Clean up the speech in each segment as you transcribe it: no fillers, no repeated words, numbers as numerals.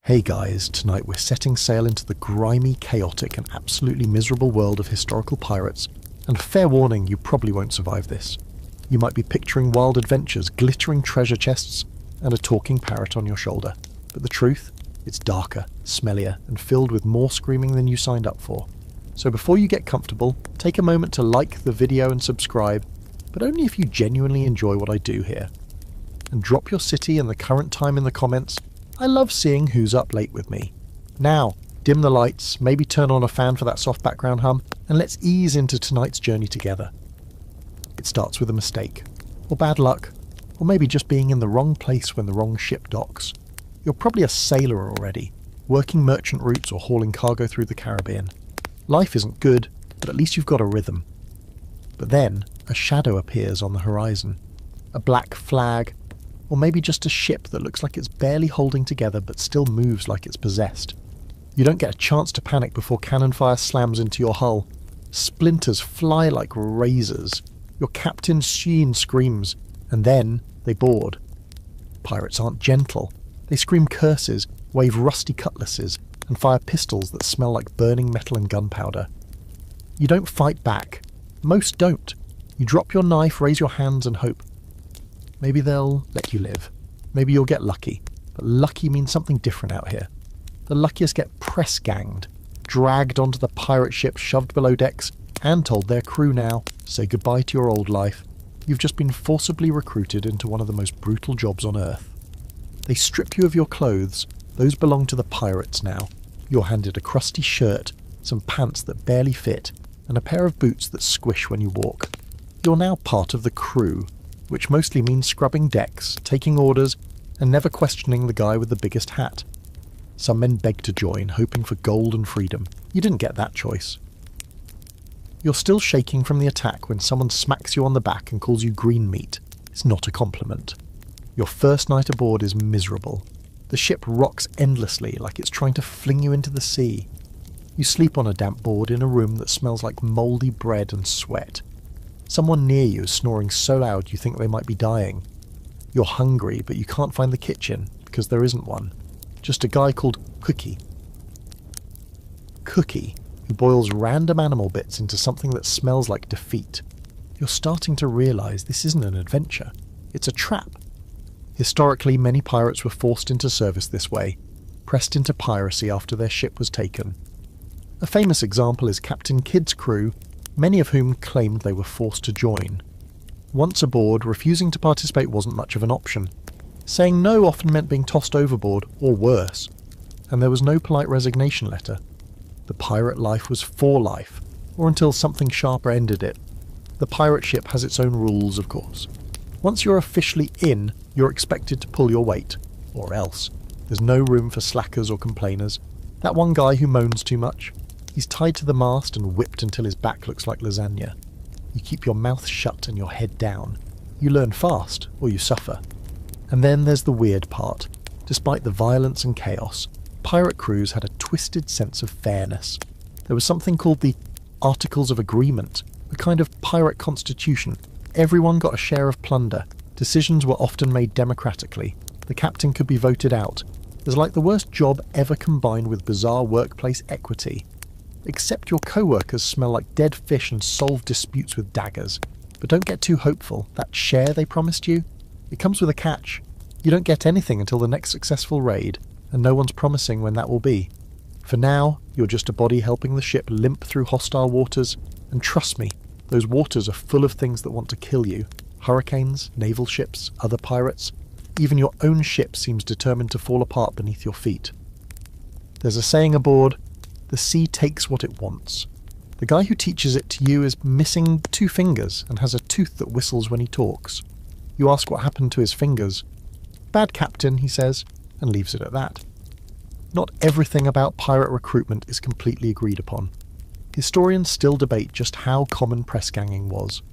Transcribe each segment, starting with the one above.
Hey guys, tonight we're setting sail into the grimy, chaotic and absolutely miserable world of historical pirates, and fair warning, you probably won't survive this. You might be picturing wild adventures, glittering treasure chests, and a talking parrot on your shoulder. But the truth? It's darker, smellier, and filled with more screaming than you signed up for. So before you get comfortable, take a moment to like the video and subscribe, but only if you genuinely enjoy what I do here. And drop your city and the current time in the comments. I love seeing who's up late with me. Now, dim the lights, maybe turn on a fan for that soft background hum, and let's ease into tonight's journey together. It starts with a mistake, or bad luck, or maybe just being in the wrong place when the wrong ship docks. You're probably a sailor already, working merchant routes or hauling cargo through the Caribbean. Life isn't good, but at least you've got a rhythm. But then, a shadow appears on the horizon. A black flag, or maybe just a ship that looks like it's barely holding together but still moves like it's possessed. You don't get a chance to panic before cannon fire slams into your hull. Splinters fly like razors. Your captain's sheen screams, and then they board. Pirates aren't gentle. They scream curses, wave rusty cutlasses, and fire pistols that smell like burning metal and gunpowder. You don't fight back. Most don't. You drop your knife, raise your hands, and hope. Maybe they'll let you live. Maybe you'll get lucky. But lucky means something different out here. The luckiest get press-ganged, dragged onto the pirate ship, shoved below decks, and told their crew now, say goodbye to your old life. You've just been forcibly recruited into one of the most brutal jobs on Earth. They strip you of your clothes. Those belong to the pirates now. You're handed a crusty shirt, some pants that barely fit, and a pair of boots that squish when you walk. You're now part of the crew, which mostly means scrubbing decks, taking orders, and never questioning the guy with the biggest hat. Some men beg to join, hoping for gold and freedom. You didn't get that choice. You're still shaking from the attack when someone smacks you on the back and calls you green meat. It's not a compliment. Your first night aboard is miserable. The ship rocks endlessly like it's trying to fling you into the sea. You sleep on a damp board in a room that smells like moldy bread and sweat. Someone near you is snoring so loud you think they might be dying. You're hungry, but you can't find the kitchen, because there isn't one. Just a guy called Cookie. Cookie, who boils random animal bits into something that smells like defeat. You're starting to realise this isn't an adventure. It's a trap. Historically, many pirates were forced into service this way, pressed into piracy after their ship was taken. A famous example is Captain Kidd's crew, many of whom claimed they were forced to join. Once aboard, refusing to participate wasn't much of an option. Saying no often meant being tossed overboard, or worse, and there was no polite resignation letter. The pirate life was for life, or until something sharper ended it. The pirate ship has its own rules, of course. Once you're officially in, you're expected to pull your weight, or else. There's no room for slackers or complainers. That one guy who moans too much, he's tied to the mast and whipped until his back looks like lasagna. You keep your mouth shut and your head down. You learn fast, or you suffer. And then there's the weird part. Despite the violence and chaos, pirate crews had a twisted sense of fairness. There was something called the Articles of Agreement, a kind of pirate constitution. Everyone got a share of plunder. Decisions were often made democratically. The captain could be voted out. There's like the worst job ever combined with bizarre workplace equity. Except your co-workers smell like dead fish and solve disputes with daggers. But don't get too hopeful. That share they promised you? It comes with a catch. You don't get anything until the next successful raid, and no one's promising when that will be. For now, you're just a body helping the ship limp through hostile waters, and trust me, those waters are full of things that want to kill you. Hurricanes, naval ships, other pirates. Even your own ship seems determined to fall apart beneath your feet. There's a saying aboard, the sea takes what it wants. The guy who teaches it to you is missing 2 fingers and has a tooth that whistles when he talks. You ask what happened to his fingers. Bad captain, he says, and leaves it at that. Not everything about pirate recruitment is completely agreed upon. Historians still debate just how common press-ganging was.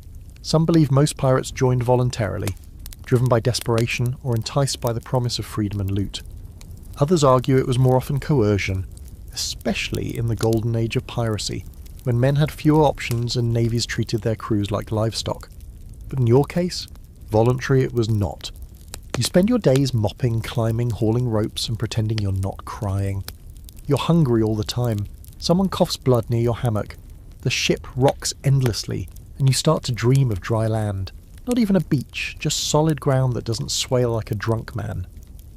Some believe most pirates joined voluntarily, driven by desperation or enticed by the promise of freedom and loot. Others argue it was more often coercion, especially in the golden age of piracy, when men had fewer options and navies treated their crews like livestock. But in your case, voluntary it was not. You spend your days mopping, climbing, hauling ropes and pretending you're not crying. You're hungry all the time. Someone coughs blood near your hammock. The ship rocks endlessly, and you start to dream of dry land. Not even a beach, just solid ground that doesn't sway like a drunk man.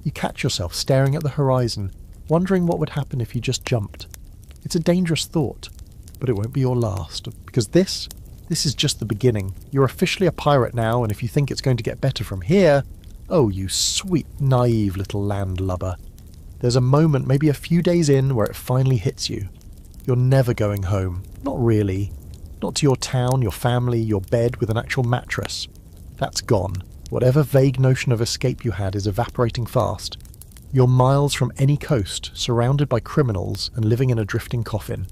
You catch yourself staring at the horizon, wondering what would happen if you just jumped. It's a dangerous thought, but it won't be your last, because this is just the beginning. You're officially a pirate now, and if you think it's going to get better from here, oh, you sweet, naive little landlubber. There's a moment, maybe a few days in, where it finally hits you. You're never going home. Not really. Not to your town, your family, your bed with an actual mattress. That's gone. Whatever vague notion of escape you had is evaporating fast. You're miles from any coast, surrounded by criminals and living in a drifting coffin.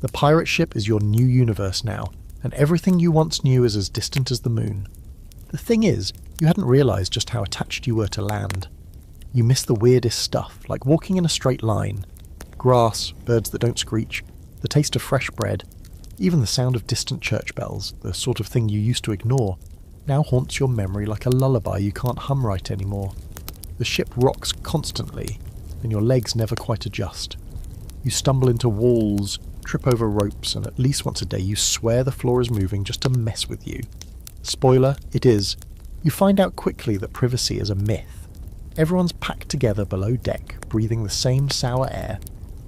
The pirate ship is your new universe now, and everything you once knew is as distant as the moon. The thing is, you hadn't realised just how attached you were to land. You miss the weirdest stuff, like walking in a straight line. Grass, birds that don't screech, the taste of fresh bread, even the sound of distant church bells, the sort of thing you used to ignore, now haunts your memory like a lullaby you can't hum right anymore. The ship rocks constantly, and your legs never quite adjust. You stumble into walls, trip over ropes, and at least once a day you swear the floor is moving just to mess with you. Spoiler, it is. You find out quickly that privacy is a myth. Everyone's packed together below deck, breathing the same sour air,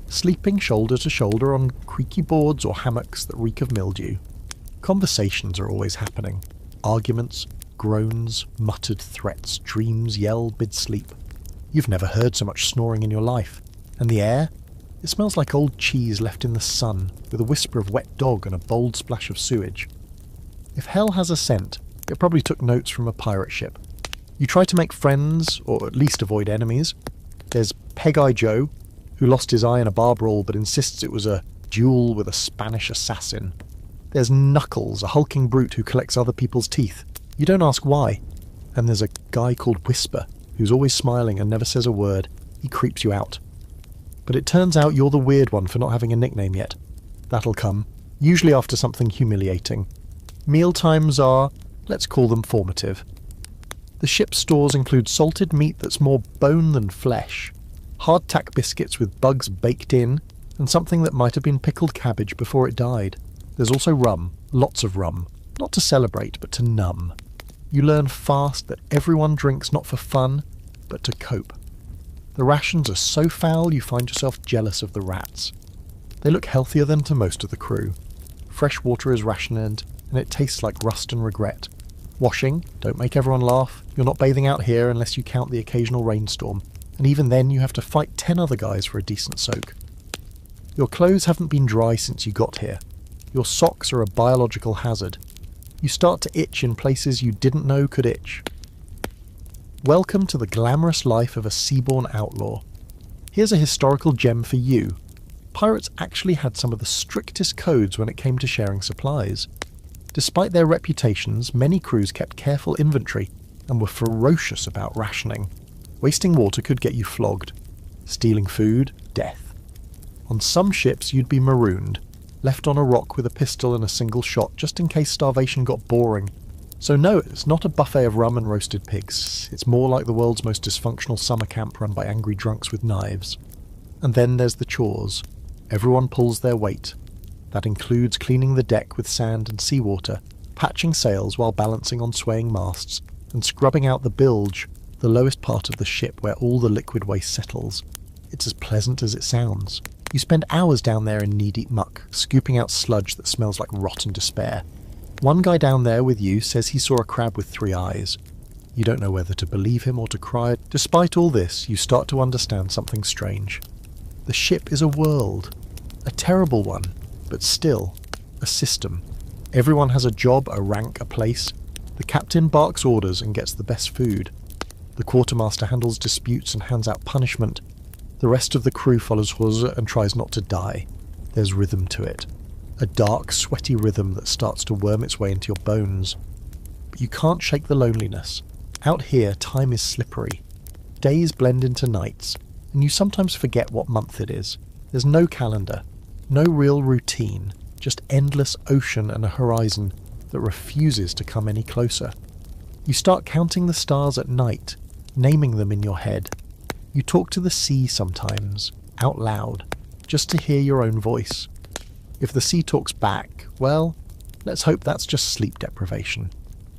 sleeping shoulder to shoulder on creaky boards or hammocks that reek of mildew. Conversations are always happening. Arguments, groans, muttered threats, dreams yelled mid-sleep. You've never heard so much snoring in your life. And the air? It smells like old cheese left in the sun, with a whisper of wet dog and a bold splash of sewage. If hell has a scent, it probably took notes from a pirate ship. You try to make friends, or at least avoid enemies. There's Peg-Eye Joe, who lost his eye in a bar brawl but insists it was a duel with a Spanish assassin. There's Knuckles, a hulking brute who collects other people's teeth. You don't ask why. And there's a guy called Whisper, who's always smiling and never says a word. He creeps you out. But it turns out you're the weird one for not having a nickname yet. That'll come, usually after something humiliating. Mealtimes are, let's call them formative. The ship's stores include salted meat that's more bone than flesh, hardtack biscuits with bugs baked in, and something that might have been pickled cabbage before it died. There's also rum, lots of rum, not to celebrate but to numb. You learn fast that everyone drinks not for fun, but to cope. The rations are so foul you find yourself jealous of the rats. They look healthier than to most of the crew. Fresh water is rationed, and it tastes like rust and regret. Washing, don't make everyone laugh. You're not bathing out here unless you count the occasional rainstorm, and even then you have to fight 10 other guys for a decent soak. Your clothes haven't been dry since you got here. Your socks are a biological hazard. You start to itch in places you didn't know could itch. Welcome to the glamorous life of a seaborne outlaw. Here's a historical gem for you. Pirates actually had some of the strictest codes when it came to sharing supplies. Despite their reputations, many crews kept careful inventory and were ferocious about rationing. Wasting water could get you flogged. Stealing food, death. On some ships you'd be marooned, left on a rock with a pistol and a single shot just in case starvation got boring. So no, it's not a buffet of rum and roasted pigs. It's more like the world's most dysfunctional summer camp run by angry drunks with knives. And then there's the chores. Everyone pulls their weight. That includes cleaning the deck with sand and seawater, patching sails while balancing on swaying masts, and scrubbing out the bilge, the lowest part of the ship where all the liquid waste settles. It's as pleasant as it sounds. You spend hours down there in knee-deep muck, scooping out sludge that smells like rotten despair. One guy down there with you says he saw a crab with 3 eyes. You don't know whether to believe him or to cry. Despite all this, you start to understand something strange. The ship is a world. A terrible one, but still, a system. Everyone has a job, a rank, a place. The captain barks orders and gets the best food. The quartermaster handles disputes and hands out punishment. The rest of the crew follows Hose and tries not to die. There's rhythm to it. A dark, sweaty rhythm that starts to worm its way into your bones. But you can't shake the loneliness. Out here, time is slippery. Days blend into nights, and you sometimes forget what month it is. There's no calendar, no real routine, just endless ocean and a horizon that refuses to come any closer. You start counting the stars at night, naming them in your head. You talk to the sea sometimes, out loud, just to hear your own voice. If the sea talks back, well, let's hope that's just sleep deprivation.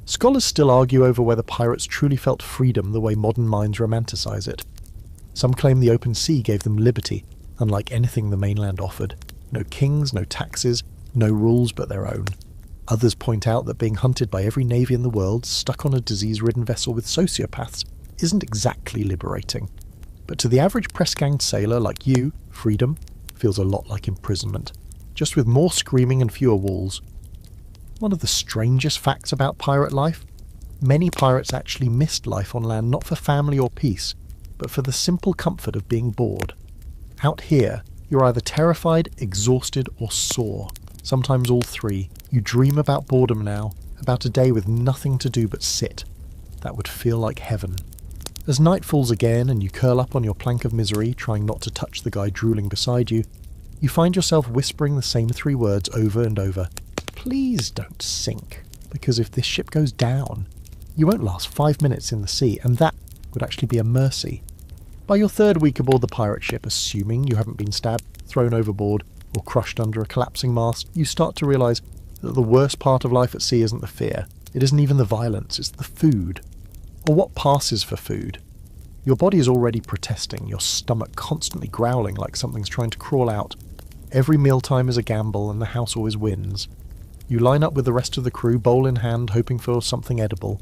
Scholars still argue over whether pirates truly felt freedom the way modern minds romanticize it. Some claim the open sea gave them liberty, unlike anything the mainland offered. No kings, no taxes, no rules but their own. Others point out that being hunted by every navy in the world, stuck on a disease-ridden vessel with sociopaths, isn't exactly liberating. But to the average press-ganged sailor like you, freedom feels a lot like imprisonment, just with more screaming and fewer walls. One of the strangest facts about pirate life? Many pirates actually missed life on land not for family or peace, but for the simple comfort of being bored. Out here, you're either terrified, exhausted, or sore. Sometimes all three. You dream about boredom now, about a day with nothing to do but sit. That would feel like heaven. As night falls again and you curl up on your plank of misery, trying not to touch the guy drooling beside you, you find yourself whispering the same three words over and over. Please don't sink, because if this ship goes down, you won't last 5 minutes in the sea, and that would actually be a mercy. By your third week aboard the pirate ship, assuming you haven't been stabbed, thrown overboard, or crushed under a collapsing mast, you start to realise that the worst part of life at sea isn't the fear. It isn't even the violence, it's the food. Or what passes for food. Your body is already protesting, your stomach constantly growling like something's trying to crawl out. Every mealtime is a gamble and the house always wins. You line up with the rest of the crew, bowl in hand, hoping for something edible.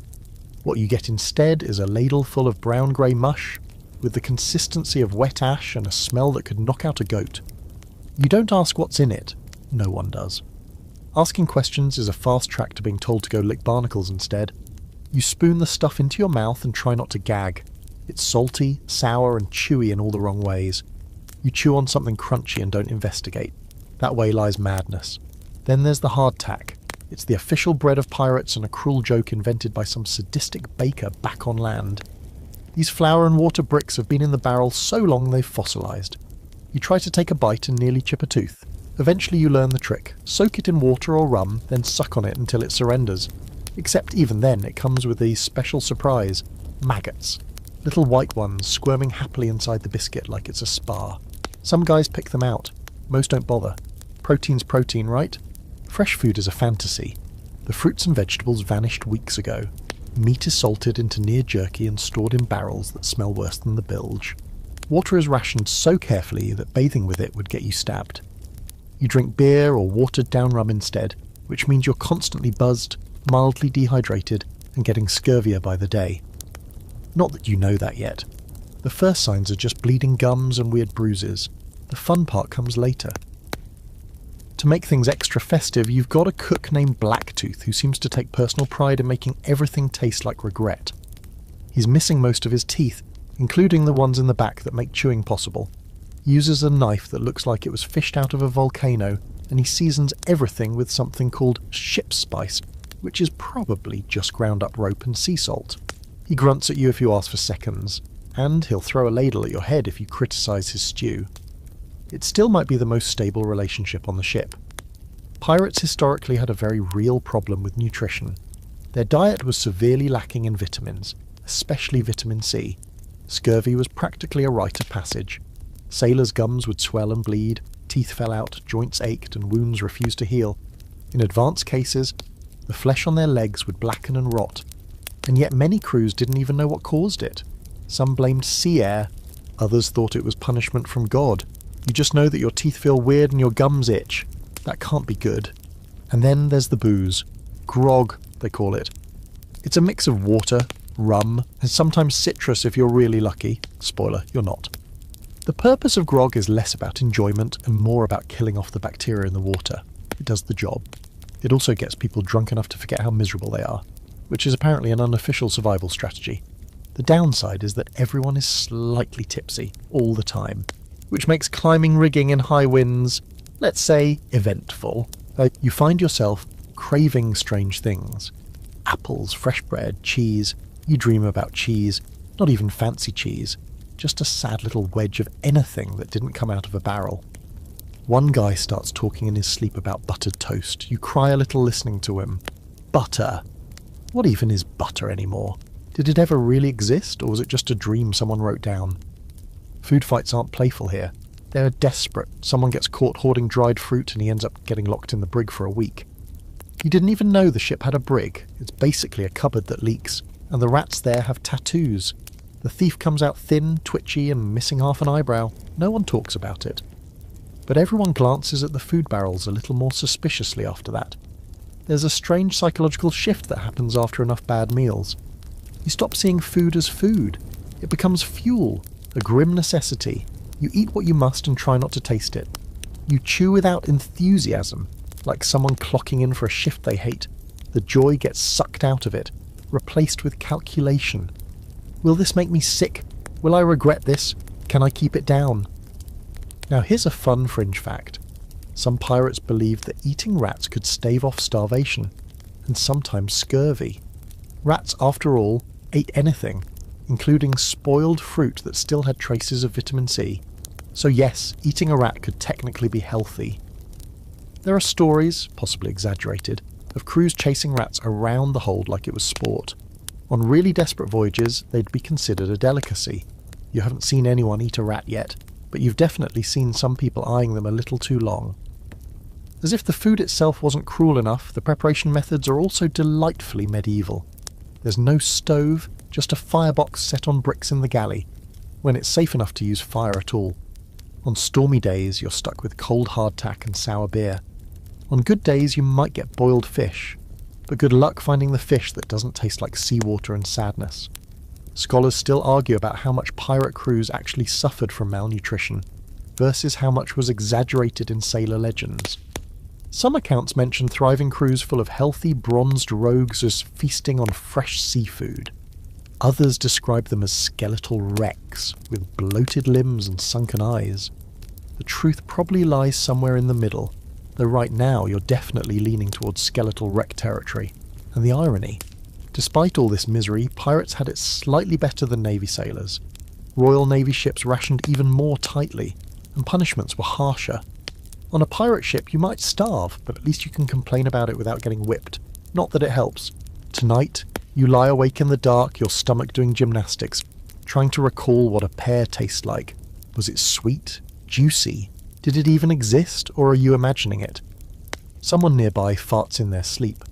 What you get instead is a ladle full of brown-grey mush, with the consistency of wet ash and a smell that could knock out a goat. You don't ask what's in it. No one does. Asking questions is a fast track to being told to go lick barnacles instead. You spoon the stuff into your mouth and try not to gag. It's salty, sour and chewy in all the wrong ways. You chew on something crunchy and don't investigate. That way lies madness. Then there's the hardtack. It's the official bread of pirates and a cruel joke invented by some sadistic baker back on land. These flour and water bricks have been in the barrel so long they've fossilised. You try to take a bite and nearly chip a tooth. Eventually you learn the trick. Soak it in water or rum, then suck on it until it surrenders. Except even then it comes with a special surprise. Maggots. Little white ones squirming happily inside the biscuit like it's a spa. Some guys pick them out. Most don't bother. Protein's protein, right? Fresh food is a fantasy. The fruits and vegetables vanished weeks ago. Meat is salted into near jerky and stored in barrels that smell worse than the bilge. Water is rationed so carefully that bathing with it would get you stabbed. You drink beer or watered down rum instead, which means you're constantly buzzed, mildly dehydrated, and getting scurvier by the day. Not that you know that yet. The first signs are just bleeding gums and weird bruises. The fun part comes later. To make things extra festive, you've got a cook named Blacktooth who seems to take personal pride in making everything taste like regret. He's missing most of his teeth, including the ones in the back that make chewing possible. He uses a knife that looks like it was fished out of a volcano, and he seasons everything with something called ship's spice, which is probably just ground up rope and sea salt. He grunts at you if you ask for seconds, and he'll throw a ladle at your head if you criticise his stew. It still might be the most stable relationship on the ship. Pirates historically had a very real problem with nutrition. Their diet was severely lacking in vitamins, especially vitamin C. Scurvy was practically a rite of passage. Sailors' gums would swell and bleed, teeth fell out, joints ached, and wounds refused to heal. In advanced cases, the flesh on their legs would blacken and rot. And yet many crews didn't even know what caused it. Some blamed sea air, others thought it was punishment from God. You just know that your teeth feel weird and your gums itch. That can't be good. And then there's the booze. Grog, they call it. It's a mix of water, rum, and sometimes citrus if you're really lucky. Spoiler, you're not. The purpose of grog is less about enjoyment and more about killing off the bacteria in the water. It does the job. It also gets people drunk enough to forget how miserable they are, which is apparently an unofficial survival strategy. The downside is that everyone is slightly tipsy all the time, which makes climbing rigging in high winds, let's say, eventful. You find yourself craving strange things. Apples, fresh bread, cheese. You dream about cheese, not even fancy cheese, just a sad little wedge of anything that didn't come out of a barrel. One guy starts talking in his sleep about buttered toast. You cry a little listening to him. Butter. What even is butter anymore? Did it ever really exist, or was it just a dream someone wrote down? Food fights aren't playful here. They're desperate. Someone gets caught hoarding dried fruit and he ends up getting locked in the brig for a week. You didn't even know the ship had a brig. It's basically a cupboard that leaks, and the rats there have tattoos. The thief comes out thin, twitchy, and missing half an eyebrow. No one talks about it. But everyone glances at the food barrels a little more suspiciously after that. There's a strange psychological shift that happens after enough bad meals. You stop seeing food as food. It becomes fuel, a grim necessity. You eat what you must and try not to taste it. You chew without enthusiasm, like someone clocking in for a shift they hate. The joy gets sucked out of it, replaced with calculation. Will this make me sick? Will I regret this? Can I keep it down? Now here's a fun fringe fact. Some pirates believed that eating rats could stave off starvation, and sometimes scurvy. Rats, after all, ate anything, including spoiled fruit that still had traces of vitamin C. So yes, eating a rat could technically be healthy. There are stories, possibly exaggerated, of crews chasing rats around the hold like it was sport. On really desperate voyages, they'd be considered a delicacy. You haven't seen anyone eat a rat yet, but you've definitely seen some people eyeing them a little too long. As if the food itself wasn't cruel enough, the preparation methods are also delightfully medieval. There's no stove, just a firebox set on bricks in the galley, when it's safe enough to use fire at all. On stormy days, you're stuck with cold hardtack and sour beer. On good days, you might get boiled fish, but good luck finding the fish that doesn't taste like seawater and sadness. Scholars still argue about how much pirate crews actually suffered from malnutrition, versus how much was exaggerated in sailor legends. Some accounts mention thriving crews full of healthy, bronzed rogues as feasting on fresh seafood. Others describe them as skeletal wrecks, with bloated limbs and sunken eyes. The truth probably lies somewhere in the middle, though right now you're definitely leaning towards skeletal wreck territory. And the irony: despite all this misery, pirates had it slightly better than Navy sailors. Royal Navy ships rationed even more tightly, and punishments were harsher. On a pirate ship you might starve, but at least you can complain about it without getting whipped. Not that it helps. Tonight, you lie awake in the dark, your stomach doing gymnastics, trying to recall what a pear tastes like. Was it sweet? Juicy? Did it even exist, or are you imagining it? Someone nearby farts in their sleep.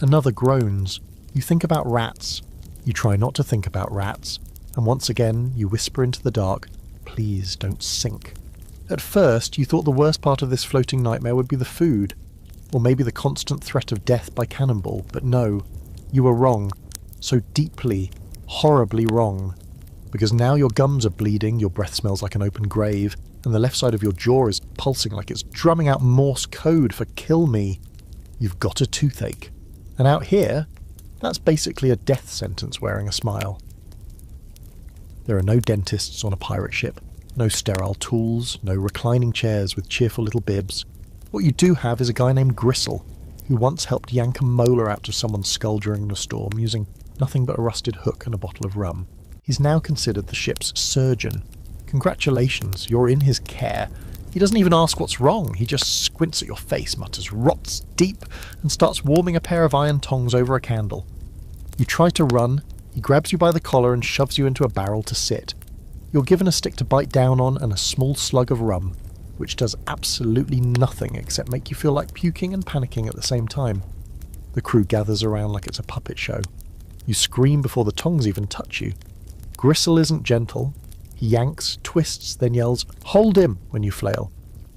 Another groans. You think about rats. You try not to think about rats, and once again you whisper into the dark, please don't sink. At first, you thought the worst part of this floating nightmare would be the food, or maybe the constant threat of death by cannonball, but no, you were wrong. So deeply, horribly wrong. Because now your gums are bleeding, your breath smells like an open grave, and the left side of your jaw is pulsing like it's drumming out Morse code for kill me. You've got a toothache. And out here, that's basically a death sentence wearing a smile. There are no dentists on a pirate ship. No sterile tools, no reclining chairs with cheerful little bibs. What you do have is a guy named Gristle, who once helped yank a molar out of someone's skull during the storm using nothing but a rusted hook and a bottle of rum. He's now considered the ship's surgeon. Congratulations, you're in his care. He doesn't even ask what's wrong, he just squints at your face, mutters "rots deep," and starts warming a pair of iron tongs over a candle. You try to run, he grabs you by the collar and shoves you into a barrel to sit. You're given a stick to bite down on and a small slug of rum, which does absolutely nothing except make you feel like puking and panicking at the same time. The crew gathers around like it's a puppet show. You scream before the tongs even touch you. Gristle isn't gentle. He yanks, twists, then yells, "Hold him!" when you flail.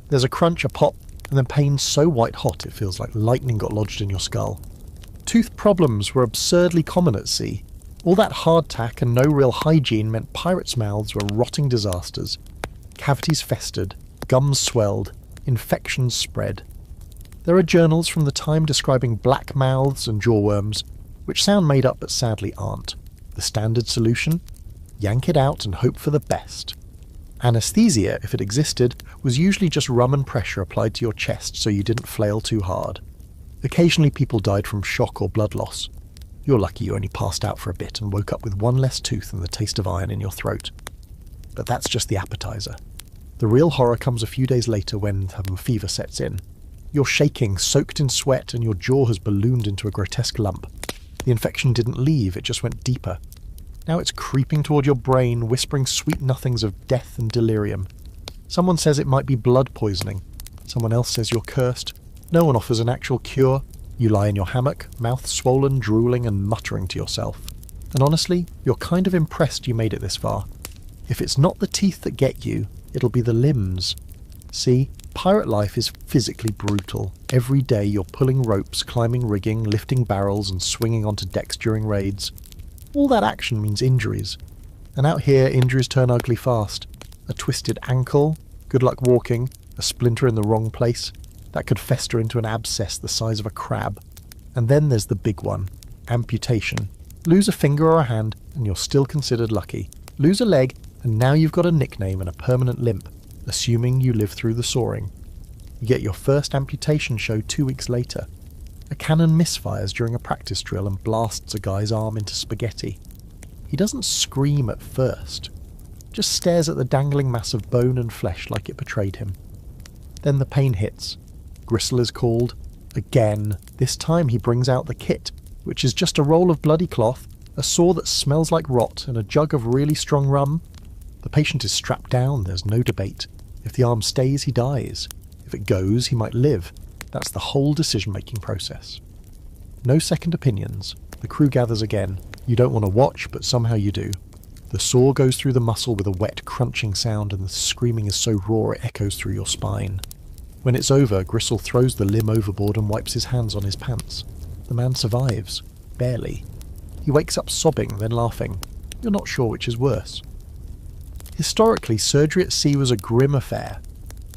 There's a crunch, a pop, and then pain so white-hot it feels like lightning got lodged in your skull. Tooth problems were absurdly common at sea. All that hardtack and no real hygiene meant pirates' mouths were rotting disasters. Cavities festered, gums swelled, infections spread. There are journals from the time describing black mouths and jawworms, which sound made up but sadly aren't. The standard solution? Yank it out and hope for the best. Anesthesia, if it existed, was usually just rum and pressure applied to your chest so you didn't flail too hard. Occasionally people died from shock or blood loss. You're lucky you only passed out for a bit and woke up with one less tooth and the taste of iron in your throat. But that's just the appetizer. The real horror comes a few days later when the fever sets in. You're shaking, soaked in sweat, and your jaw has ballooned into a grotesque lump. The infection didn't leave, it just went deeper. Now it's creeping toward your brain, whispering sweet nothings of death and delirium. Someone says it might be blood poisoning. Someone else says you're cursed. No one offers an actual cure. You lie in your hammock, mouth swollen, drooling and muttering to yourself. And honestly, you're kind of impressed you made it this far. If it's not the teeth that get you, it'll be the limbs. See, pirate life is physically brutal. Every day you're pulling ropes, climbing rigging, lifting barrels and swinging onto decks during raids. All that action means injuries. And out here, injuries turn ugly fast. A twisted ankle, good luck walking, a splinter in the wrong place, that could fester into an abscess the size of a crab. And then there's the big one, amputation. Lose a finger or a hand and you're still considered lucky. Lose a leg and now you've got a nickname and a permanent limp, assuming you live through the sawing. You get your first amputation show 2 weeks later. A cannon misfires during a practice drill and blasts a guy's arm into spaghetti. He doesn't scream at first, just stares at the dangling mass of bone and flesh like it betrayed him. Then the pain hits. Gristle is called. Again. This time he brings out the kit, which is just a roll of bloody cloth, a saw that smells like rot, and a jug of really strong rum. The patient is strapped down, there's no debate. If the arm stays, he dies. If it goes, he might live. That's the whole decision-making process. No second opinions. The crew gathers again. You don't want to watch, but somehow you do. The saw goes through the muscle with a wet, crunching sound, and the screaming is so raw it echoes through your spine. When it's over, Gristle throws the limb overboard and wipes his hands on his pants. The man survives. Barely. He wakes up sobbing, then laughing. You're not sure which is worse. Historically, surgery at sea was a grim affair.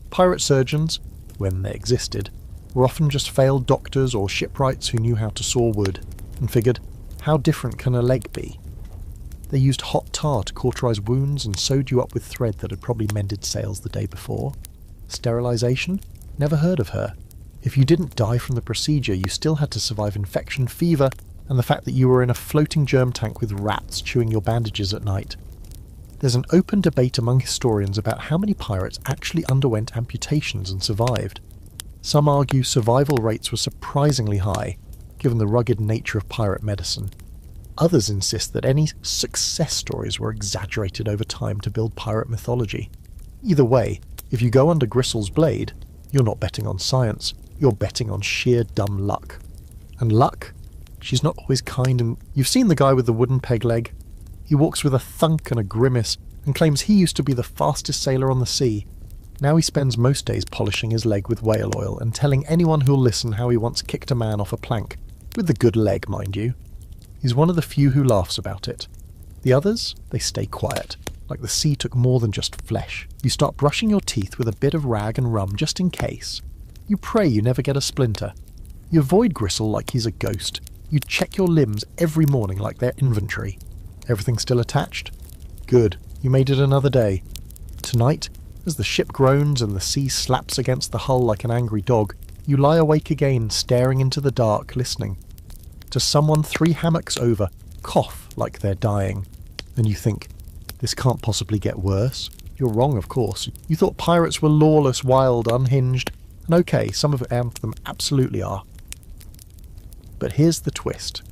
Pirate surgeons, when they existed, were often just failed doctors or shipwrights who knew how to saw wood, and figured, how different can a leg be? They used hot tar to cauterize wounds and sewed you up with thread that had probably mended sails the day before. Sterilization? Never heard of her. If you didn't die from the procedure, you still had to survive infection, fever, and the fact that you were in a floating germ tank with rats chewing your bandages at night. There's an open debate among historians about how many pirates actually underwent amputations and survived. Some argue survival rates were surprisingly high, given the rugged nature of pirate medicine. Others insist that any success stories were exaggerated over time to build pirate mythology. Either way, if you go under Gristle's blade, you're not betting on science, you're betting on sheer dumb luck. And luck? She's not always kind, and you've seen the guy with the wooden peg leg? He walks with a thunk and a grimace and claims he used to be the fastest sailor on the sea. Now he spends most days polishing his leg with whale oil and telling anyone who'll listen how he once kicked a man off a plank. With the good leg, mind you. He's one of the few who laughs about it. The others, they stay quiet, like the sea took more than just flesh. You start brushing your teeth with a bit of rag and rum just in case. You pray you never get a splinter. You avoid Gristle like he's a ghost. You check your limbs every morning like they're inventory. Everything still attached? Good, you made it another day. Tonight, as the ship groans and the sea slaps against the hull like an angry dog, you lie awake again, staring into the dark, listening. To someone 3 hammocks over, cough like they're dying. And you think, this can't possibly get worse. You're wrong, of course. You thought pirates were lawless, wild, unhinged. And okay, some of them absolutely are. But here's the twist.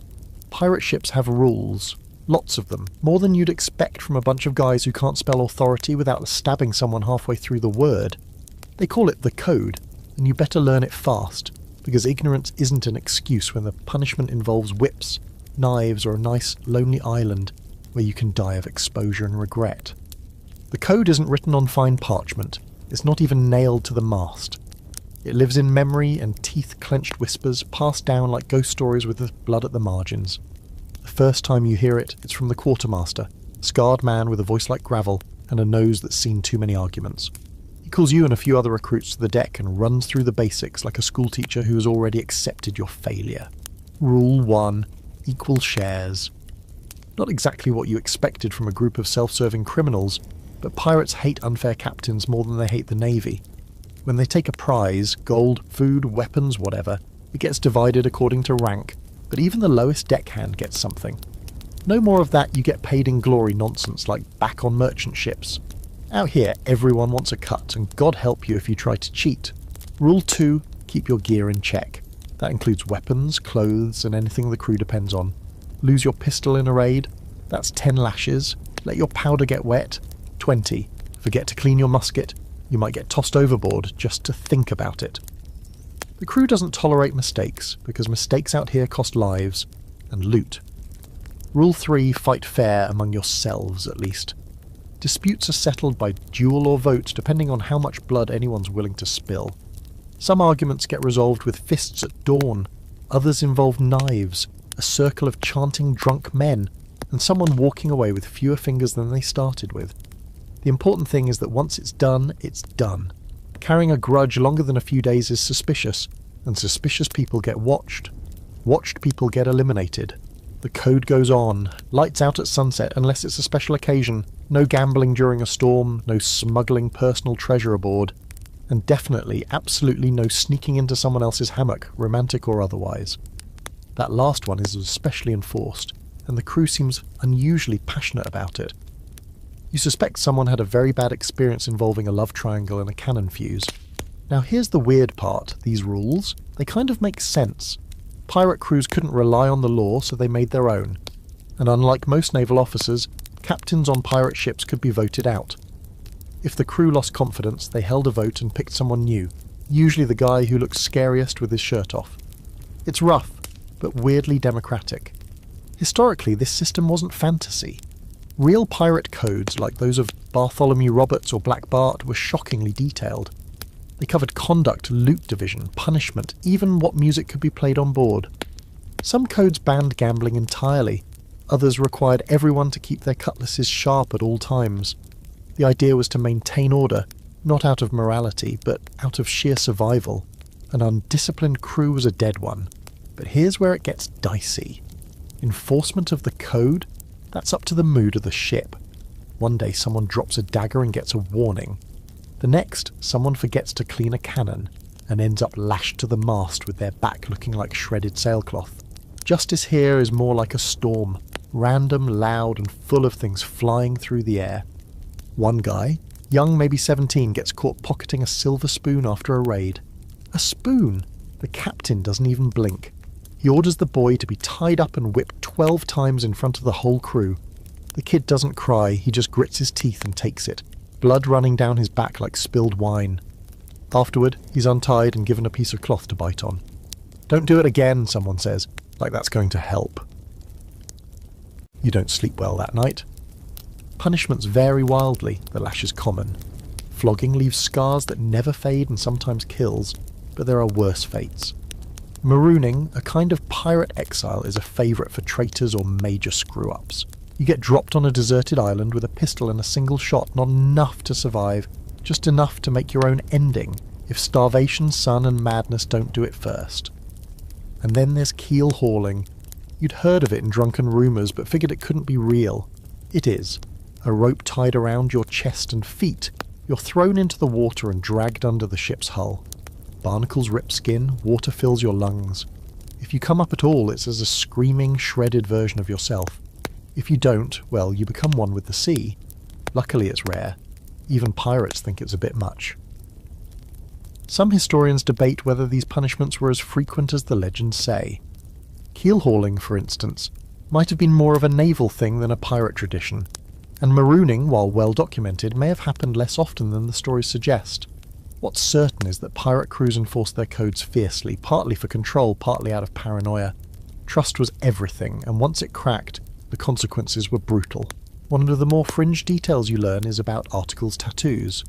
Pirate ships have rules. Lots of them. More than you'd expect from a bunch of guys who can't spell authority without stabbing someone halfway through the word. They call it the code, and you better learn it fast, because ignorance isn't an excuse when the punishment involves whips, knives, or a nice, lonely island where you can die of exposure and regret. The code isn't written on fine parchment. It's not even nailed to the mast. It lives in memory and teeth-clenched whispers passed down like ghost stories with the blood at the margins. The first time you hear it, it's from the quartermaster, a scarred man with a voice like gravel and a nose that's seen too many arguments. He calls you and a few other recruits to the deck and runs through the basics like a schoolteacher who has already accepted your failure. Rule 1. Equal shares. Not exactly what you expected from a group of self-serving criminals, but pirates hate unfair captains more than they hate the Navy. When they take a prize, gold, food, weapons, whatever, it gets divided according to rank, but even the lowest deckhand gets something. No more of that you get paid in glory nonsense like back on merchant ships. Out here, everyone wants a cut, and God help you if you try to cheat. Rule 2, keep your gear in check. That includes weapons, clothes, and anything the crew depends on. Lose your pistol in a raid? That's 10 lashes. Let your powder get wet. 20. Forget to clean your musket. You might get tossed overboard just to think about it. The crew doesn't tolerate mistakes, because mistakes out here cost lives and loot. Rule 3, fight fair among yourselves at least. Disputes are settled by duel or vote depending on how much blood anyone's willing to spill. Some arguments get resolved with fists at dawn, others involve knives, a circle of chanting drunk men, and someone walking away with fewer fingers than they started with. The important thing is that once it's done, it's done. Carrying a grudge longer than a few days is suspicious, and suspicious people get watched. Watched people get eliminated. The code goes on. Lights out at sunset unless it's a special occasion. No gambling during a storm, no smuggling personal treasure aboard, and definitely, absolutely no sneaking into someone else's hammock, romantic or otherwise. That last one is especially enforced, and the crew seems unusually passionate about it. You suspect someone had a very bad experience involving a love triangle and a cannon fuse. Now here's the weird part, these rules, they kind of make sense. Pirate crews couldn't rely on the law, so they made their own. And unlike most naval officers, captains on pirate ships could be voted out. If the crew lost confidence, they held a vote and picked someone new, usually the guy who looks scariest with his shirt off. It's rough, but weirdly democratic. Historically, this system wasn't fantasy. Real pirate codes, like those of Bartholomew Roberts or Black Bart, were shockingly detailed. They covered conduct, loot division, punishment, even what music could be played on board. Some codes banned gambling entirely, others required everyone to keep their cutlasses sharp at all times. The idea was to maintain order, not out of morality, but out of sheer survival. An undisciplined crew was a dead one. But here's where it gets dicey. Enforcement of the code? That's up to the mood of the ship. One day someone drops a dagger and gets a warning. The next, someone forgets to clean a cannon and ends up lashed to the mast with their back looking like shredded sailcloth. Justice here is more like a storm, random, loud, and full of things flying through the air. One guy, young maybe 17, gets caught pocketing a silver spoon after a raid. A spoon! The captain doesn't even blink. He orders the boy to be tied up and whipped 12 times in front of the whole crew. The kid doesn't cry, he just grits his teeth and takes it, blood running down his back like spilled wine. Afterward, he's untied and given a piece of cloth to bite on. Don't do it again, someone says, like that's going to help. You don't sleep well that night. Punishments vary wildly, the lash is common. Flogging leaves scars that never fade and sometimes kills, but there are worse fates. Marooning, a kind of pirate exile, is a favourite for traitors or major screw-ups. You get dropped on a deserted island with a pistol and a single shot, not enough to survive, just enough to make your own ending, if starvation, sun and madness don't do it first. And then there's keel hauling. You'd heard of it in drunken rumours, but figured it couldn't be real. It is. A rope tied around your chest and feet. You're thrown into the water and dragged under the ship's hull. Barnacles rip skin, water fills your lungs. If you come up at all, it's as a screaming, shredded version of yourself. If you don't, well, you become one with the sea. Luckily it's rare. Even pirates think it's a bit much. Some historians debate whether these punishments were as frequent as the legends say. Keel hauling, for instance, might have been more of a naval thing than a pirate tradition, and marooning, while well documented, may have happened less often than the stories suggest. What's certain is that pirate crews enforced their codes fiercely, partly for control, partly out of paranoia. Trust was everything, and once it cracked, the consequences were brutal. One of the more fringe details you learn is about articles' tattoos.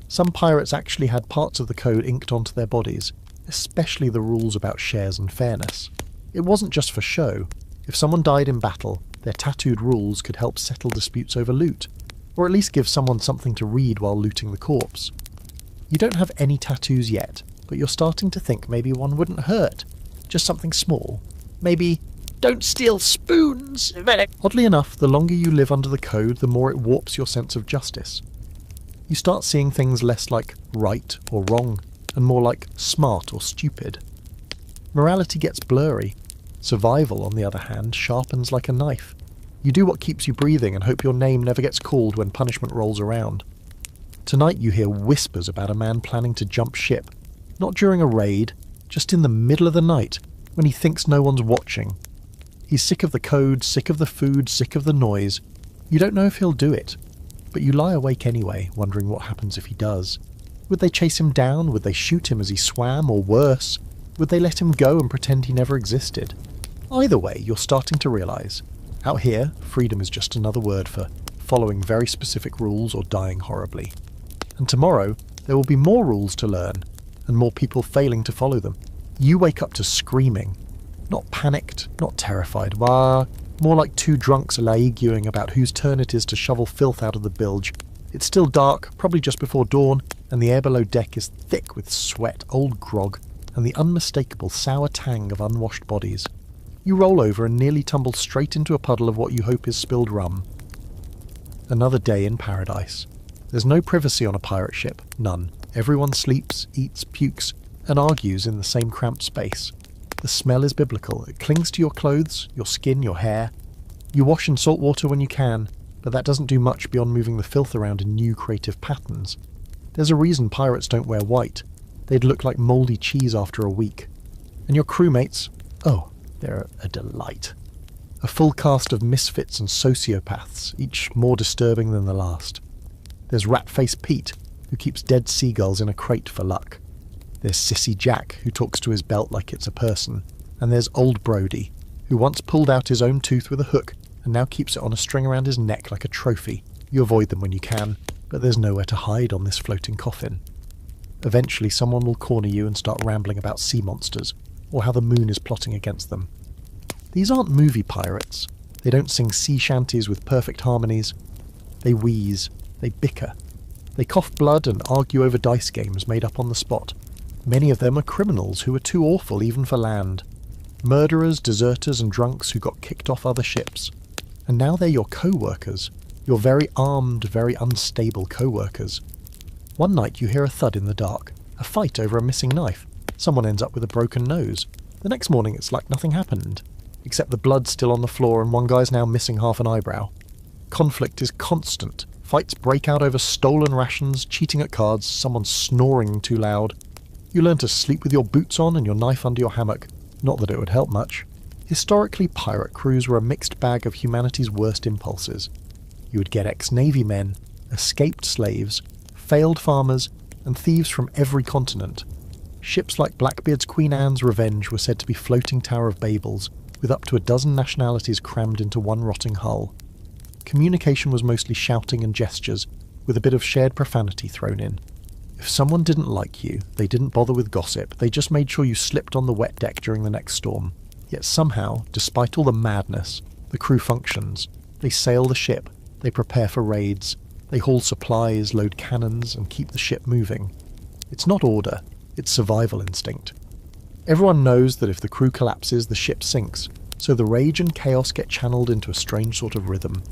Some pirates actually had parts of the code inked onto their bodies, especially the rules about shares and fairness. It wasn't just for show. If someone died in battle, their tattooed rules could help settle disputes over loot, or at least give someone something to read while looting the corpse. You don't have any tattoos yet, but you're starting to think maybe one wouldn't hurt. Just something small. Maybe, don't steal spoons! Oddly enough, the longer you live under the code, the more it warps your sense of justice. You start seeing things less like right or wrong, and more like smart or stupid. Morality gets blurry. Survival, on the other hand, sharpens like a knife. You do what keeps you breathing and hope your name never gets called when punishment rolls around. Tonight you hear whispers about a man planning to jump ship, not during a raid, just in the middle of the night, when he thinks no one's watching. He's sick of the code, sick of the food, sick of the noise. You don't know if he'll do it, but you lie awake anyway, wondering what happens if he does. Would they chase him down? Would they shoot him as he swam? Or worse, would they let him go and pretend he never existed? Either way, you're starting to realise, out here, freedom is just another word for following very specific rules or dying horribly. And tomorrow, there will be more rules to learn, and more people failing to follow them. You wake up to screaming. Not panicked, not terrified, more like two drunks arguing about whose turn it is to shovel filth out of the bilge. It's still dark, probably just before dawn, and the air below deck is thick with sweat, old grog, and the unmistakable sour tang of unwashed bodies. You roll over and nearly tumble straight into a puddle of what you hope is spilled rum. Another day in paradise. There's no privacy on a pirate ship, none. Everyone sleeps, eats, pukes, and argues in the same cramped space. The smell is biblical. It clings to your clothes, your skin, your hair. You wash in salt water when you can, but that doesn't do much beyond moving the filth around in new creative patterns. There's a reason pirates don't wear white. They'd look like mouldy cheese after a week. And your crewmates, oh, they're a delight. A full cast of misfits and sociopaths, each more disturbing than the last. There's Rat-Faced Pete, who keeps dead seagulls in a crate for luck. There's Sissy Jack, who talks to his belt like it's a person. And there's Old Brody, who once pulled out his own tooth with a hook and now keeps it on a string around his neck like a trophy. You avoid them when you can, but there's nowhere to hide on this floating coffin. Eventually someone will corner you and start rambling about sea monsters, or how the moon is plotting against them. These aren't movie pirates. They don't sing sea shanties with perfect harmonies. They wheeze, they bicker. They cough blood and argue over dice games made up on the spot. Many of them are criminals who are too awful even for land. Murderers, deserters and drunks who got kicked off other ships. And now they're your co-workers. Your very armed, very unstable co-workers. One night you hear a thud in the dark. A fight over a missing knife. Someone ends up with a broken nose. The next morning it's like nothing happened. Except the blood's still on the floor and one guy's now missing half an eyebrow. Conflict is constant. Fights break out over stolen rations, cheating at cards, someone snoring too loud. You learn to sleep with your boots on and your knife under your hammock. Not that it would help much. Historically, pirate crews were a mixed bag of humanity's worst impulses. You would get ex-Navy men, escaped slaves, failed farmers, and thieves from every continent. Ships like Blackbeard's Queen Anne's Revenge were said to be floating Tower of Babels, with up to a dozen nationalities crammed into one rotting hull. Communication was mostly shouting and gestures, with a bit of shared profanity thrown in. If someone didn't like you, they didn't bother with gossip, they just made sure you slipped on the wet deck during the next storm. Yet somehow, despite all the madness, the crew functions. They sail the ship, they prepare for raids, they haul supplies, load cannons, and keep the ship moving. It's not order, it's survival instinct. Everyone knows that if the crew collapses, the ship sinks, so the rage and chaos get channeled into a strange sort of rhythm.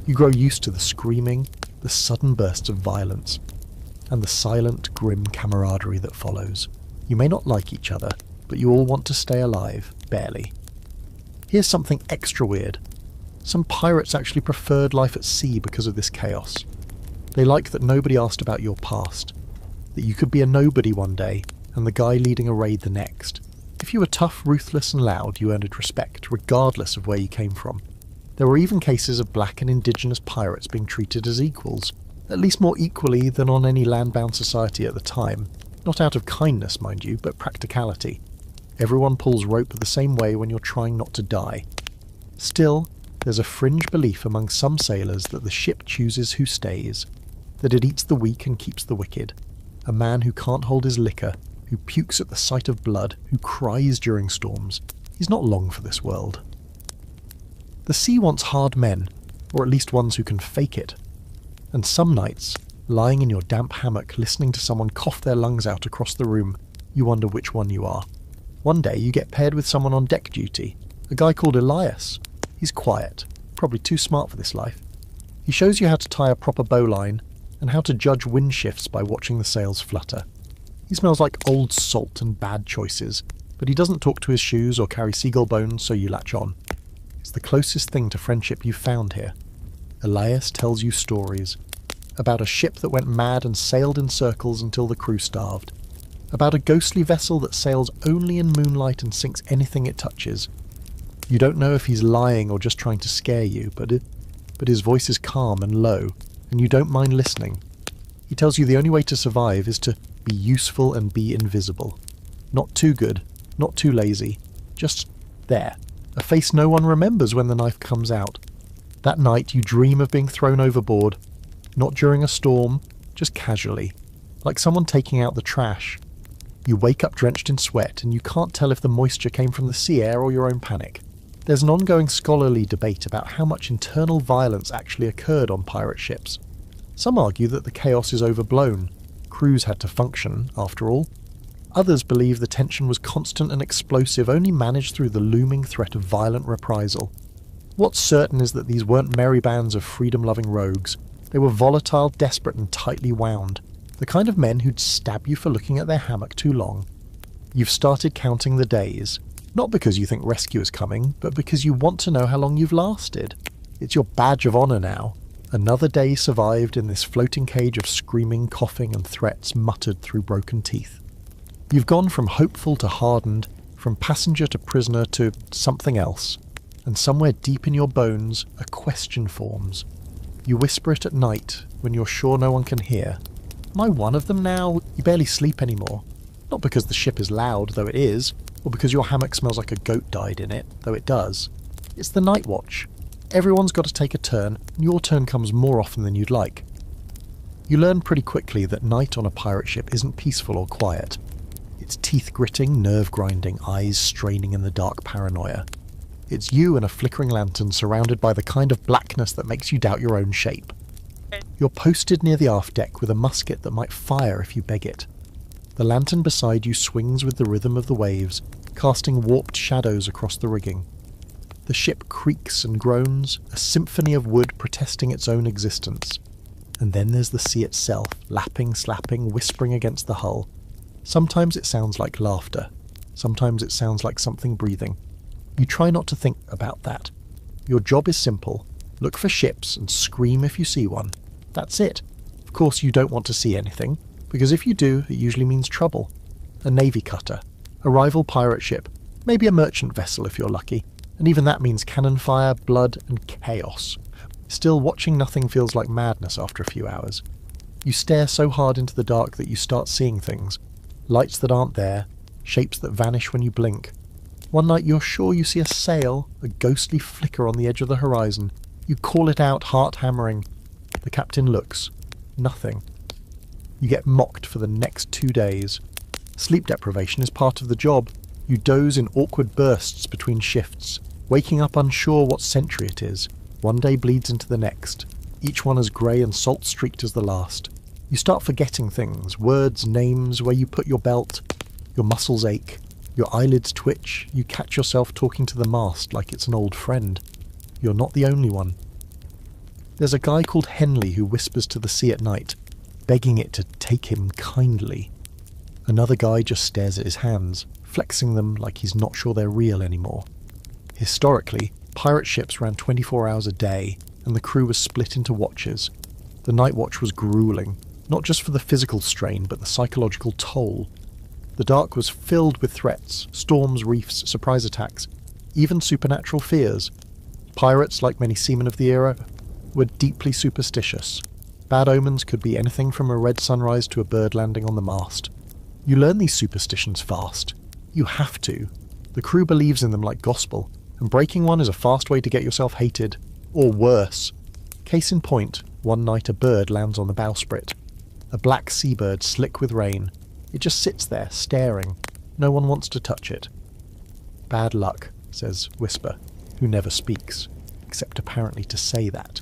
You grow used to the screaming, the sudden bursts of violence, and the silent, grim camaraderie that follows. You may not like each other, but you all want to stay alive, barely. Here's something extra weird. Some pirates actually preferred life at sea because of this chaos. They liked that nobody asked about your past, that you could be a nobody one day, and the guy leading a raid the next. If you were tough, ruthless and loud, you earned respect, regardless of where you came from. There were even cases of black and indigenous pirates being treated as equals, at least more equally than on any land-bound society at the time. Not out of kindness, mind you, but practicality. Everyone pulls rope the same way when you're trying not to die. Still, there's a fringe belief among some sailors that the ship chooses who stays, that it eats the weak and keeps the wicked. A man who can't hold his liquor, who pukes at the sight of blood, who cries during storms. He's not long for this world. The sea wants hard men, or at least ones who can fake it. And some nights, lying in your damp hammock listening to someone cough their lungs out across the room, you wonder which one you are. One day you get paired with someone on deck duty, a guy called Elias. He's quiet, probably too smart for this life. He shows you how to tie a proper bowline, and how to judge wind shifts by watching the sails flutter. He smells like old salt and bad choices, but he doesn't talk to his shoes or carry seagull bones, so you latch on. It's the closest thing to friendship you've found here. Elias tells you stories. About a ship that went mad and sailed in circles until the crew starved. About a ghostly vessel that sails only in moonlight and sinks anything it touches. You don't know if he's lying or just trying to scare you, but his voice is calm and low, and you don't mind listening. He tells you the only way to survive is to be useful and be invisible. Not too good, not too lazy, just there. A face no one remembers when the knife comes out. That night you dream of being thrown overboard, not during a storm, just casually, like someone taking out the trash. You wake up drenched in sweat, and you can't tell if the moisture came from the sea air or your own panic. There's an ongoing scholarly debate about how much internal violence actually occurred on pirate ships. Some argue that the chaos is overblown. Crews had to function, after all. Others believe the tension was constant and explosive, only managed through the looming threat of violent reprisal. What's certain is that these weren't merry bands of freedom-loving rogues. They were volatile, desperate and tightly wound. The kind of men who'd stab you for looking at their hammock too long. You've started counting the days. Not because you think rescue is coming, but because you want to know how long you've lasted. It's your badge of honour now. Another day survived in this floating cage of screaming, coughing and threats muttered through broken teeth. You've gone from hopeful to hardened, from passenger to prisoner to something else. And somewhere deep in your bones, a question forms. You whisper it at night, when you're sure no one can hear. Am I one of them now? You barely sleep anymore. Not because the ship is loud, though it is, or because your hammock smells like a goat died in it, though it does. It's the night watch. Everyone's got to take a turn, and your turn comes more often than you'd like. You learn pretty quickly that night on a pirate ship isn't peaceful or quiet. It's teeth-gritting, nerve-grinding, eyes straining in the dark paranoia. It's you and a flickering lantern surrounded by the kind of blackness that makes you doubt your own shape. You're posted near the aft deck with a musket that might fire if you beg it. The lantern beside you swings with the rhythm of the waves, casting warped shadows across the rigging. The ship creaks and groans, a symphony of wood protesting its own existence. And then there's the sea itself, lapping, slapping, whispering against the hull. Sometimes it sounds like laughter. Sometimes it sounds like something breathing. You try not to think about that. Your job is simple. Look for ships and scream if you see one. That's it. Of course you don't want to see anything, because if you do, it usually means trouble. A navy cutter, a rival pirate ship, maybe a merchant vessel if you're lucky, and even that means cannon fire, blood and chaos. Still, watching nothing feels like madness after a few hours. You stare so hard into the dark that you start seeing things. Lights that aren't there, shapes that vanish when you blink. One night you're sure you see a sail, a ghostly flicker on the edge of the horizon. You call it out, heart hammering. The captain looks. Nothing. You get mocked for the next 2 days. Sleep deprivation is part of the job. You doze in awkward bursts between shifts, waking up unsure what century it is. One day bleeds into the next, each one as grey and salt-streaked as the last. You start forgetting things, words, names, where you put your belt. Your muscles ache. Your eyelids twitch. You catch yourself talking to the mast like it's an old friend. You're not the only one. There's a guy called Henley who whispers to the sea at night, begging it to take him kindly. Another guy just stares at his hands, flexing them like he's not sure they're real anymore. Historically, pirate ships ran 24 hours a day, and the crew was split into watches. The night watch was grueling, not just for the physical strain, but the psychological toll. The dark was filled with threats, storms, reefs, surprise attacks, even supernatural fears. Pirates, like many seamen of the era, were deeply superstitious. Bad omens could be anything from a red sunrise to a bird landing on the mast. You learn these superstitions fast. You have to. The crew believes in them like gospel, and breaking one is a fast way to get yourself hated. Or worse. Case in point, one night a bird lands on the bowsprit. A black seabird slick with rain. It just sits there, staring. No one wants to touch it. Bad luck, says Whisper, who never speaks, except apparently to say that.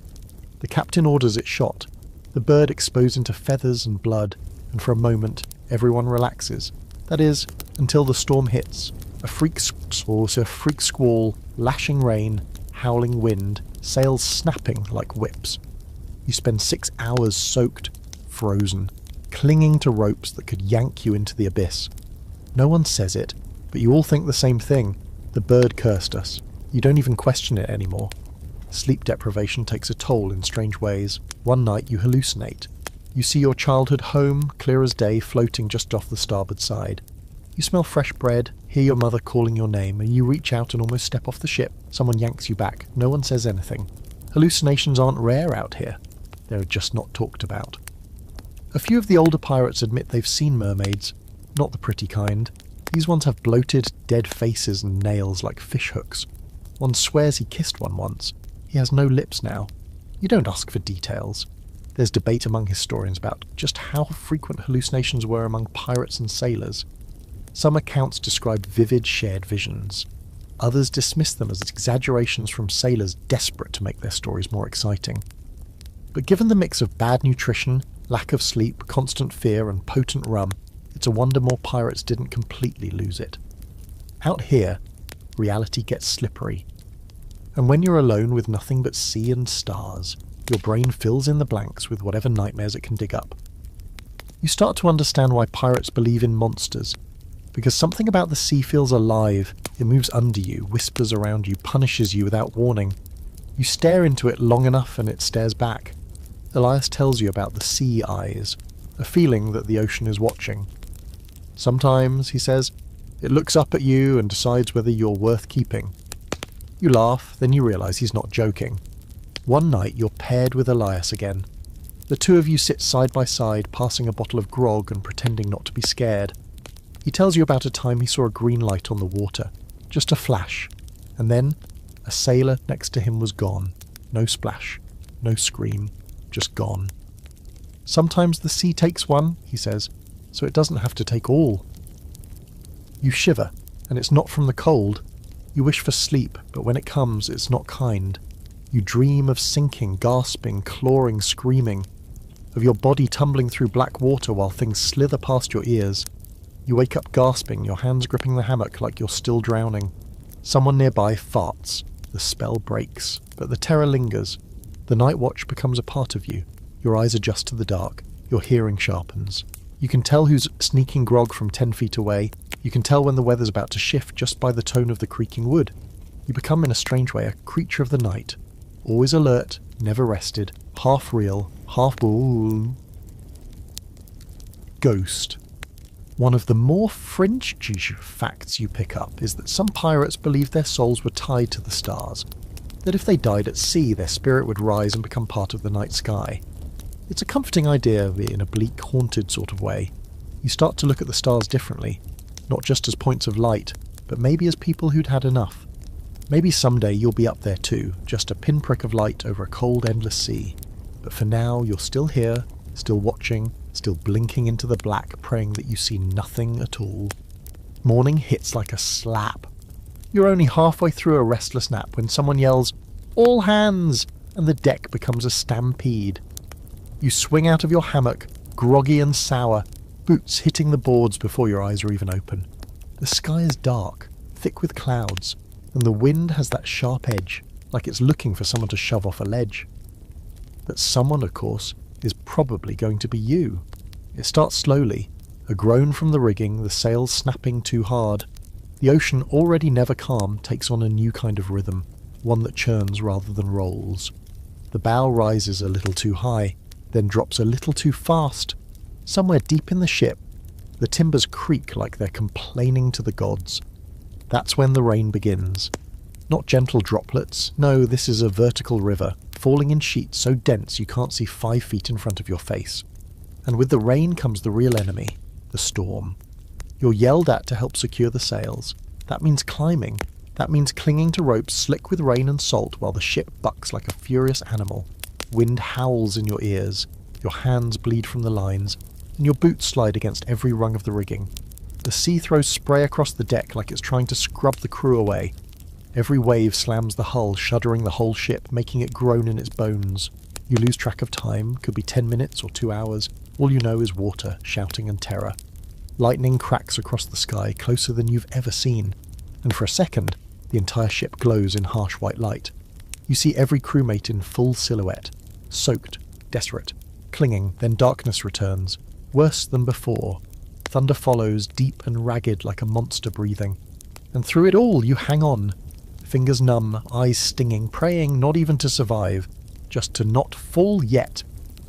The captain orders it shot. The bird exposed into feathers and blood, and for a moment, everyone relaxes. That is, until the storm hits. A freak squall, lashing rain, howling wind, sails snapping like whips. You spend 6 hours soaked, frozen, clinging to ropes that could yank you into the abyss. No one says it, but you all think the same thing. The bird cursed us. You don't even question it anymore. Sleep deprivation takes a toll in strange ways. One night you hallucinate. You see your childhood home, clear as day, floating just off the starboard side. You smell fresh bread, hear your mother calling your name, and you reach out and almost step off the ship. Someone yanks you back. No one says anything. Hallucinations aren't rare out here. They're just not talked about. A few of the older pirates admit they've seen mermaids. Not the pretty kind. These ones have bloated, dead faces and nails like fish hooks. One swears he kissed one once. He has no lips now. You don't ask for details. There's debate among historians about just how frequent hallucinations were among pirates and sailors. Some accounts describe vivid shared visions. Others dismiss them as exaggerations from sailors desperate to make their stories more exciting. But given the mix of bad nutrition, lack of sleep, constant fear, and potent rum, it's a wonder more pirates didn't completely lose it. Out here, reality gets slippery. And when you're alone with nothing but sea and stars, your brain fills in the blanks with whatever nightmares it can dig up. You start to understand why pirates believe in monsters, because something about the sea feels alive. It moves under you, whispers around you, punishes you without warning. You stare into it long enough and it stares back. Elias tells you about the sea eyes, a feeling that the ocean is watching. Sometimes, he says, it looks up at you and decides whether you're worth keeping. You laugh, then you realise he's not joking. One night you're paired with Elias again. The two of you sit side by side, passing a bottle of grog and pretending not to be scared. He tells you about a time he saw a green light on the water, just a flash, and then a sailor next to him was gone. No splash, no scream, just gone. Sometimes the sea takes one, he says, so it doesn't have to take all. You shiver, and it's not from the cold. You wish for sleep, but when it comes, it's not kind. You dream of sinking, gasping, clawing, screaming, of your body tumbling through black water while things slither past your ears. You wake up gasping, your hands gripping the hammock like you're still drowning. Someone nearby farts. The spell breaks, but the terror lingers. The night watch becomes a part of you. Your eyes adjust to the dark. Your hearing sharpens. You can tell who's sneaking grog from 10 feet away. You can tell when the weather's about to shift just by the tone of the creaking wood. You become, in a strange way, a creature of the night. Always alert, never rested, half real, half bull. Ghost. One of the more fringe facts you pick up is that some pirates believed their souls were tied to the stars, that if they died at sea, their spirit would rise and become part of the night sky. It's a comforting idea in a bleak, haunted sort of way. You start to look at the stars differently, not just as points of light, but maybe as people who'd had enough. Maybe someday you'll be up there too, just a pinprick of light over a cold, endless sea. But for now, you're still here, still watching, still blinking into the black, praying that you see nothing at all. Morning hits like a slap. You're only halfway through a restless nap when someone yells, "All hands!" and the deck becomes a stampede. You swing out of your hammock, groggy and sour, boots hitting the boards before your eyes are even open. The sky is dark, thick with clouds, and the wind has that sharp edge, like it's looking for someone to shove off a ledge. That someone, of course, is probably going to be you. It starts slowly, a groan from the rigging, the sails snapping too hard. The ocean, already never calm, takes on a new kind of rhythm, one that churns rather than rolls. The bow rises a little too high, then drops a little too fast. Somewhere deep in the ship, the timbers creak like they're complaining to the gods. That's when the rain begins. Not gentle droplets, no, this is a vertical river, falling in sheets so dense you can't see 5 feet in front of your face. And with the rain comes the real enemy, the storm. You're yelled at to help secure the sails. That means climbing. That means clinging to ropes slick with rain and salt while the ship bucks like a furious animal. Wind howls in your ears, your hands bleed from the lines, and your boots slide against every rung of the rigging. The sea throws spray across the deck like it's trying to scrub the crew away. Every wave slams the hull, shuddering the whole ship, making it groan in its bones. You lose track of time, could be 10 minutes or 2 hours. All you know is water, shouting and terror. Lightning cracks across the sky, closer than you've ever seen. And for a second, the entire ship glows in harsh white light. You see every crewmate in full silhouette, soaked, desperate, clinging, then darkness returns. Worse than before. Thunder follows, deep and ragged like a monster breathing. And through it all, you hang on. Fingers numb, eyes stinging, praying not even to survive, just to not fall yet.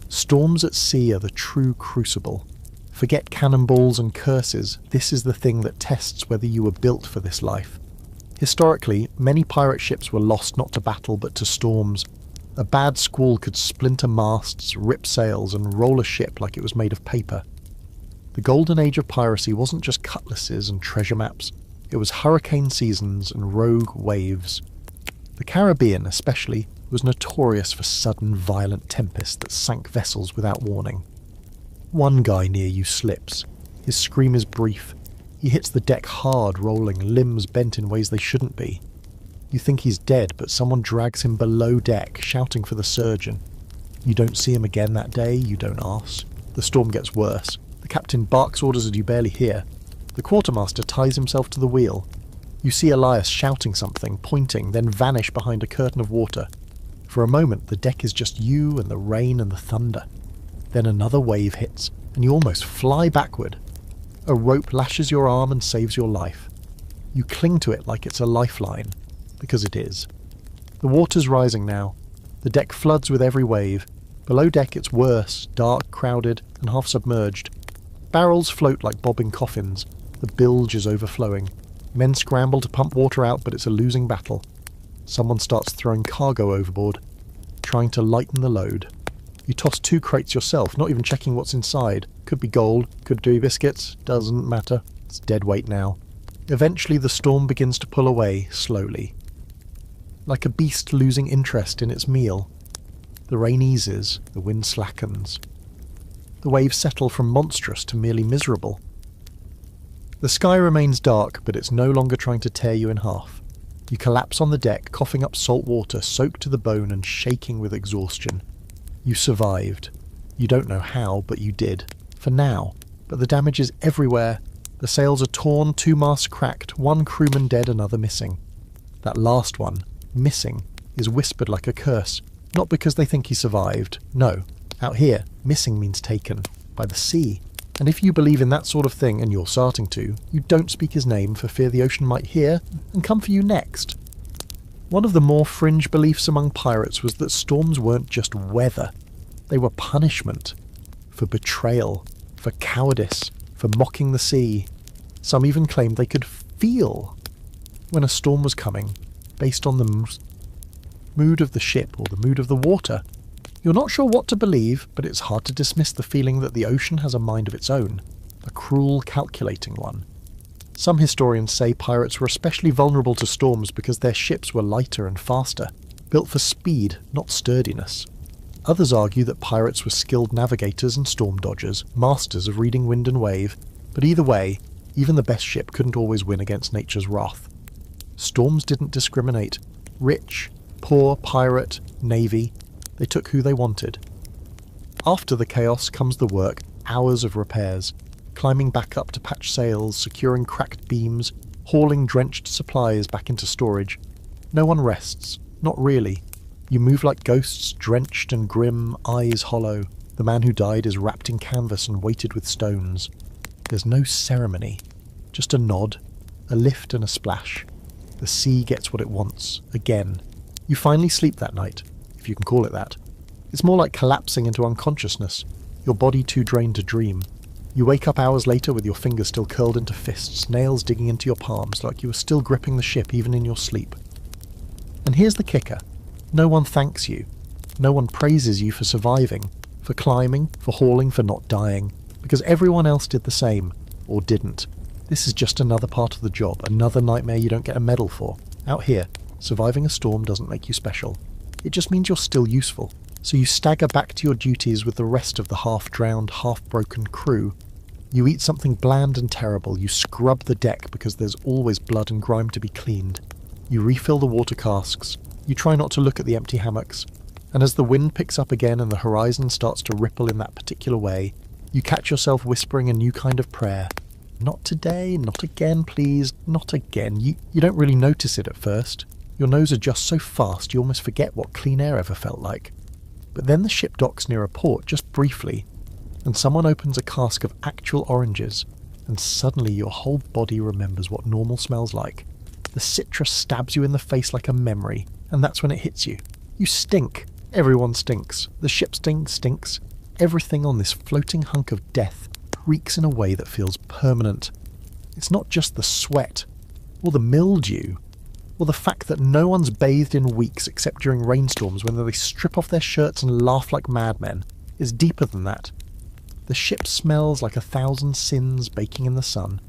Storms at sea are the true crucible. Forget cannonballs and curses, this is the thing that tests whether you were built for this life. Historically, many pirate ships were lost not to battle but to storms. A bad squall could splinter masts, rip sails, and roll a ship like it was made of paper. The golden age of piracy wasn't just cutlasses and treasure maps, it was hurricane seasons and rogue waves. The Caribbean, especially, was notorious for sudden, violent tempests that sank vessels without warning. One guy near you slips. His scream is brief. He hits the deck hard, rolling, limbs bent in ways they shouldn't be. You think he's dead, but someone drags him below deck, shouting for the surgeon. You don't see him again that day, you don't ask. The storm gets worse. The captain barks orders that you barely hear. The quartermaster ties himself to the wheel. You see Elias shouting something, pointing, then vanish behind a curtain of water. For a moment, the deck is just you and the rain and the thunder. Then another wave hits, and you almost fly backward. A rope lashes your arm and saves your life. You cling to it like it's a lifeline, because it is. The water's rising now. The deck floods with every wave. Below deck it's worse, dark, crowded, and half submerged. Barrels float like bobbing coffins. The bilge is overflowing. Men scramble to pump water out, but it's a losing battle. Someone starts throwing cargo overboard, trying to lighten the load. You toss 2 crates yourself, not even checking what's inside. Could be gold, could be biscuits, doesn't matter. It's dead weight now. Eventually the storm begins to pull away, slowly. Like a beast losing interest in its meal. The rain eases, the wind slackens. The waves settle from monstrous to merely miserable. The sky remains dark, but it's no longer trying to tear you in half. You collapse on the deck, coughing up salt water, soaked to the bone and shaking with exhaustion. You survived. You don't know how, but you did. For now. But the damage is everywhere. The sails are torn, 2 masts cracked, 1 crewman dead, another missing. That last one, missing, is whispered like a curse. Not because they think he survived. No. Out here, missing means taken. By the sea. And if you believe in that sort of thing, and you're starting to, you don't speak his name for fear the ocean might hear and come for you next. One of the more fringe beliefs among pirates was that storms weren't just weather. They were punishment. For betrayal. For cowardice. For mocking the sea. Some even claimed they could feel when a storm was coming, based on the mood of the ship or the mood of the water. You're not sure what to believe, but it's hard to dismiss the feeling that the ocean has a mind of its own. A cruel, calculating one. Some historians say pirates were especially vulnerable to storms because their ships were lighter and faster, built for speed, not sturdiness. Others argue that pirates were skilled navigators and storm dodgers, masters of reading wind and wave, but either way, even the best ship couldn't always win against nature's wrath. Storms didn't discriminate. Rich, poor, pirate, navy, they took who they wanted. After the chaos comes the work, hours of repairs, climbing back up to patch sails, securing cracked beams, hauling drenched supplies back into storage. No one rests, not really. You move like ghosts, drenched and grim, eyes hollow. The man who died is wrapped in canvas and weighted with stones. There's no ceremony, just a nod, a lift and a splash. The sea gets what it wants, again. You finally sleep that night, if you can call it that. It's more like collapsing into unconsciousness, your body too drained to dream. You wake up hours later with your fingers still curled into fists, nails digging into your palms like you were still gripping the ship even in your sleep. And here's the kicker. No one thanks you. No one praises you for surviving, for climbing, for hauling, for not dying, because everyone else did the same, or didn't. This is just another part of the job, another nightmare you don't get a medal for. Out here, surviving a storm doesn't make you special. It just means you're still useful. So you stagger back to your duties with the rest of the half-drowned, half-broken crew. You eat something bland and terrible, you scrub the deck because there's always blood and grime to be cleaned. You refill the water casks, you try not to look at the empty hammocks, and as the wind picks up again and the horizon starts to ripple in that particular way, you catch yourself whispering a new kind of prayer. Not today, not again, please, not again. You don't really notice it at first. Your nose adjusts so fast you almost forget what clean air ever felt like. But then the ship docks near a port, just briefly, and someone opens a cask of actual oranges, and suddenly your whole body remembers what normal smells like. The citrus stabs you in the face like a memory, and that's when it hits you. You stink. Everyone stinks. The ship stinks. Everything on this floating hunk of death reeks in a way that feels permanent. It's not just the sweat, or the mildew, or the fact that no one's bathed in weeks except during rainstorms when they strip off their shirts and laugh like madmen. It's deeper than that. The ship smells like 1,000 sins baking in the sun.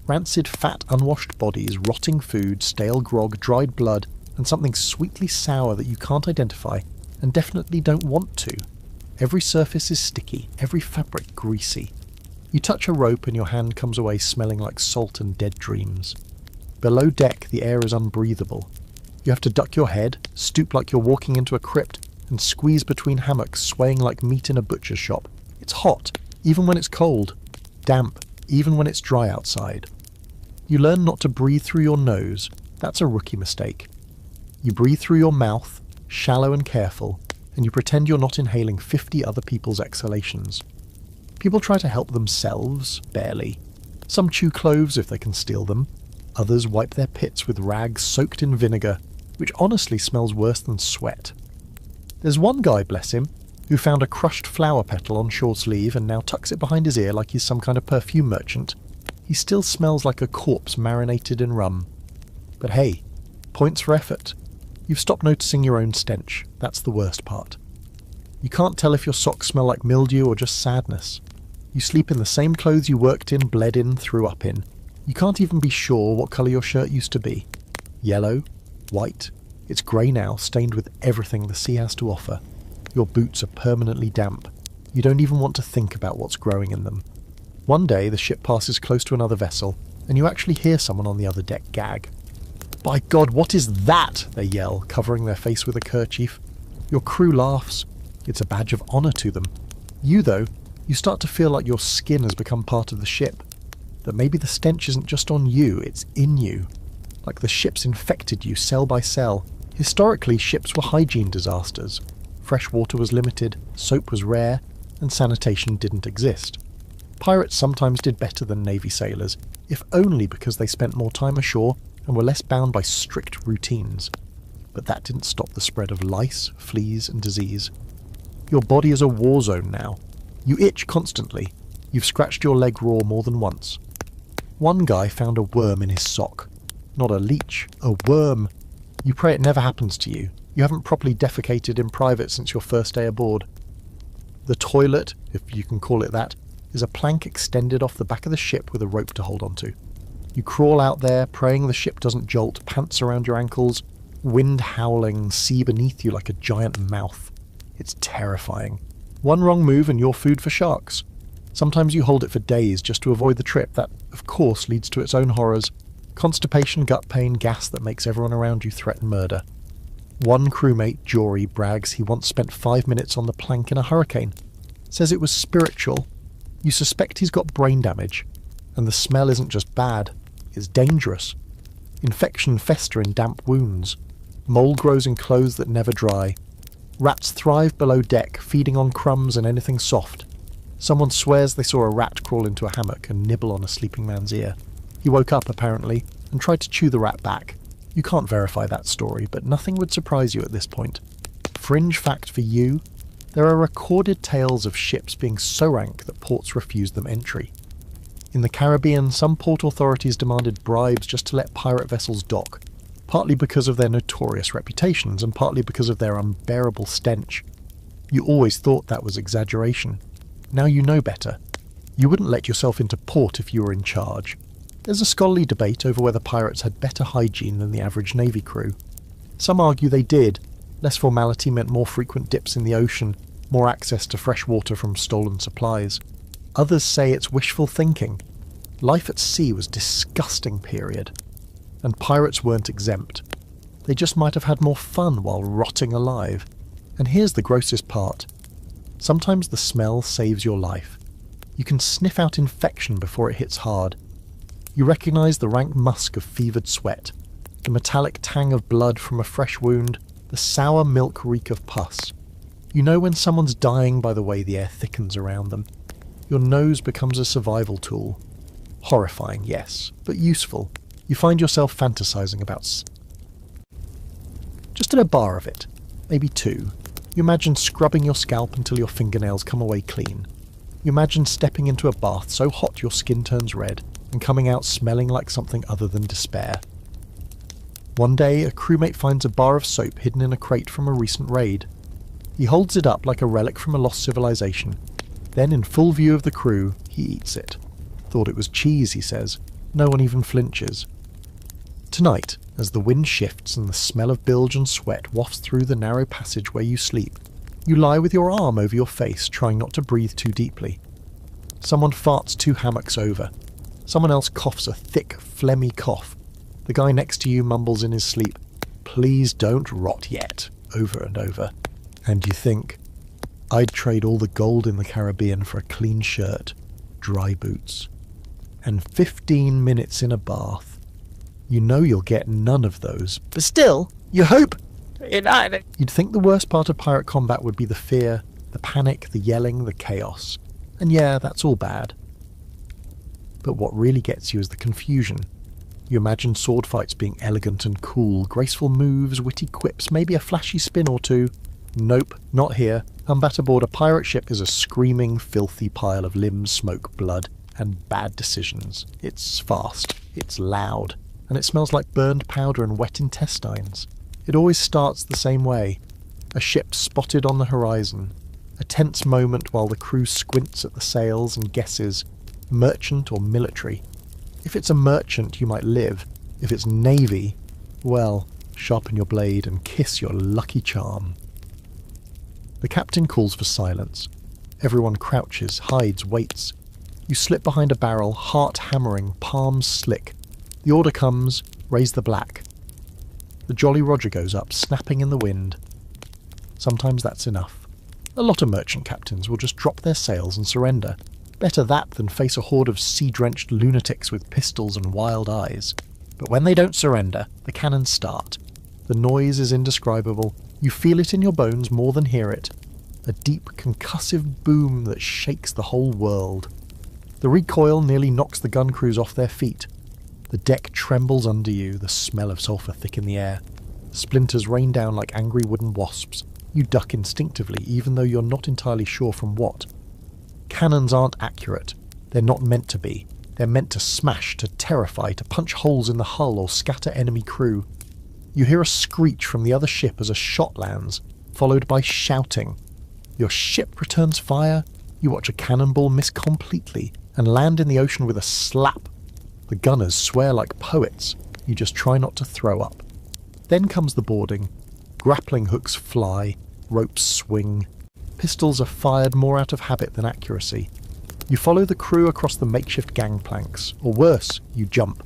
Rancid, fat, unwashed bodies, rotting food, stale grog, dried blood, and something sweetly sour that you can't identify and definitely don't want to. Every surface is sticky, every fabric greasy. You touch a rope and your hand comes away smelling like salt and dead dreams. Below deck, the air is unbreathable. You have to duck your head, stoop like you're walking into a crypt, and squeeze between hammocks, swaying like meat in a butcher's shop. It's hot, even when it's cold. Damp, even when it's dry outside. You learn not to breathe through your nose. That's a rookie mistake. You breathe through your mouth, shallow and careful, and you pretend you're not inhaling 50 other people's exhalations. People try to help themselves, barely. Some chew cloves if they can steal them. Others wipe their pits with rags soaked in vinegar, which honestly smells worse than sweat. There's one guy, bless him, who found a crushed flower petal on shore sleeve and now tucks it behind his ear like he's some kind of perfume merchant. He still smells like a corpse marinated in rum. But hey, points for effort. You've stopped noticing your own stench. That's the worst part. You can't tell if your socks smell like mildew or just sadness. You sleep in the same clothes you worked in, bled in, threw up in. You can't even be sure what colour your shirt used to be. Yellow? White? It's grey now, stained with everything the sea has to offer. Your boots are permanently damp. You don't even want to think about what's growing in them. One day the ship passes close to another vessel, and you actually hear someone on the other deck gag. "By God, what is that?" they yell, covering their face with a kerchief. Your crew laughs. It's a badge of honour to them. You, though, you start to feel like your skin has become part of the ship. That maybe the stench isn't just on you, it's in you. Like the ship's infected you cell by cell. Historically, ships were hygiene disasters. Fresh water was limited, soap was rare, and sanitation didn't exist. Pirates sometimes did better than Navy sailors, if only because they spent more time ashore and were less bound by strict routines. But that didn't stop the spread of lice, fleas, and disease. Your body is a war zone now. You itch constantly. You've scratched your leg raw more than once. One guy found a worm in his sock. Not a leech, a worm. You pray it never happens to you. You haven't properly defecated in private since your first day aboard. The toilet, if you can call it that, is a plank extended off the back of the ship with a rope to hold onto. You crawl out there, praying the ship doesn't jolt, pants around your ankles, wind howling, sea beneath you like a giant mouth. It's terrifying. One wrong move and you're food for sharks. Sometimes you hold it for days just to avoid the trip that, of course, leads to its own horrors. Constipation, gut pain, gas that makes everyone around you threaten murder. One crewmate, Jory, brags he once spent 5 minutes on the plank in a hurricane. Says it was spiritual. You suspect he's got brain damage. And the smell isn't just bad, it's dangerous. Infection fester in damp wounds. Mold grows in clothes that never dry. Rats thrive below deck, feeding on crumbs and anything soft. Someone swears they saw a rat crawl into a hammock and nibble on a sleeping man's ear. He woke up, apparently, and tried to chew the rat back. You can't verify that story, but nothing would surprise you at this point. Fringe fact for you, there are recorded tales of ships being so rank that ports refused them entry. In the Caribbean, some port authorities demanded bribes just to let pirate vessels dock, partly because of their notorious reputations and partly because of their unbearable stench. You always thought that was exaggeration. Now you know better. You wouldn't let yourself into port if you were in charge. There's a scholarly debate over whether pirates had better hygiene than the average Navy crew. Some argue they did. Less formality meant more frequent dips in the ocean, more access to fresh water from stolen supplies. Others say it's wishful thinking. Life at sea was disgusting, period. And pirates weren't exempt. They just might have had more fun while rotting alive. And here's the grossest part. Sometimes the smell saves your life. You can sniff out infection before it hits hard. You recognise the rank musk of fevered sweat, the metallic tang of blood from a fresh wound, the sour milk reek of pus. You know when someone's dying by the way the air thickens around them. Your nose becomes a survival tool. Horrifying, yes, but useful. You find yourself fantasising about just at a bar of it, maybe 2. You imagine scrubbing your scalp until your fingernails come away clean. You imagine stepping into a bath so hot your skin turns red and coming out smelling like something other than despair. One day, a crewmate finds a bar of soap hidden in a crate from a recent raid. He holds it up like a relic from a lost civilization. Then, in full view of the crew, he eats it. Thought it was cheese, he says. No one even flinches. Tonight, as the wind shifts and the smell of bilge and sweat wafts through the narrow passage where you sleep, you lie with your arm over your face, trying not to breathe too deeply. Someone farts 2 hammocks over. Someone else coughs a thick, phlegmy cough. The guy next to you mumbles in his sleep, "Please don't rot yet," over and over. And you think, I'd trade all the gold in the Caribbean for a clean shirt, dry boots, and 15 minutes in a bath. You know you'll get none of those, but still, you hope. You'd think the worst part of pirate combat would be the fear, the panic, the yelling, the chaos. And yeah, that's all bad. But what really gets you is the confusion. You imagine sword fights being elegant and cool, graceful moves, witty quips, maybe a flashy spin or two. Nope, not here. Combat aboard a pirate ship is a screaming, filthy pile of limbs, smoke, blood, and bad decisions. It's fast, it's loud, and it smells like burned powder and wet intestines. It always starts the same way. A ship spotted on the horizon. A tense moment while the crew squints at the sails and guesses, merchant or military. If it's a merchant, you might live. If it's navy, well, sharpen your blade and kiss your lucky charm. The captain calls for silence. Everyone crouches, hides, waits. You slip behind a barrel, heart hammering, palms slick. The order comes, raise the black. The Jolly Roger goes up, snapping in the wind. Sometimes that's enough. A lot of merchant captains will just drop their sails and surrender. Better that than face a horde of sea-drenched lunatics with pistols and wild eyes. But when they don't surrender, the cannons start. The noise is indescribable. You feel it in your bones more than hear it. A deep, concussive boom that shakes the whole world. The recoil nearly knocks the gun crews off their feet. The deck trembles under you, the smell of sulphur thick in the air. Splinters rain down like angry wooden wasps. You duck instinctively, even though you're not entirely sure from what. Cannons aren't accurate. They're not meant to be. They're meant to smash, to terrify, to punch holes in the hull or scatter enemy crew. You hear a screech from the other ship as a shot lands, followed by shouting. Your ship returns fire. You watch a cannonball miss completely and land in the ocean with a slap. The gunners swear like poets. You just try not to throw up. Then comes the boarding. Grappling hooks fly, ropes swing. Pistols are fired more out of habit than accuracy. You follow the crew across the makeshift gangplanks, or worse, you jump.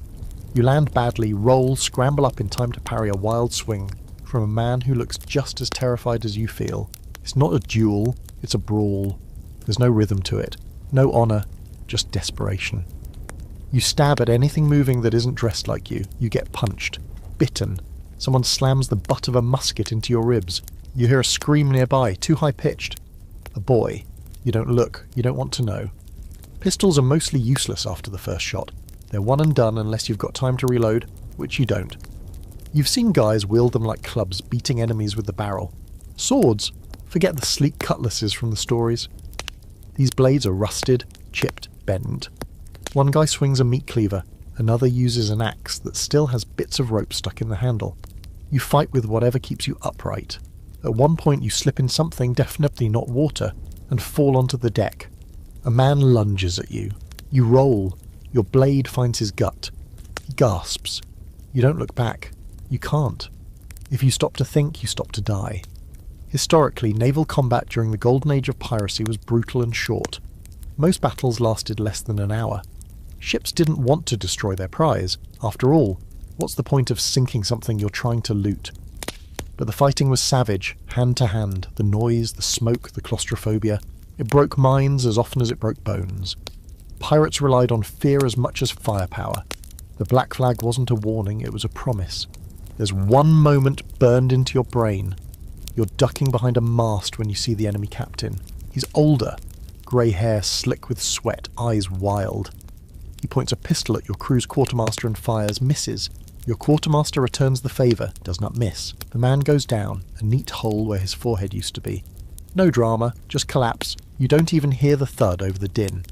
You land badly, roll, scramble up in time to parry a wild swing from a man who looks just as terrified as you feel. It's not a duel, it's a brawl. There's no rhythm to it, no honour, just desperation. You stab at anything moving that isn't dressed like you. You get punched, bitten. Someone slams the butt of a musket into your ribs. You hear a scream nearby, too high-pitched. A boy. You don't look, you don't want to know. Pistols are mostly useless after the first shot. They're one and done unless you've got time to reload, which you don't. You've seen guys wield them like clubs, beating enemies with the barrel. Swords? Forget the sleek cutlasses from the stories. These blades are rusted, chipped, bent. One guy swings a meat cleaver, another uses an axe that still has bits of rope stuck in the handle. You fight with whatever keeps you upright. At one point you slip in something, definitely not water, and fall onto the deck. A man lunges at you. You roll. Your blade finds his gut. He gasps. You don't look back. You can't. If you stop to think, you stop to die. Historically, naval combat during the golden age of piracy was brutal and short. Most battles lasted less than an hour. Ships didn't want to destroy their prize. After all, what's the point of sinking something you're trying to loot? But the fighting was savage, hand to hand, the noise, the smoke, the claustrophobia. It broke minds as often as it broke bones. Pirates relied on fear as much as firepower. The black flag wasn't a warning, it was a promise. There's one moment burned into your brain. You're ducking behind a mast when you see the enemy captain. He's older, grey hair slick with sweat, eyes wild. He points a pistol at your crew's quartermaster and fires, misses. Your quartermaster returns the favour, does not miss. The man goes down, a neat hole where his forehead used to be. No drama, just collapse. You don't even hear the thud over the din.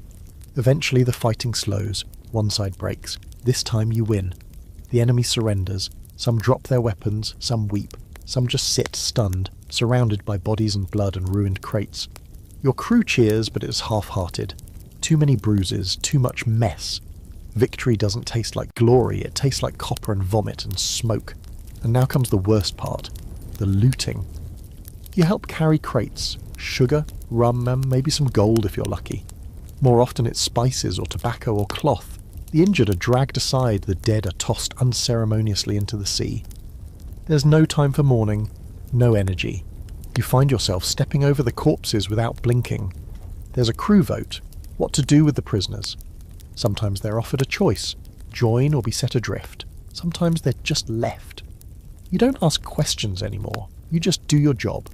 Eventually the fighting slows, one side breaks. This time you win. The enemy surrenders. Some drop their weapons, some weep, some just sit stunned, surrounded by bodies and blood and ruined crates. Your crew cheers, but it's half-hearted. Too many bruises, too much mess. Victory doesn't taste like glory, it tastes like copper and vomit and smoke. And now comes the worst part, the looting. You help carry crates, sugar, rum, and maybe some gold if you're lucky. More often it's spices or tobacco or cloth. The injured are dragged aside, the dead are tossed unceremoniously into the sea. There's no time for mourning, no energy. You find yourself stepping over the corpses without blinking. There's a crew vote, what to do with the prisoners. Sometimes they're offered a choice, join or be set adrift. Sometimes they're just left. You don't ask questions anymore, you just do your job.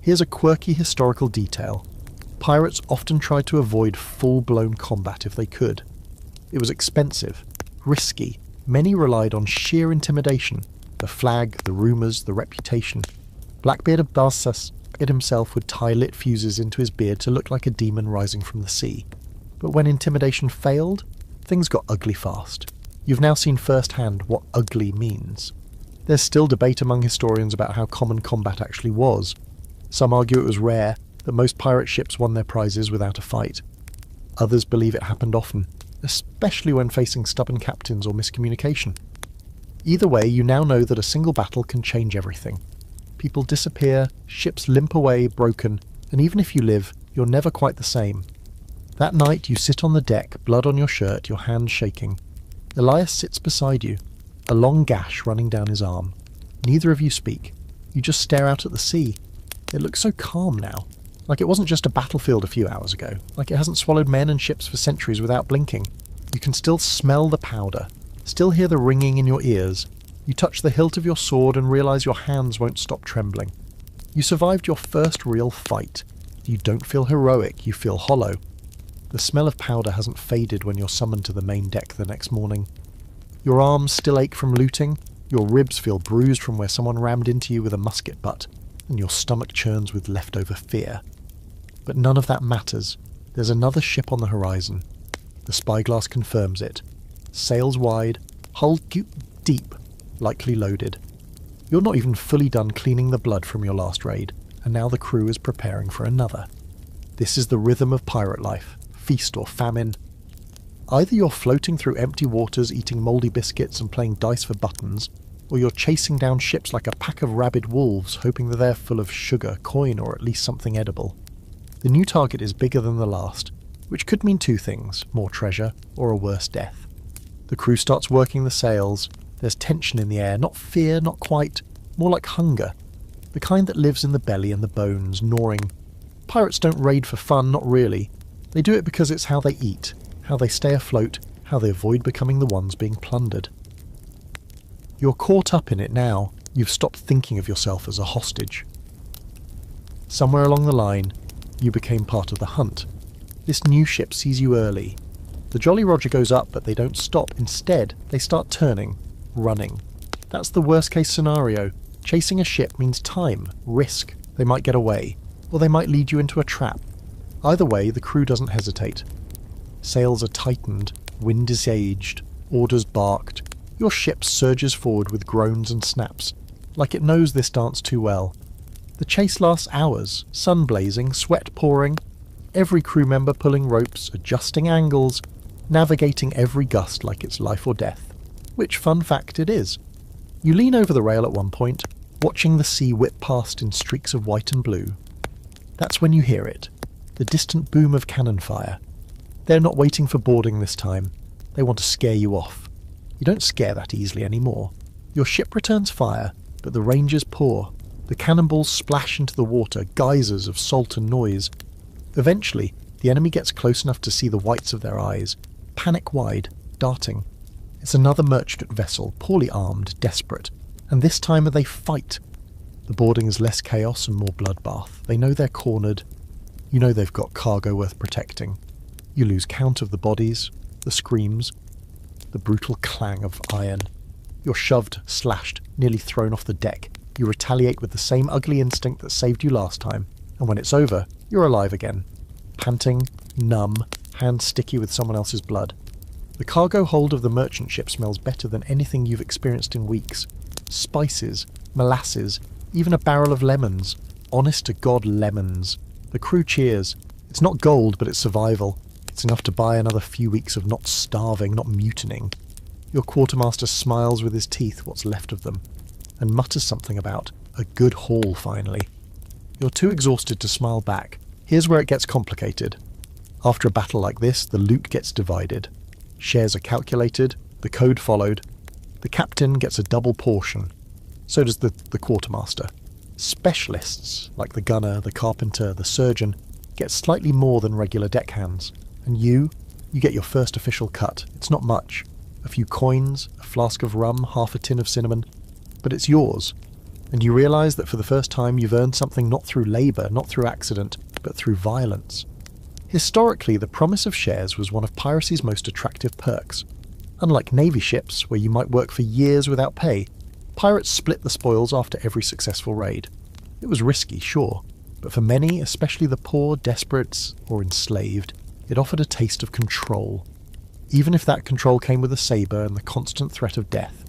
Here's a quirky historical detail. Pirates often tried to avoid full-blown combat if they could. It was expensive, risky. Many relied on sheer intimidation. The flag, the rumours, the reputation. Blackbeard of Barsas himself would tie lit fuses into his beard to look like a demon rising from the sea. But when intimidation failed, things got ugly fast. You've now seen firsthand what ugly means. There's still debate among historians about how common combat actually was. Some argue it was rare, that most pirate ships won their prizes without a fight. Others believe it happened often, especially when facing stubborn captains or miscommunication. Either way, you now know that a single battle can change everything. People disappear, ships limp away, broken, and even if you live, you're never quite the same. That night you sit on the deck, blood on your shirt, your hands shaking. Elias sits beside you, a long gash running down his arm. Neither of you speak. You just stare out at the sea. It looks so calm now, like it wasn't just a battlefield a few hours ago, like it hasn't swallowed men and ships for centuries without blinking. You can still smell the powder, still hear the ringing in your ears. You touch the hilt of your sword and realise your hands won't stop trembling. You survived your first real fight. You don't feel heroic, you feel hollow. The smell of powder hasn't faded when you're summoned to the main deck the next morning. Your arms still ache from looting, your ribs feel bruised from where someone rammed into you with a musket butt, and your stomach churns with leftover fear. But none of that matters. There's another ship on the horizon. The spyglass confirms it. Sails wide, hull deep, likely loaded. You're not even fully done cleaning the blood from your last raid, and now the crew is preparing for another. This is the rhythm of pirate life, feast or famine. Either you're floating through empty waters eating mouldy biscuits and playing dice for buttons, or you're chasing down ships like a pack of rabid wolves hoping that they're full of sugar, coin, or at least something edible. The new target is bigger than the last, which could mean two things, more treasure or a worse death. The crew starts working the sails. There's tension in the air, not fear, not quite, more like hunger, the kind that lives in the belly and the bones, gnawing. Pirates don't raid for fun, not really. They do it because it's how they eat, how they stay afloat, how they avoid becoming the ones being plundered. You're caught up in it now. You've stopped thinking of yourself as a hostage. Somewhere along the line, you became part of the hunt. This new ship sees you early. The Jolly Roger goes up, but they don't stop. Instead, they start turning, running. That's the worst case scenario. Chasing a ship means time, risk. They might get away, or they might lead you into a trap. Either way, the crew doesn't hesitate. Sails are tightened, wind is aged, orders barked. Your ship surges forward with groans and snaps, like it knows this dance too well. The chase lasts hours, sun blazing, sweat pouring, every crew member pulling ropes, adjusting angles, navigating every gust like it's life or death. Which, fun fact, it is. You lean over the rail at one point, watching the sea whip past in streaks of white and blue. That's when you hear it, the distant boom of cannon fire. They're not waiting for boarding this time. They want to scare you off. You don't scare that easily anymore. Your ship returns fire, but the rangers pour. The cannonballs splash into the water, geysers of salt and noise. Eventually, the enemy gets close enough to see the whites of their eyes, panic-wide, darting. It's another merchant vessel, poorly armed, desperate, and this time they fight. The boarding is less chaos and more bloodbath. They know they're cornered. You know they've got cargo worth protecting. You lose count of the bodies, the screams, the brutal clang of iron. You're shoved, slashed, nearly thrown off the deck. You retaliate with the same ugly instinct that saved you last time, and when it's over, you're alive again, panting, numb, hands sticky with someone else's blood. The cargo hold of the merchant ship smells better than anything you've experienced in weeks. Spices, molasses, even a barrel of lemons. Honest to God, lemons. The crew cheers. It's not gold, but it's survival. It's enough to buy another few weeks of not starving, not mutinying. Your quartermaster smiles with his teeth, what's left of them, and mutters something about a good haul finally. You're too exhausted to smile back. Here's where it gets complicated. After a battle like this, the loot gets divided. Shares are calculated, the code followed. The captain gets a double portion. So does the quartermaster. Specialists, like the gunner, the carpenter, the surgeon, get slightly more than regular deckhands. And you get your first official cut. It's not much. A few coins, a flask of rum, half a tin of cinnamon. But it's yours. And you realise that for the first time you've earned something not through labour, not through accident, but through violence. Historically, the promise of shares was one of piracy's most attractive perks. Unlike navy ships, where you might work for years without pay, pirates split the spoils after every successful raid. It was risky, sure, but for many, especially the poor, desperate, or enslaved, it offered a taste of control, even if that control came with a sabre and the constant threat of death.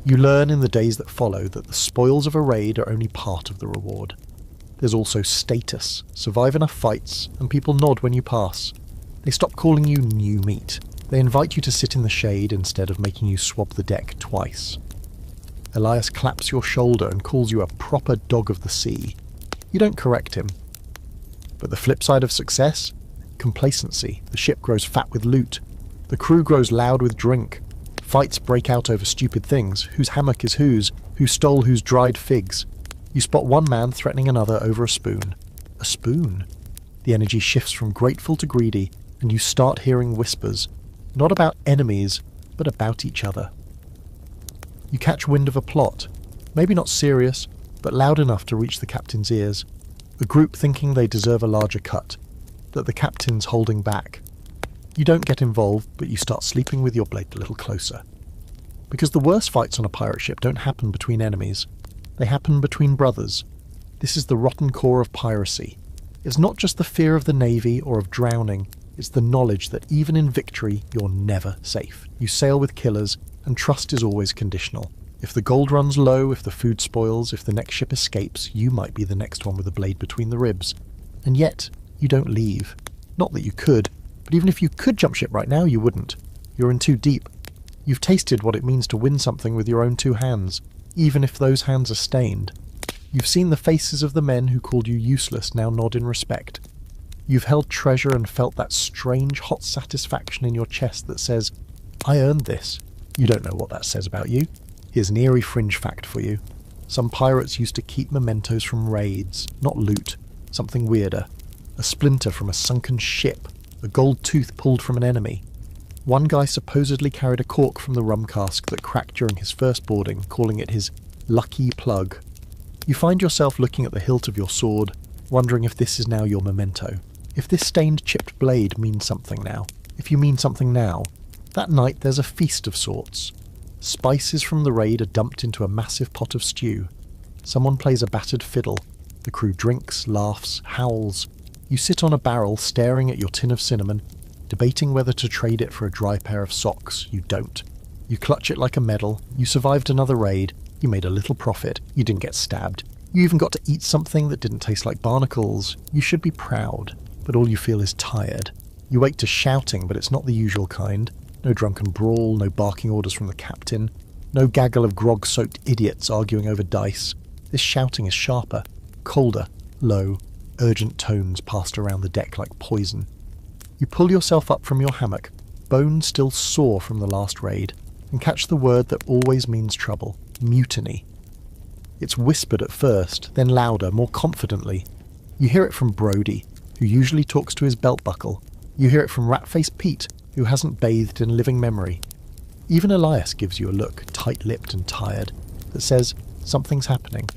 You learn in the days that follow that the spoils of a raid are only part of the reward. There's also status. Survive enough fights, and people nod when you pass. They stop calling you new meat. They invite you to sit in the shade instead of making you swab the deck twice. Elias claps your shoulder and calls you a proper dog of the sea. You don't correct him. But the flip side of success? Complacency. The ship grows fat with loot. The crew grows loud with drink. Fights break out over stupid things. Whose hammock is whose? Who stole whose dried figs? You spot one man threatening another over a spoon. A spoon? The energy shifts from grateful to greedy, and you start hearing whispers. Not about enemies, but about each other. You catch wind of a plot. Maybe not serious, but loud enough to reach the captain's ears. A group thinking they deserve a larger cut. That the captain's holding back. You don't get involved, but you start sleeping with your blade a little closer. Because the worst fights on a pirate ship don't happen between enemies. They happen between brothers. This is the rotten core of piracy. It's not just the fear of the navy or of drowning, it's the knowledge that even in victory, you're never safe. You sail with killers, and trust is always conditional. If the gold runs low, if the food spoils, if the next ship escapes, you might be the next one with a blade between the ribs. And yet, you don't leave. Not that you could, but even if you could jump ship right now, you wouldn't. You're in too deep. You've tasted what it means to win something with your own two hands, even if those hands are stained. You've seen the faces of the men who called you useless now nod in respect. You've held treasure and felt that strange hot satisfaction in your chest that says, I earned this. You don't know what that says about you. Here's an eerie fringe fact for you. Some pirates used to keep mementos from raids, not loot, something weirder. A splinter from a sunken ship, a gold tooth pulled from an enemy. One guy supposedly carried a cork from the rum cask that cracked during his first boarding, calling it his lucky plug. You find yourself looking at the hilt of your sword, wondering if this is now your memento. If this stained chipped blade means something now. If you mean something now. That night there's a feast of sorts. Spices from the raid are dumped into a massive pot of stew. Someone plays a battered fiddle. The crew drinks, laughs, howls. You sit on a barrel staring at your tin of cinnamon, debating whether to trade it for a dry pair of socks. You don't. You clutch it like a medal. You survived another raid. You made a little profit. You didn't get stabbed. You even got to eat something that didn't taste like barnacles. You should be proud, but all you feel is tired. You wake to shouting, but it's not the usual kind. No drunken brawl, no barking orders from the captain, no gaggle of grog-soaked idiots arguing over dice. This shouting is sharper, colder, low, urgent tones passed around the deck like poison. You pull yourself up from your hammock, bones still sore from the last raid, and catch the word that always means trouble: mutiny. It's whispered at first, then louder, more confidently. You hear it from Brody, who usually talks to his belt buckle. You hear it from Rat-Faced Pete, who hasn't bathed in living memory. Even Elias gives you a look, tight-lipped and tired, that says something's happening.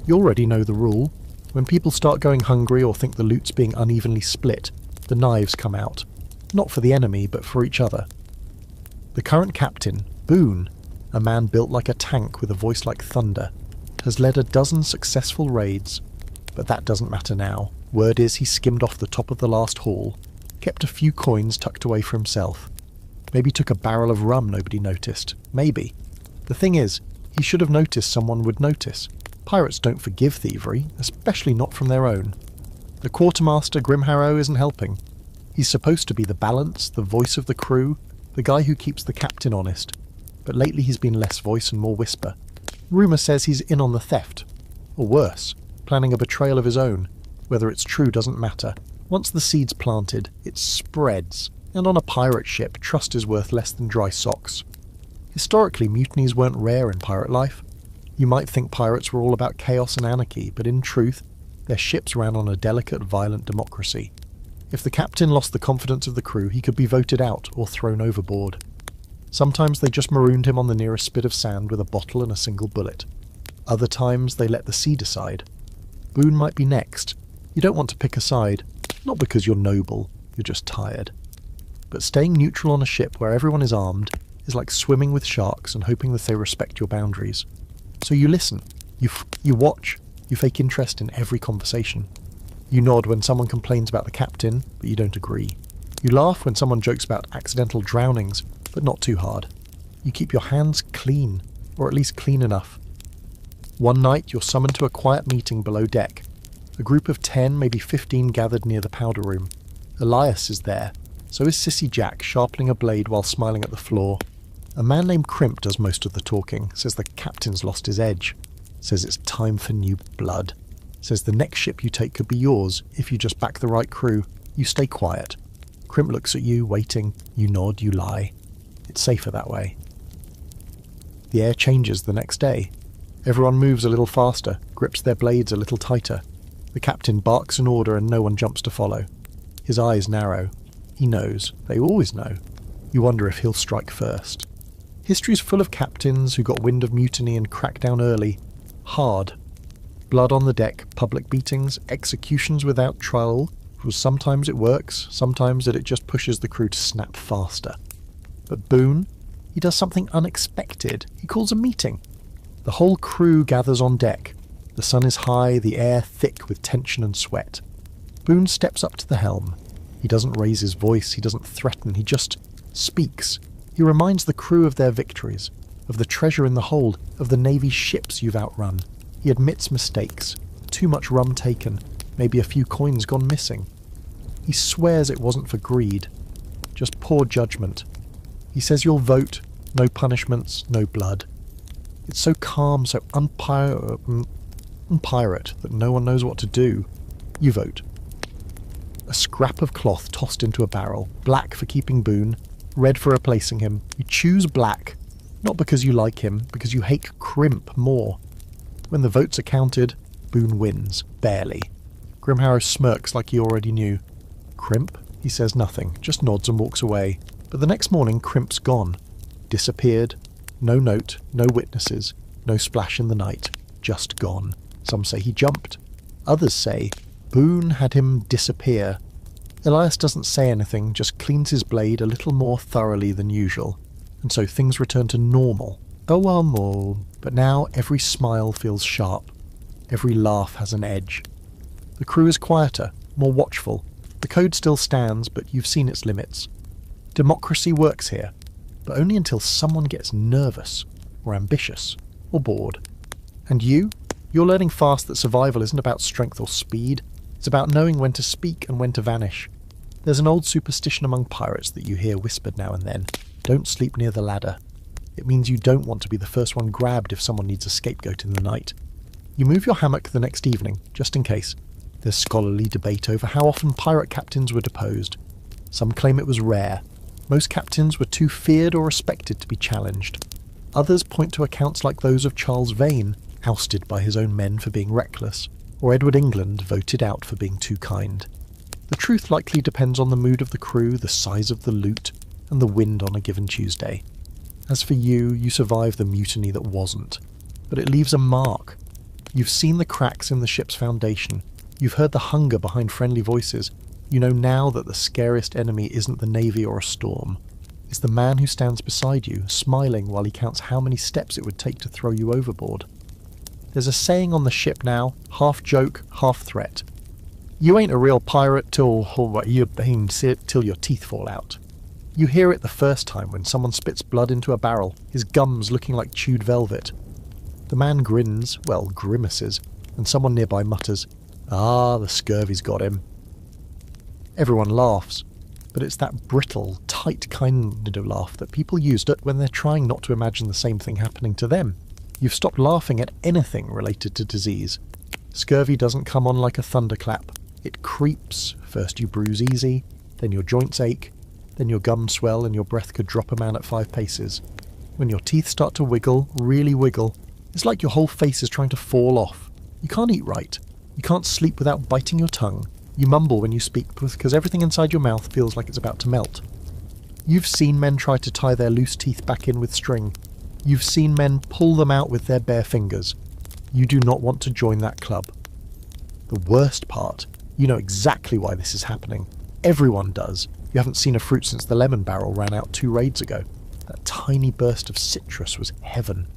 You already know the rule. When people start going hungry or think the loot's being unevenly split, the knives come out. Not for the enemy, but for each other. The current captain, Boone, a man built like a tank with a voice like thunder, has led a dozen successful raids, but that doesn't matter now. Word is he skimmed off the top of the last haul, kept a few coins tucked away for himself. Maybe took a barrel of rum nobody noticed. Maybe. The thing is, he should have noticed someone would notice. Pirates don't forgive thievery, especially not from their own. The quartermaster, Grimharrow, isn't helping. He's supposed to be the balance, the voice of the crew, the guy who keeps the captain honest. But lately he's been less voice and more whisper. Rumour says he's in on the theft. Or worse, planning a betrayal of his own. Whether it's true doesn't matter. Once the seed's planted, it spreads. And on a pirate ship, trust is worth less than dry socks. Historically, mutinies weren't rare in pirate life. You might think pirates were all about chaos and anarchy, but in truth, their ships ran on a delicate, violent democracy. If the captain lost the confidence of the crew, he could be voted out or thrown overboard. Sometimes they just marooned him on the nearest spit of sand with a bottle and a single bullet. Other times they let the sea decide. Boone might be next. You don't want to pick a side, not because you're noble, you're just tired. But staying neutral on a ship where everyone is armed is like swimming with sharks and hoping that they respect your boundaries. So you listen, you watch, you fake interest in every conversation. You nod when someone complains about the captain, but you don't agree. You laugh when someone jokes about accidental drownings, but not too hard. You keep your hands clean, or at least clean enough. One night you're summoned to a quiet meeting below deck. A group of 10, maybe 15 gathered near the powder room. Elias is there. So is Sissy Jack, sharpening a blade while smiling at the floor. A man named Crimp does most of the talking, says the captain's lost his edge. Says it's time for new blood. Says the next ship you take could be yours if you just back the right crew. You stay quiet. Crimp looks at you, waiting. You nod, you lie. It's safer that way. The air changes the next day. Everyone moves a little faster, grips their blades a little tighter. The captain barks an order and no one jumps to follow. His eyes narrow. He knows. They always know. You wonder if he'll strike first. History's full of captains who got wind of mutiny and cracked down early. Hard. Blood on the deck, public beatings, executions without trial. Sometimes it works, sometimes it just pushes the crew to snap faster. But Boone, he does something unexpected. He calls a meeting. The whole crew gathers on deck. The sun is high, the air thick with tension and sweat. Boone steps up to the helm. He doesn't raise his voice, he doesn't threaten, he just speaks. He reminds the crew of their victories, of the treasure in the hold, of the Navy's ships you've outrun. He admits mistakes, too much rum taken, maybe a few coins gone missing. He swears it wasn't for greed, just poor judgment. He says you'll vote, no punishments, no blood. It's so calm, so unpirate that no one knows what to do. You vote. A scrap of cloth tossed into a barrel, black for keeping Boone, red for replacing him. You choose black, not because you like him, because you hate Crimp more. When the votes are counted, Boone wins, barely. Grimharrow smirks like he already knew. Crimp? He says nothing, just nods and walks away. But the next morning, Crimp's gone. Disappeared. No note, no witnesses, no splash in the night. Just gone. Some say he jumped. Others say Boone had him disappear. Elias doesn't say anything, just cleans his blade a little more thoroughly than usual. And so things return to normal. Oh well, more. But now every smile feels sharp. Every laugh has an edge. The crew is quieter, more watchful. The code still stands, but you've seen its limits. Democracy works here, but only until someone gets nervous, or ambitious, or bored. And you're learning fast that survival isn't about strength or speed. It's about knowing when to speak and when to vanish. There's an old superstition among pirates that you hear whispered now and then. Don't sleep near the ladder. It means you don't want to be the first one grabbed if someone needs a scapegoat in the night. You move your hammock the next evening, just in case. There's scholarly debate over how often pirate captains were deposed. Some claim it was rare. Most captains were too feared or respected to be challenged. Others point to accounts like those of Charles Vane, ousted by his own men for being reckless, or Edward England voted out for being too kind. The truth likely depends on the mood of the crew, the size of the loot, and the wind on a given Tuesday. As for you, you survived the mutiny that wasn't. But it leaves a mark. You've seen the cracks in the ship's foundation. You've heard the hunger behind friendly voices. You know now that the scariest enemy isn't the Navy or a storm. It's the man who stands beside you, smiling while he counts how many steps it would take to throw you overboard. There's a saying on the ship now, half joke, half threat. You ain't a real pirate till your teeth fall out. You hear it the first time when someone spits blood into a barrel, his gums looking like chewed velvet. The man grins, well, grimaces, and someone nearby mutters, "Ah, the scurvy's got him." Everyone laughs, but it's that brittle, tight kind of laugh that people use when they're trying not to imagine the same thing happening to them. You've stopped laughing at anything related to disease. Scurvy doesn't come on like a thunderclap. It creeps. First you bruise easy, then your joints ache, then your gums swell and your breath could drop a man at 5 paces. When your teeth start to wiggle, really wiggle, it's like your whole face is trying to fall off. You can't eat right. You can't sleep without biting your tongue. You mumble when you speak because everything inside your mouth feels like it's about to melt. You've seen men try to tie their loose teeth back in with string. You've seen men pull them out with their bare fingers. You do not want to join that club. The worst part, you know exactly why this is happening. Everyone does. You haven't seen a fruit since the lemon barrel ran out 2 raids ago. That tiny burst of citrus was heaven.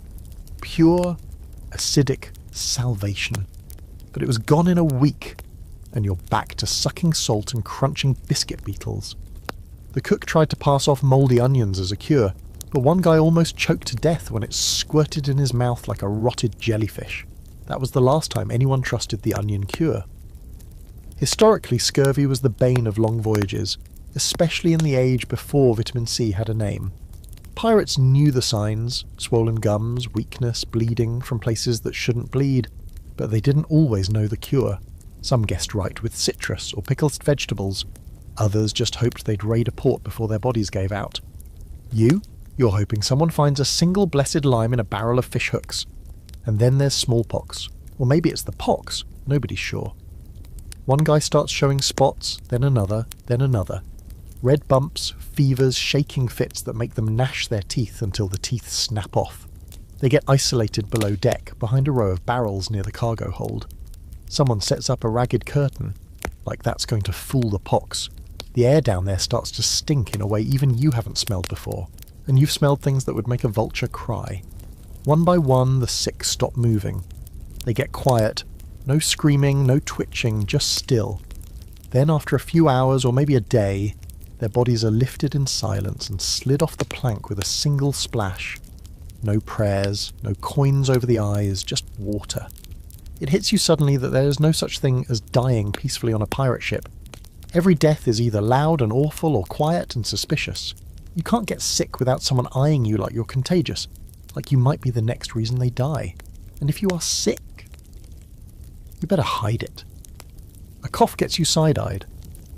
Pure, acidic salvation. But it was gone in a week, and you're back to sucking salt and crunching biscuit beetles. The cook tried to pass off moldy onions as a cure, but one guy almost choked to death when it squirted in his mouth like a rotted jellyfish. That was the last time anyone trusted the onion cure. Historically, scurvy was the bane of long voyages, especially in the age before vitamin C had a name. Pirates knew the signs, swollen gums, weakness, bleeding from places that shouldn't bleed, but they didn't always know the cure. Some guessed right with citrus or pickled vegetables. Others just hoped they'd raid a port before their bodies gave out. You're hoping someone finds a single blessed lime in a barrel of fish hooks. And then there's smallpox. Or maybe it's the pox, nobody's sure. One guy starts showing spots, then another, then another. Red bumps, fevers, shaking fits that make them gnash their teeth until the teeth snap off. They get isolated below deck, behind a row of barrels near the cargo hold. Someone sets up a ragged curtain, like that's going to fool the pox. The air down there starts to stink in a way even you haven't smelled before, and you've smelled things that would make a vulture cry. One by one, the sick stop moving. They get quiet. No screaming, no twitching, just still. Then after a few hours or maybe a day, their bodies are lifted in silence and slid off the plank with a single splash. No prayers, no coins over the eyes, just water. It hits you suddenly that there is no such thing as dying peacefully on a pirate ship. Every death is either loud and awful or quiet and suspicious. You can't get sick without someone eyeing you like you're contagious, like you might be the next reason they die. And if you are sick, you better hide it. A cough gets you side-eyed.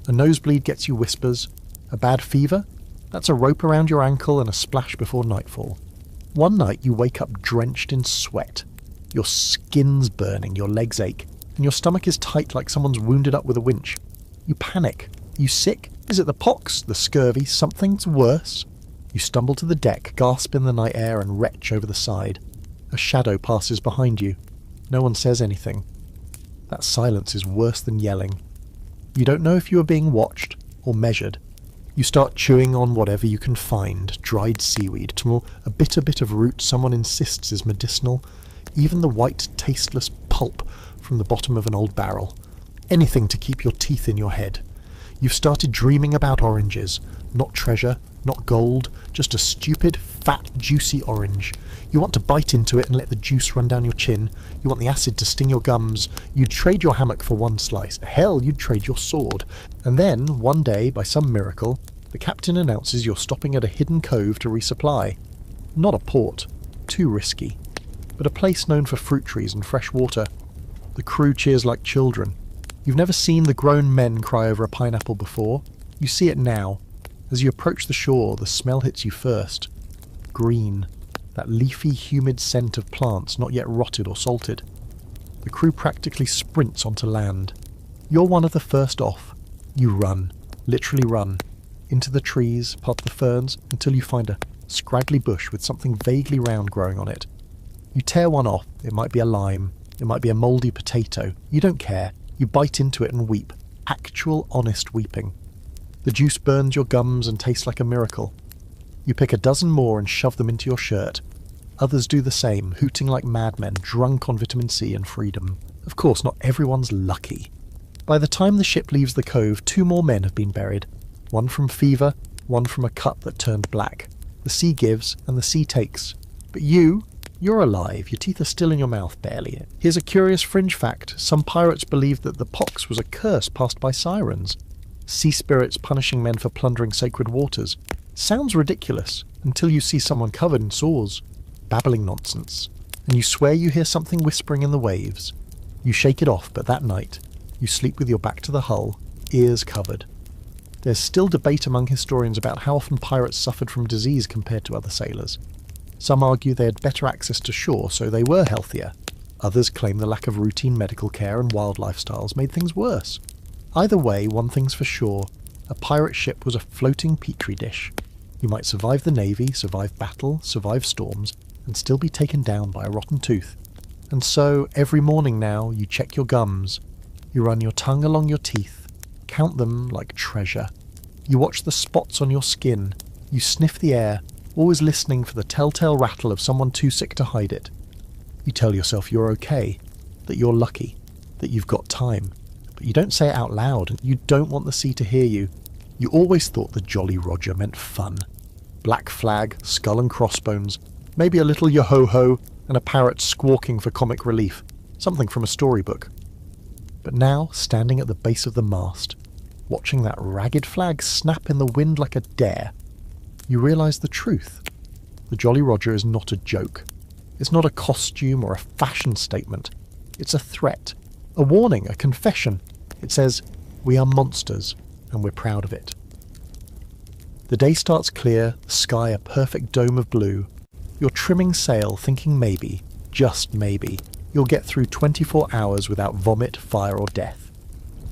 A nosebleed gets you whispers. A bad fever? That's a rope around your ankle and a splash before nightfall. One night you wake up drenched in sweat. Your skin's burning, your legs ache, and your stomach is tight like someone's wounded up with a winch. You panic. You sick? Is it the pox? The scurvy? Something's worse? You stumble to the deck, gasp in the night air and retch over the side. A shadow passes behind you. No one says anything. That silence is worse than yelling. You don't know if you are being watched or measured. You start chewing on whatever you can find, dried seaweed, a bitter bit of root someone insists is medicinal, even the white, tasteless pulp from the bottom of an old barrel. Anything to keep your teeth in your head. You've started dreaming about oranges. Not treasure, not gold, just a stupid, fat, juicy orange. You want to bite into it and let the juice run down your chin. You want the acid to sting your gums. You'd trade your hammock for one slice. Hell, you'd trade your sword. And then, one day, by some miracle, the captain announces you're stopping at a hidden cove to resupply. Not a port. Too risky. But a place known for fruit trees and fresh water. The crew cheers like children. You've never seen the grown men cry over a pineapple before. You see it now. As you approach the shore, the smell hits you first. Green. That leafy, humid scent of plants not yet rotted or salted. The crew practically sprints onto land. You're one of the first off. You run. Literally run. Into the trees, past the ferns, until you find a scraggly bush with something vaguely round growing on it. You tear one off. It might be a lime. It might be a mouldy potato. You don't care. You bite into it and weep. Actual, honest weeping. The juice burns your gums and tastes like a miracle. You pick a dozen more and shove them into your shirt. Others do the same, hooting like madmen, drunk on vitamin C and freedom. Of course, not everyone's lucky. By the time the ship leaves the cove, 2 more men have been buried. One from fever, one from a cut that turned black. The sea gives, and the sea takes. But you're alive. Your teeth are still in your mouth, barely. Here's a curious fringe fact. Some pirates believed that the pox was a curse passed by sirens. Sea spirits punishing men for plundering sacred waters. Sounds ridiculous, until you see someone covered in sores, babbling nonsense, and you swear you hear something whispering in the waves. You shake it off, but that night, you sleep with your back to the hull, ears covered. There's still debate among historians about how often pirates suffered from disease compared to other sailors. Some argue they had better access to shore, so they were healthier. Others claim the lack of routine medical care and wild lifestyles made things worse. Either way, one thing's for sure, a pirate ship was a floating petri dish. You might survive the navy, survive battle, survive storms, and still be taken down by a rotten tooth. And so, every morning now, you check your gums. You run your tongue along your teeth, count them like treasure. You watch the spots on your skin. You sniff the air, always listening for the telltale rattle of someone too sick to hide it. You tell yourself you're okay, that you're lucky, that you've got time. But you don't say it out loud, and you don't want the sea to hear you. You always thought the Jolly Roger meant fun. Black flag, skull and crossbones, maybe a little yo-ho-ho, and a parrot squawking for comic relief. Something from a storybook. But now, standing at the base of the mast, watching that ragged flag snap in the wind like a dare, you realise the truth. The Jolly Roger is not a joke. It's not a costume or a fashion statement. It's a threat, a warning, a confession. It says, we are monsters, and we're proud of it. The day starts clear, the sky a perfect dome of blue. You're trimming sail, thinking maybe, just maybe, you'll get through 24 hours without vomit, fire or death.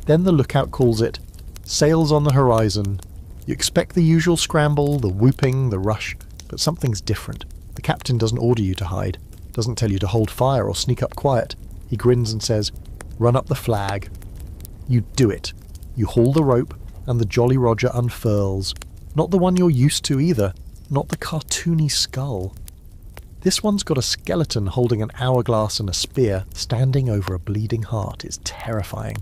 Then the lookout calls it, sails on the horizon. You expect the usual scramble, the whooping, the rush, but something's different. The captain doesn't order you to hide, doesn't tell you to hold fire or sneak up quiet. He grins and says, run up the flag. You do it. You haul the rope, and the Jolly Roger unfurls. Not the one you're used to either, not the cartoony skull. This one's got a skeleton holding an hourglass and a spear, standing over a bleeding heart. It's terrifying.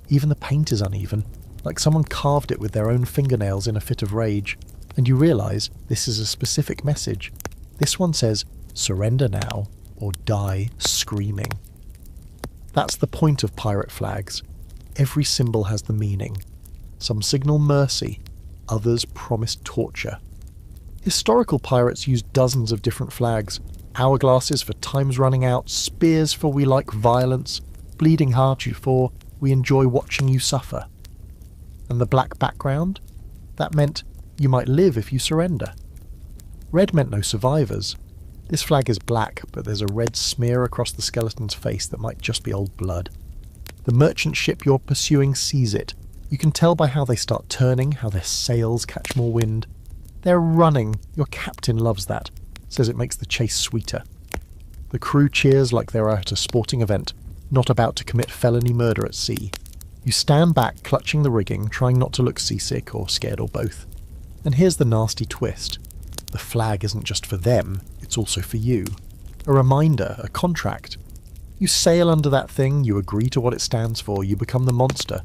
Even the paint is uneven, like someone carved it with their own fingernails in a fit of rage. And you realise this is a specific message. This one says, surrender now, or die screaming. That's the point of pirate flags. Every symbol has the meaning. Some signal mercy, others promise torture. Historical pirates used dozens of different flags. Hourglasses for time's running out, spears for we like violence, bleeding heart you for we enjoy watching you suffer. And the black background? That meant you might live if you surrender. Red meant no survivors. This flag is black, but there's a red smear across the skeleton's face that might just be old blood. The merchant ship you're pursuing sees it. You can tell by how they start turning, how their sails catch more wind. They're running. Your captain loves that. Says it makes the chase sweeter. The crew cheers like they're at a sporting event, not about to commit felony murder at sea. You stand back, clutching the rigging, trying not to look seasick or scared or both. And here's the nasty twist. The flag isn't just for them, it's also for you. A reminder, a contract. You sail under that thing, you agree to what it stands for, you become the monster.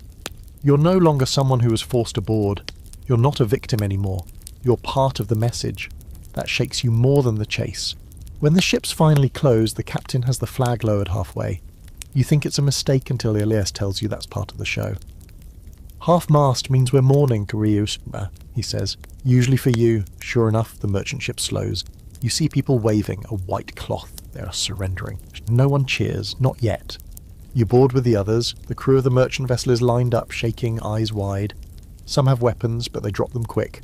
You're no longer someone who was forced aboard. You're not a victim anymore. You're part of the message. That shakes you more than the chase. When the ship's finally closed, the captain has the flag lowered halfway. You think it's a mistake until Elias tells you that's part of the show. Half-mast means we're mourning, Karius, he says. Usually for you. Sure enough, the merchant ship slows. You see people waving a white cloth. They are surrendering. No one cheers, not yet. You board with the others. The crew of the merchant vessel is lined up, shaking, eyes wide. Some have weapons, but they drop them quick.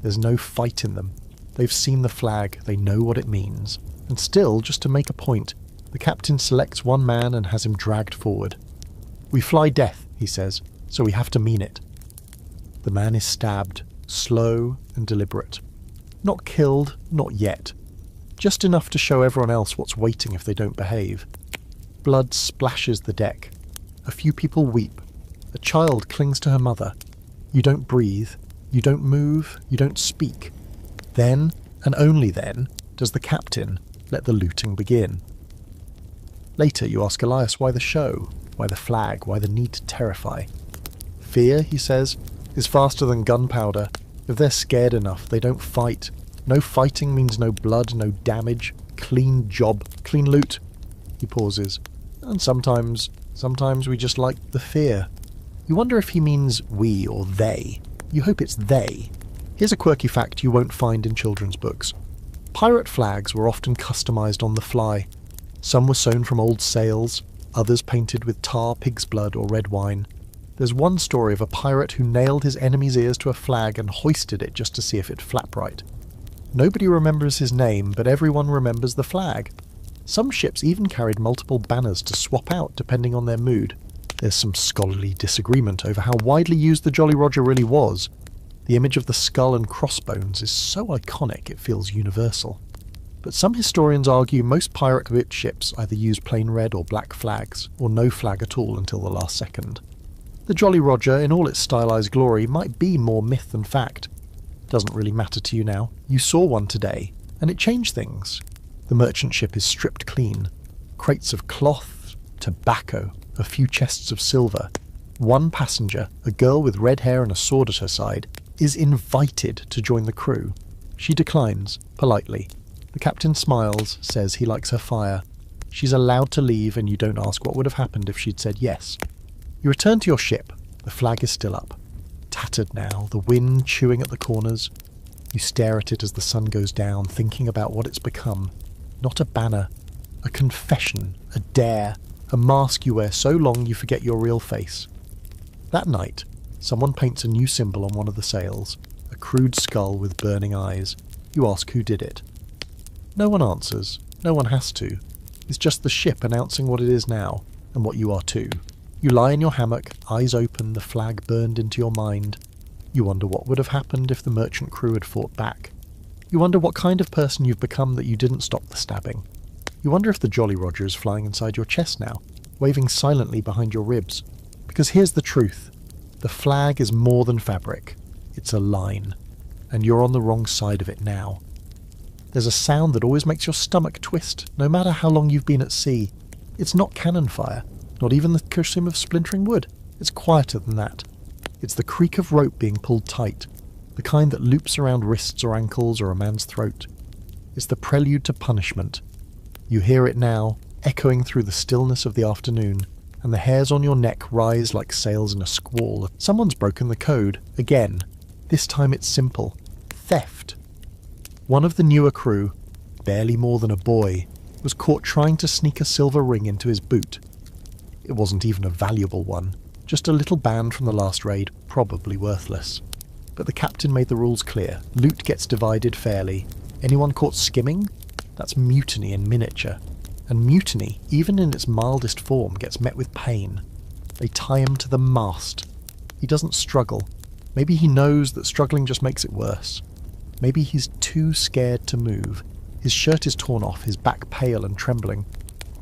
There's no fight in them. They've seen the flag, they know what it means. And still, just to make a point, the captain selects one man and has him dragged forward. We fly death, he says, so we have to mean it. The man is stabbed, slow and deliberate. Not killed, not yet. Just enough to show everyone else what's waiting if they don't behave. Blood splashes the deck. A few people weep. A child clings to her mother. You don't breathe. You don't move. You don't speak. Then, and only then, does the captain let the looting begin. Later you ask Elias why the show. Why the flag? Why the need to terrify? Fear, he says, is faster than gunpowder. If they're scared enough, they don't fight. No fighting means no blood, no damage. Clean job, clean loot. He pauses. And sometimes we just like the fear. You wonder if he means we or they. You hope it's they. Here's a quirky fact you won't find in children's books. Pirate flags were often customised on the fly. Some were sewn from old sails, others painted with tar, pig's blood or red wine. There's one story of a pirate who nailed his enemy's ears to a flag and hoisted it just to see if it'd flap right. Nobody remembers his name, but everyone remembers the flag. Some ships even carried multiple banners to swap out depending on their mood. There's some scholarly disagreement over how widely used the Jolly Roger really was. The image of the skull and crossbones is so iconic it feels universal. But some historians argue most pirate-equipped ships either use plain red or black flags, or no flag at all until the last second. The Jolly Roger, in all its stylised glory, might be more myth than fact. Doesn't really matter to you now. You saw one today, and it changed things. The merchant ship is stripped clean. Crates of cloth, tobacco, a few chests of silver. One passenger, a girl with red hair and a sword at her side, is invited to join the crew. She declines, politely. The captain smiles, says he likes her fire. She's allowed to leave, and you don't ask what would have happened if she'd said yes. You return to your ship. The flag is still up. Tattered now, the wind chewing at the corners. You stare at it as the sun goes down, thinking about what it's become. Not a banner. A confession. A dare. A mask you wear so long you forget your real face. That night, someone paints a new symbol on one of the sails. A crude skull with burning eyes. You ask who did it. No one answers. No one has to. It's just the ship announcing what it is now, and what you are too. You lie in your hammock, eyes open, the flag burned into your mind. You wonder what would have happened if the merchant crew had fought back. You wonder what kind of person you've become that you didn't stop the stabbing. You wonder if the Jolly Roger is flying inside your chest now, waving silently behind your ribs. Because here's the truth. The flag is more than fabric. It's a line. And you're on the wrong side of it now. There's a sound that always makes your stomach twist, no matter how long you've been at sea. It's not cannon fire. Not even the kersim of splintering wood. It's quieter than that. It's the creak of rope being pulled tight, the kind that loops around wrists or ankles or a man's throat. It's the prelude to punishment. You hear it now, echoing through the stillness of the afternoon, and the hairs on your neck rise like sails in a squall. Someone's broken the code, again. This time it's simple. Theft. One of the newer crew, barely more than a boy, was caught trying to sneak a silver ring into his boot. It wasn't even a valuable one, just a little band from the last raid, probably worthless. But the captain made the rules clear. Loot gets divided fairly. Anyone caught skimming? That's mutiny in miniature. And mutiny, even in its mildest form, gets met with pain. They tie him to the mast. He doesn't struggle. Maybe he knows that struggling just makes it worse. Maybe he's too scared to move. His shirt is torn off, his back pale and trembling.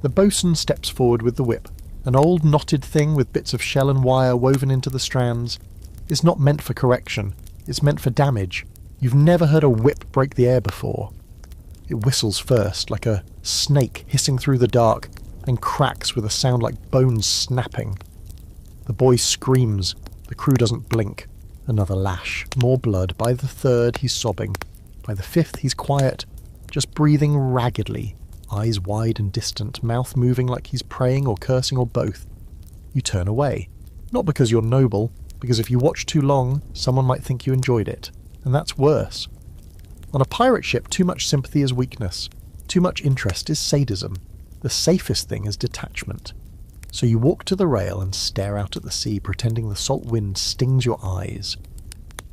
The boatswain steps forward with the whip. An old knotted thing with bits of shell and wire woven into the strands. It's not meant for correction. It's meant for damage. You've never heard a whip break the air before. It whistles first, like a snake hissing through the dark, and cracks with a sound like bones snapping. The boy screams. The crew doesn't blink. Another lash. More blood. By the third, he's sobbing. By the fifth, he's quiet, just breathing raggedly. Eyes wide and distant, mouth moving like he's praying or cursing or both. You turn away. Not because you're noble, because if you watch too long, someone might think you enjoyed it. And that's worse. On a pirate ship, too much sympathy is weakness. Too much interest is sadism. The safest thing is detachment. So you walk to the rail and stare out at the sea, pretending the salt wind stings your eyes.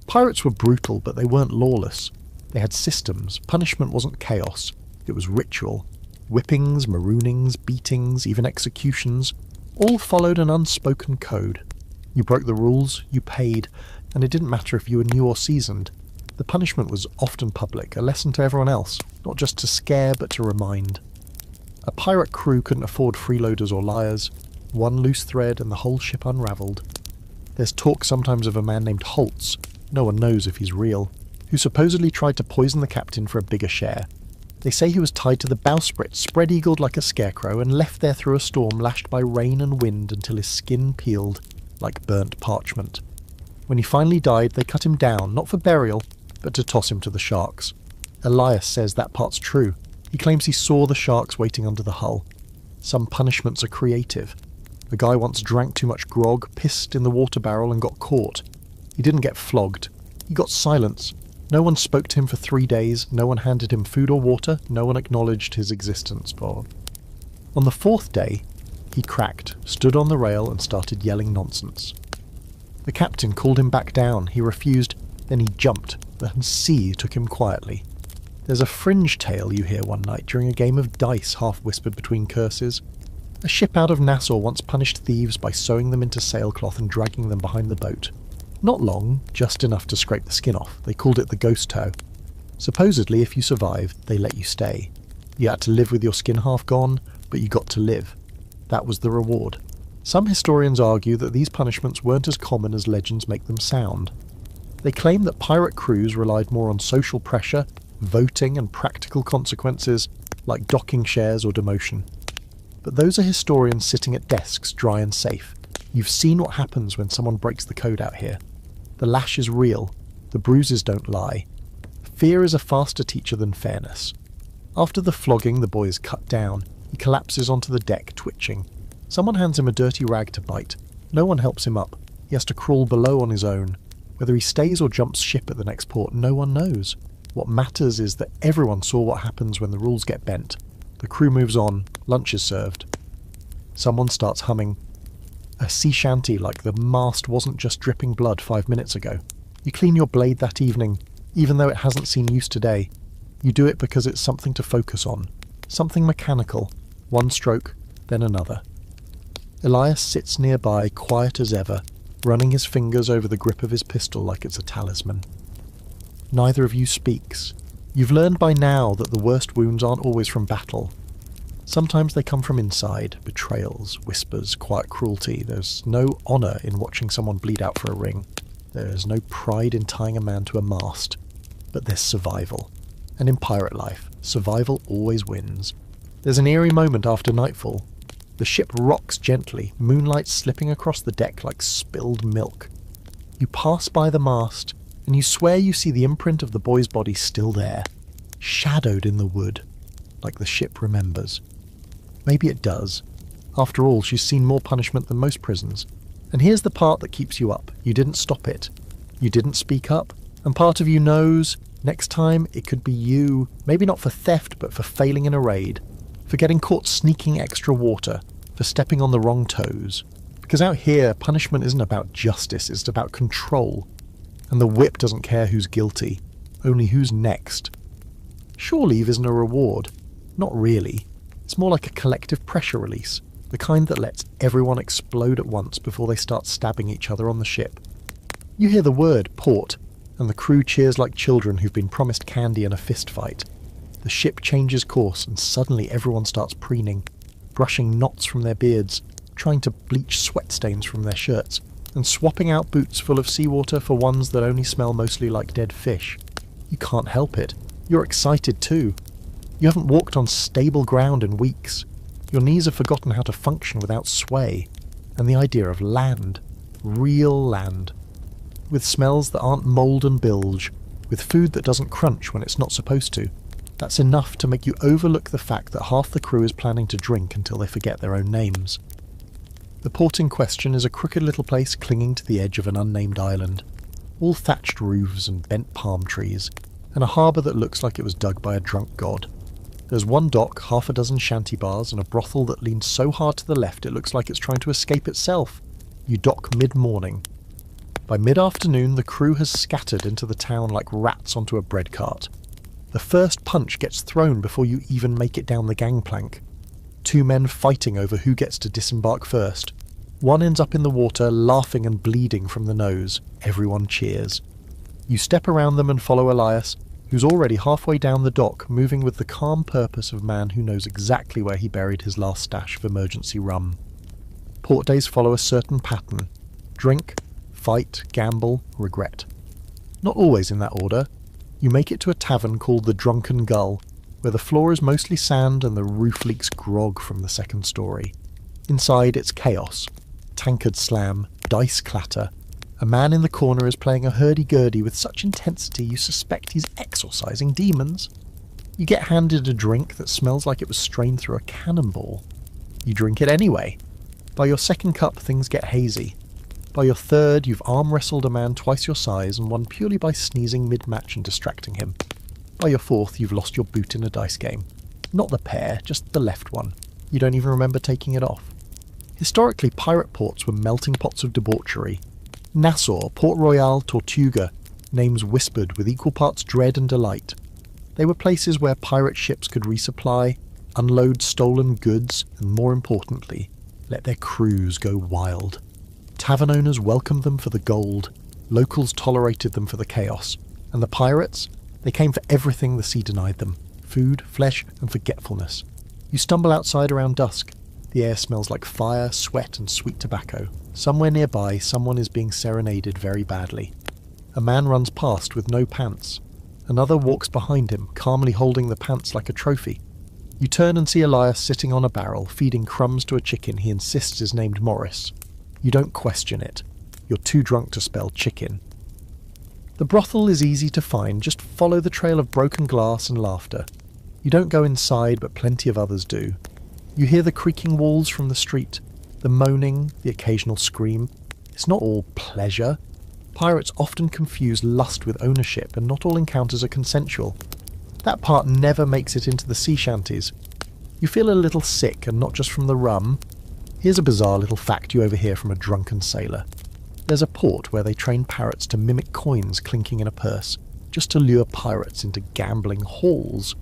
Pirates were brutal, but they weren't lawless. They had systems. Punishment wasn't chaos. It was ritual. Whippings, maroonings, beatings, even executions, all followed an unspoken code. You broke the rules, you paid, and it didn't matter if you were new or seasoned. The punishment was often public, a lesson to everyone else, not just to scare but to remind. A pirate crew couldn't afford freeloaders or liars. One loose thread and the whole ship unravelled. There's talk sometimes of a man named Holtz, no one knows if he's real, who supposedly tried to poison the captain for a bigger share. They say he was tied to the bowsprit, spread-eagled like a scarecrow, and left there through a storm lashed by rain and wind until his skin peeled like burnt parchment. When he finally died, they cut him down, not for burial, but to toss him to the sharks. Elias says that part's true. He claims he saw the sharks waiting under the hull. Some punishments are creative. A guy once drank too much grog, pissed in the water barrel and got caught. He didn't get flogged. He got silence. No one spoke to him for 3 days, no one handed him food or water, no one acknowledged his existence. On the 4th day, he cracked, stood on the rail and started yelling nonsense. The captain called him back down. He refused, then he jumped. The sea took him quietly. There's a fringe tale you hear one night during a game of dice, half-whispered between curses. A ship out of Nassau once punished thieves by sewing them into sailcloth and dragging them behind the boat. Not long, just enough to scrape the skin off. They called it the ghost tow. Supposedly, if you survived, they let you stay. You had to live with your skin half gone, but you got to live. That was the reward. Some historians argue that these punishments weren't as common as legends make them sound. They claim that pirate crews relied more on social pressure, voting and practical consequences, like docking shares or demotion. But those are historians sitting at desks, dry and safe. You've seen what happens when someone breaks the code out here. The lash is real. The bruises don't lie. Fear is a faster teacher than fairness. After the flogging, the boy is cut down. He collapses onto the deck, twitching. Someone hands him a dirty rag to bite. No one helps him up. He has to crawl below on his own. Whether he stays or jumps ship at the next port, no one knows. What matters is that everyone saw what happens when the rules get bent. The crew moves on. Lunch is served. Someone starts humming. A sea shanty like the mast wasn't just dripping blood 5 minutes ago. You clean your blade that evening, even though it hasn't seen use today. You do it because it's something to focus on. Something mechanical. One stroke, then another. Elias sits nearby, quiet as ever, running his fingers over the grip of his pistol like it's a talisman. Neither of you speaks. You've learned by now that the worst wounds aren't always from battle. Sometimes they come from inside, betrayals, whispers, quiet cruelty. There's no honour in watching someone bleed out for a ring. There's no pride in tying a man to a mast. But there's survival. And in pirate life, survival always wins. There's an eerie moment after nightfall. The ship rocks gently, moonlight slipping across the deck like spilled milk. You pass by the mast, and you swear you see the imprint of the boy's body still there, shadowed in the wood, like the ship remembers. Maybe it does. After all, she's seen more punishment than most prisons. And here's the part that keeps you up. You didn't stop it. You didn't speak up. And part of you knows, next time it could be you, maybe not for theft, but for failing in a raid, for getting caught sneaking extra water, for stepping on the wrong toes. Because out here, punishment isn't about justice, it's about control. And the whip doesn't care who's guilty, only who's next. Shore leave isn't a reward. Not really. It's more like a collective pressure release, the kind that lets everyone explode at once before they start stabbing each other on the ship. You hear the word, port, and the crew cheers like children who've been promised candy in a fist fight. The ship changes course and suddenly everyone starts preening, brushing knots from their beards, trying to bleach sweat stains from their shirts, and swapping out boots full of seawater for ones that only smell mostly like dead fish. You can't help it. You're excited too. You haven't walked on stable ground in weeks. Your knees have forgotten how to function without sway. And the idea of land. Real land. With smells that aren't mould and bilge. With food that doesn't crunch when it's not supposed to. That's enough to make you overlook the fact that half the crew is planning to drink until they forget their own names. The port in question is a crooked little place clinging to the edge of an unnamed island. All thatched roofs and bent palm trees, and a harbour that looks like it was dug by a drunk god. There's one dock, half a dozen shanty bars, and a brothel that leans so hard to the left it looks like it's trying to escape itself. You dock mid-morning. By mid-afternoon, the crew has scattered into the town like rats onto a bread cart. The first punch gets thrown before you even make it down the gangplank. 2 men fighting over who gets to disembark first. One ends up in the water, laughing and bleeding from the nose. Everyone cheers. You step around them and follow Elias, who's already halfway down the dock, moving with the calm purpose of a man who knows exactly where he buried his last stash of emergency rum. Port days follow a certain pattern. Drink, fight, gamble, regret. Not always in that order. You make it to a tavern called the Drunken Gull. where the floor is mostly sand and the roof leaks grog from the second story. Inside, it's chaos. Tankards slam, dice clatter. A man in the corner is playing a hurdy-gurdy with such intensity you suspect he's exorcising demons. You get handed a drink that smells like it was strained through a cannonball. You drink it anyway. By your second cup, things get hazy. By your third, you've arm-wrestled a man twice your size and won purely by sneezing mid-match and distracting him. By your fourth, you've lost your boot in a dice game. Not the pair, just the left one. You don't even remember taking it off. Historically, pirate ports were melting pots of debauchery. Nassau, Port Royal, Tortuga, names whispered with equal parts dread and delight. They were places where pirate ships could resupply, unload stolen goods, and more importantly, let their crews go wild. Tavern owners welcomed them for the gold, locals tolerated them for the chaos, and the pirates, they came for everything the sea denied them: food, flesh, and forgetfulness. You stumble outside around dusk. The air smells like fire, sweat, and sweet tobacco. Somewhere nearby, someone is being serenaded very badly. A man runs past with no pants. Another walks behind him, calmly holding the pants like a trophy. You turn and see Elias sitting on a barrel, feeding crumbs to a chicken he insists is named Morris. You don't question it. You're too drunk to spell chicken. The brothel is easy to find. Just follow the trail of broken glass and laughter. You don't go inside, but plenty of others do. You hear the creaking walls from the street, the moaning, the occasional scream. It's not all pleasure. Pirates often confuse lust with ownership, and not all encounters are consensual. That part never makes it into the sea shanties. You feel a little sick, and not just from the rum. Here's a bizarre little fact you overhear from a drunken sailor. There's a port where they train parrots to mimic coins clinking in a purse, just to lure pirates into gambling halls.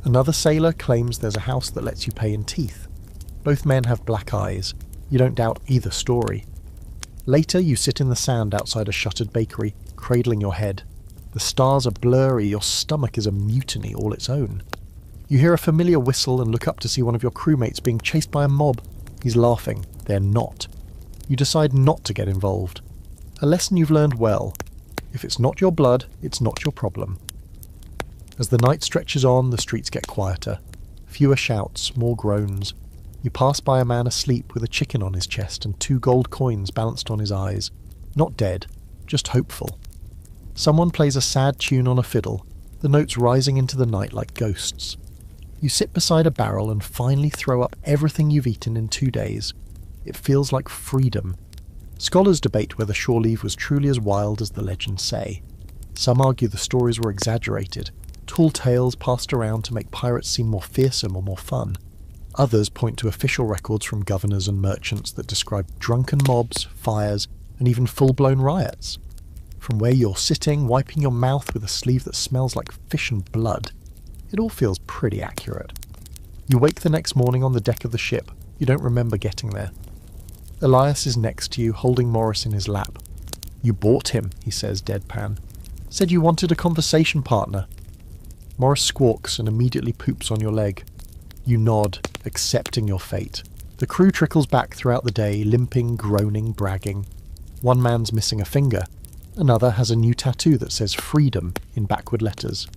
Another sailor claims there's a house that lets you pay in teeth. Both men have black eyes. You don't doubt either story. Later, you sit in the sand outside a shuttered bakery, cradling your head. The stars are blurry, your stomach is a mutiny all its own. You hear a familiar whistle and look up to see one of your crewmates being chased by a mob. He's laughing. They're not. You decide not to get involved. A lesson you've learned well. If it's not your blood, it's not your problem. As the night stretches on, the streets get quieter. Fewer shouts, more groans. You pass by a man asleep with a chicken on his chest and 2 gold coins balanced on his eyes. Not dead, just hopeful. Someone plays a sad tune on a fiddle, the notes rising into the night like ghosts. You sit beside a barrel and finally throw up everything you've eaten in 2 days. It feels like freedom. Scholars debate whether shore leave was truly as wild as the legends say. Some argue the stories were exaggerated, tall tales passed around to make pirates seem more fearsome or more fun. Others point to official records from governors and merchants that describe drunken mobs, fires, and even full-blown riots. From where you're sitting, wiping your mouth with a sleeve that smells like fish and blood, it all feels pretty accurate. You wake the next morning on the deck of the ship. You don't remember getting there. Elias is next to you, holding Morris in his lap. "You bought him," he says, deadpan. "Said you wanted a conversation partner." Morris squawks and immediately poops on your leg. You nod, accepting your fate. The crew trickles back throughout the day, limping, groaning, bragging. One man's missing a finger. Another has a new tattoo that says freedom in backward letters.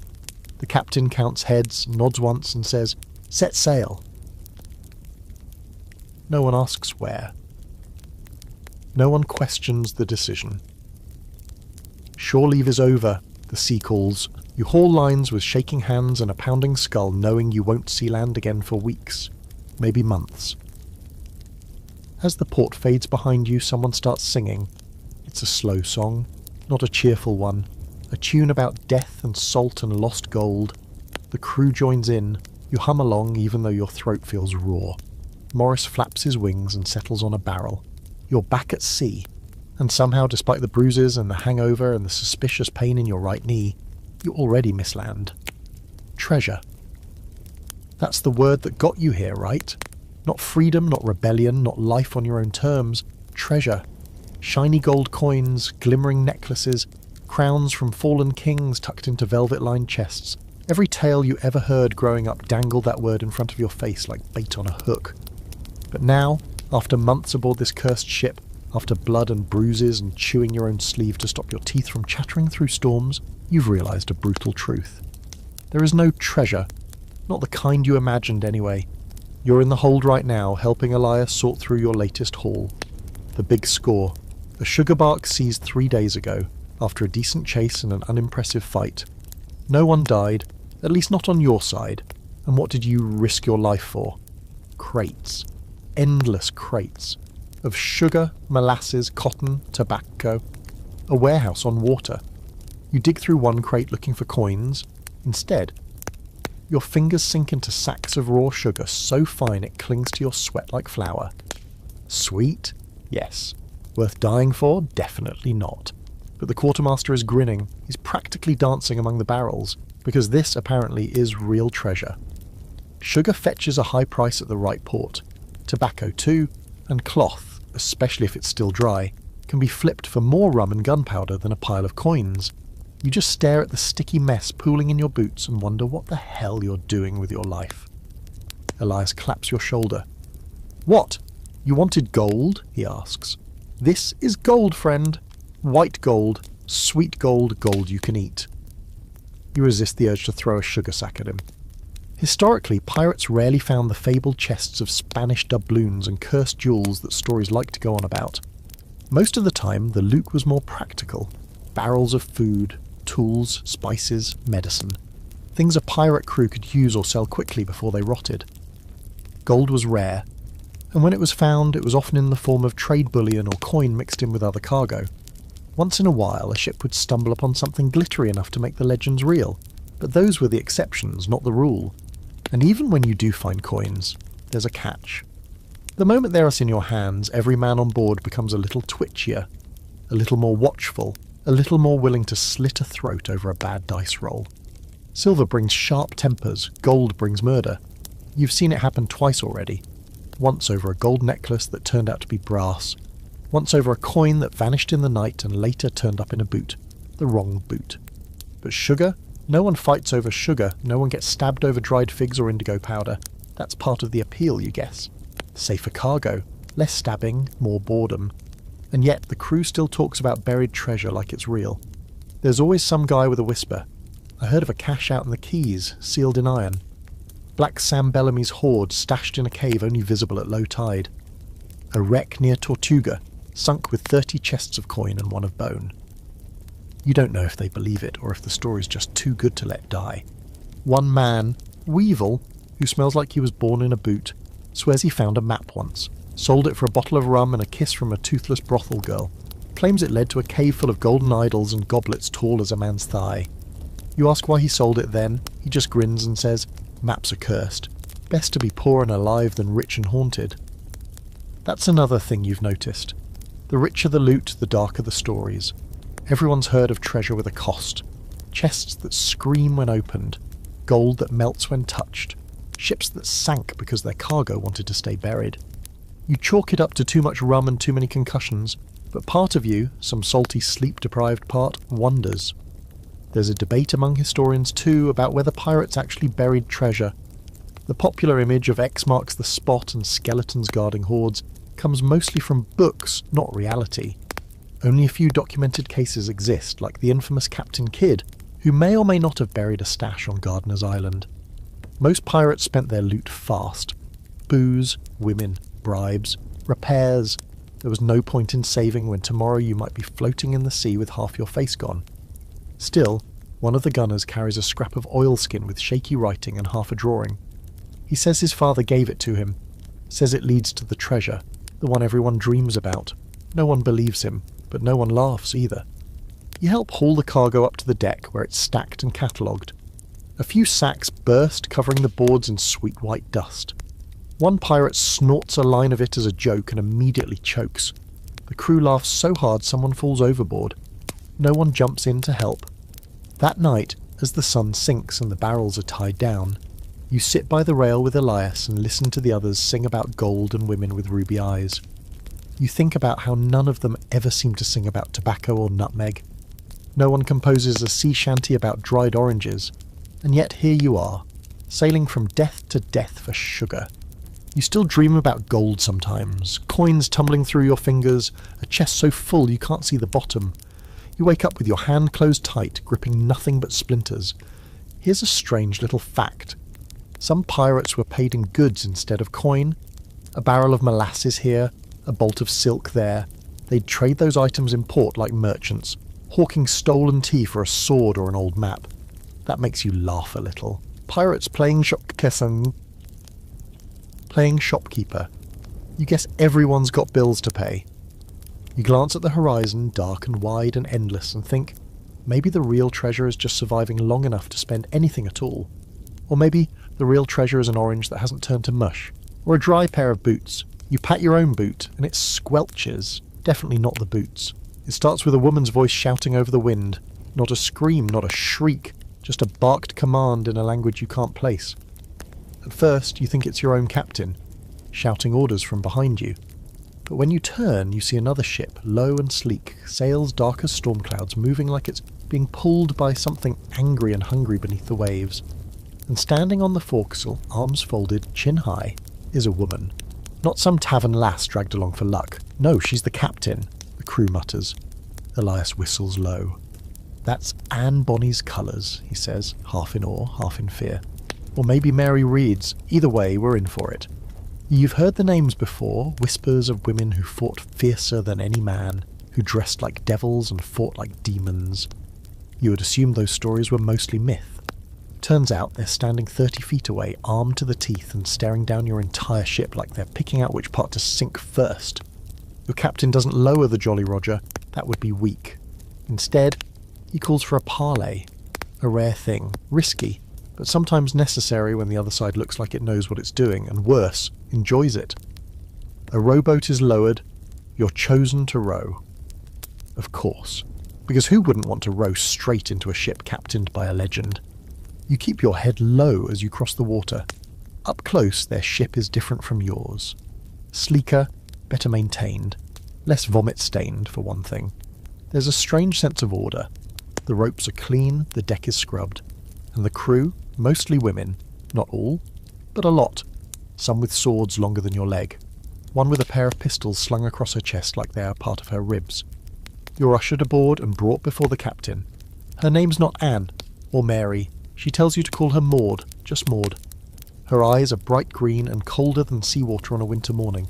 The captain counts heads, nods once and says, "Set sail." No one asks where. No one questions the decision. Shore leave is over, the sea calls. You haul lines with shaking hands and a pounding skull, knowing you won't see land again for weeks, maybe months. As the port fades behind you, someone starts singing. It's a slow song, not a cheerful one. A tune about death and salt and lost gold. The crew joins in. You hum along even though your throat feels raw. Morris flaps his wings and settles on a barrel. You're back at sea. And somehow, despite the bruises and the hangover and the suspicious pain in your right knee, you already miss land. Treasure. That's the word that got you here, right? Not freedom, not rebellion, not life on your own terms. Treasure. Shiny gold coins, glimmering necklaces, crowns from fallen kings tucked into velvet-lined chests. Every tale you ever heard growing up dangled that word in front of your face like bait on a hook. But now, after months aboard this cursed ship, after blood and bruises and chewing your own sleeve to stop your teeth from chattering through storms, you've realised a brutal truth. There is no treasure. Not the kind you imagined anyway. You're in the hold right now, helping Elias sort through your latest haul. The big score. A sugar bark seized 3 days ago, after a decent chase and an unimpressive fight. No one died, at least not on your side. And what did you risk your life for? Crates. Endless crates. Of sugar, molasses, cotton, tobacco. A warehouse on water. You dig through one crate looking for coins. Instead, your fingers sink into sacks of raw sugar so fine it clings to your sweat like flour. Sweet? Yes. Worth dying for? Definitely not. But the quartermaster is grinning. He's practically dancing among the barrels, because this apparently is real treasure. Sugar fetches a high price at the right port. Tobacco too, and cloth, especially if it's still dry, can be flipped for more rum and gunpowder than a pile of coins. You just stare at the sticky mess pooling in your boots and wonder what the hell you're doing with your life. Elias claps your shoulder. What? You wanted gold? He asks. This is gold, friend. White gold, sweet gold, gold you can eat. You resist the urge to throw a sugar sack at him. Historically, pirates rarely found the fabled chests of Spanish doubloons and cursed jewels that stories like to go on about. Most of the time, the loot was more practical. Barrels of food, tools, spices, medicine. Things a pirate crew could use or sell quickly before they rotted. Gold was rare, and when it was found, it was often in the form of trade bullion or coin mixed in with other cargo. Once in a while, a ship would stumble upon something glittery enough to make the legends real, but those were the exceptions, not the rule. And even when you do find coins, there's a catch. The moment they are in your hands, every man on board becomes a little twitchier, a little more watchful, a little more willing to slit a throat over a bad dice roll. Silver brings sharp tempers, gold brings murder. You've seen it happen twice already. Once over a gold necklace that turned out to be brass. Once over a coin that vanished in the night and later turned up in a boot. The wrong boot. But sugar? No one fights over sugar. No one gets stabbed over dried figs or indigo powder. That's part of the appeal, you guess. Safer cargo. Less stabbing, more boredom. And yet the crew still talks about buried treasure like it's real. There's always some guy with a whisper. I heard of a cache out in the Keys, sealed in iron. Black Sam Bellamy's hoard stashed in a cave only visible at low tide. A wreck near Tortuga, sunk with 30 chests of coin and one of bone. You don't know if they believe it or if the story's just too good to let die. One man, Weevil, who smells like he was born in a boot, swears he found a map once, sold it for a bottle of rum and a kiss from a toothless brothel girl, claims it led to a cave full of golden idols and goblets tall as a man's thigh. You ask why he sold it then, he just grins and says, maps are cursed. Best to be poor and alive than rich and haunted. That's another thing you've noticed. The richer the loot, the darker the stories. Everyone's heard of treasure with a cost. Chests that scream when opened. Gold that melts when touched. Ships that sank because their cargo wanted to stay buried. You chalk it up to too much rum and too many concussions, but part of you, some salty sleep-deprived part, wonders. There's a debate among historians too about whether pirates actually buried treasure. The popular image of X marks the spot and skeletons guarding hoards comes mostly from books, not reality. Only a few documented cases exist, like the infamous Captain Kidd, who may or may not have buried a stash on Gardiner's Island. Most pirates spent their loot fast. Booze, women, bribes, repairs. There was no point in saving when tomorrow you might be floating in the sea with half your face gone. Still, one of the gunners carries a scrap of oilskin with shaky writing and half a drawing. He says his father gave it to him, says it leads to the treasure, the one everyone dreams about. No one believes him, but no one laughs either. You help haul the cargo up to the deck where it's stacked and catalogued. A few sacks burst, covering the boards in sweet white dust. One pirate snorts a line of it as a joke and immediately chokes. The crew laughs so hard someone falls overboard. No one jumps in to help. That night, as the sun sinks and the barrels are tied down, you sit by the rail with Elias and listen to the others sing about gold and women with ruby eyes. You think about how none of them ever seem to sing about tobacco or nutmeg. No one composes a sea shanty about dried oranges, and yet here you are, sailing from death to death for sugar. You still dream about gold sometimes, coins tumbling through your fingers, a chest so full you can't see the bottom. You wake up with your hand closed tight, gripping nothing but splinters. Here's a strange little fact. Some pirates were paid in goods instead of coin. A barrel of molasses here, a bolt of silk there. They'd trade those items in port like merchants, hawking stolen tea for a sword or an old map. That makes you laugh a little. Pirates playing shopkeeper. You guess everyone's got bills to pay. You glance at the horizon, dark and wide and endless, and think, maybe the real treasure is just surviving long enough to spend anything at all. Or maybe the real treasure is an orange that hasn't turned to mush. Or a dry pair of boots. You pat your own boot, and it squelches. Definitely not the boots. It starts with a woman's voice shouting over the wind. Not a scream, not a shriek, just a barked command in a language you can't place. At first, you think it's your own captain, shouting orders from behind you. But when you turn, you see another ship, low and sleek, sails dark as storm clouds, moving like it's being pulled by something angry and hungry beneath the waves. And standing on the forecastle, arms folded, chin high, is a woman. Not some tavern lass dragged along for luck. No, she's the captain, the crew mutters. Elias whistles low. That's Anne Bonny's colours, he says, half in awe, half in fear. Or maybe Mary Reed's. Either way, we're in for it. You've heard the names before, whispers of women who fought fiercer than any man, who dressed like devils and fought like demons. You would assume those stories were mostly myth. Turns out they're standing 30 feet away, armed to the teeth and staring down your entire ship like they're picking out which part to sink first. Your captain doesn't lower the Jolly Roger, that would be weak. Instead, he calls for a parley. A rare thing, risky, but sometimes necessary when the other side looks like it knows what it's doing, and worse, enjoys it. A rowboat is lowered, you're chosen to row. Of course, because who wouldn't want to row straight into a ship captained by a legend? You keep your head low as you cross the water. Up close, their ship is different from yours. Sleeker, better maintained, less vomit-stained, for one thing. There's a strange sense of order. The ropes are clean, the deck is scrubbed. And the crew, mostly women, not all, but a lot. Some with swords longer than your leg. One with a pair of pistols slung across her chest like they are part of her ribs. You're ushered aboard and brought before the captain. Her name's not Anne, or Mary. She tells you to call her Maud, just Maud. Her eyes are bright green and colder than seawater on a winter morning.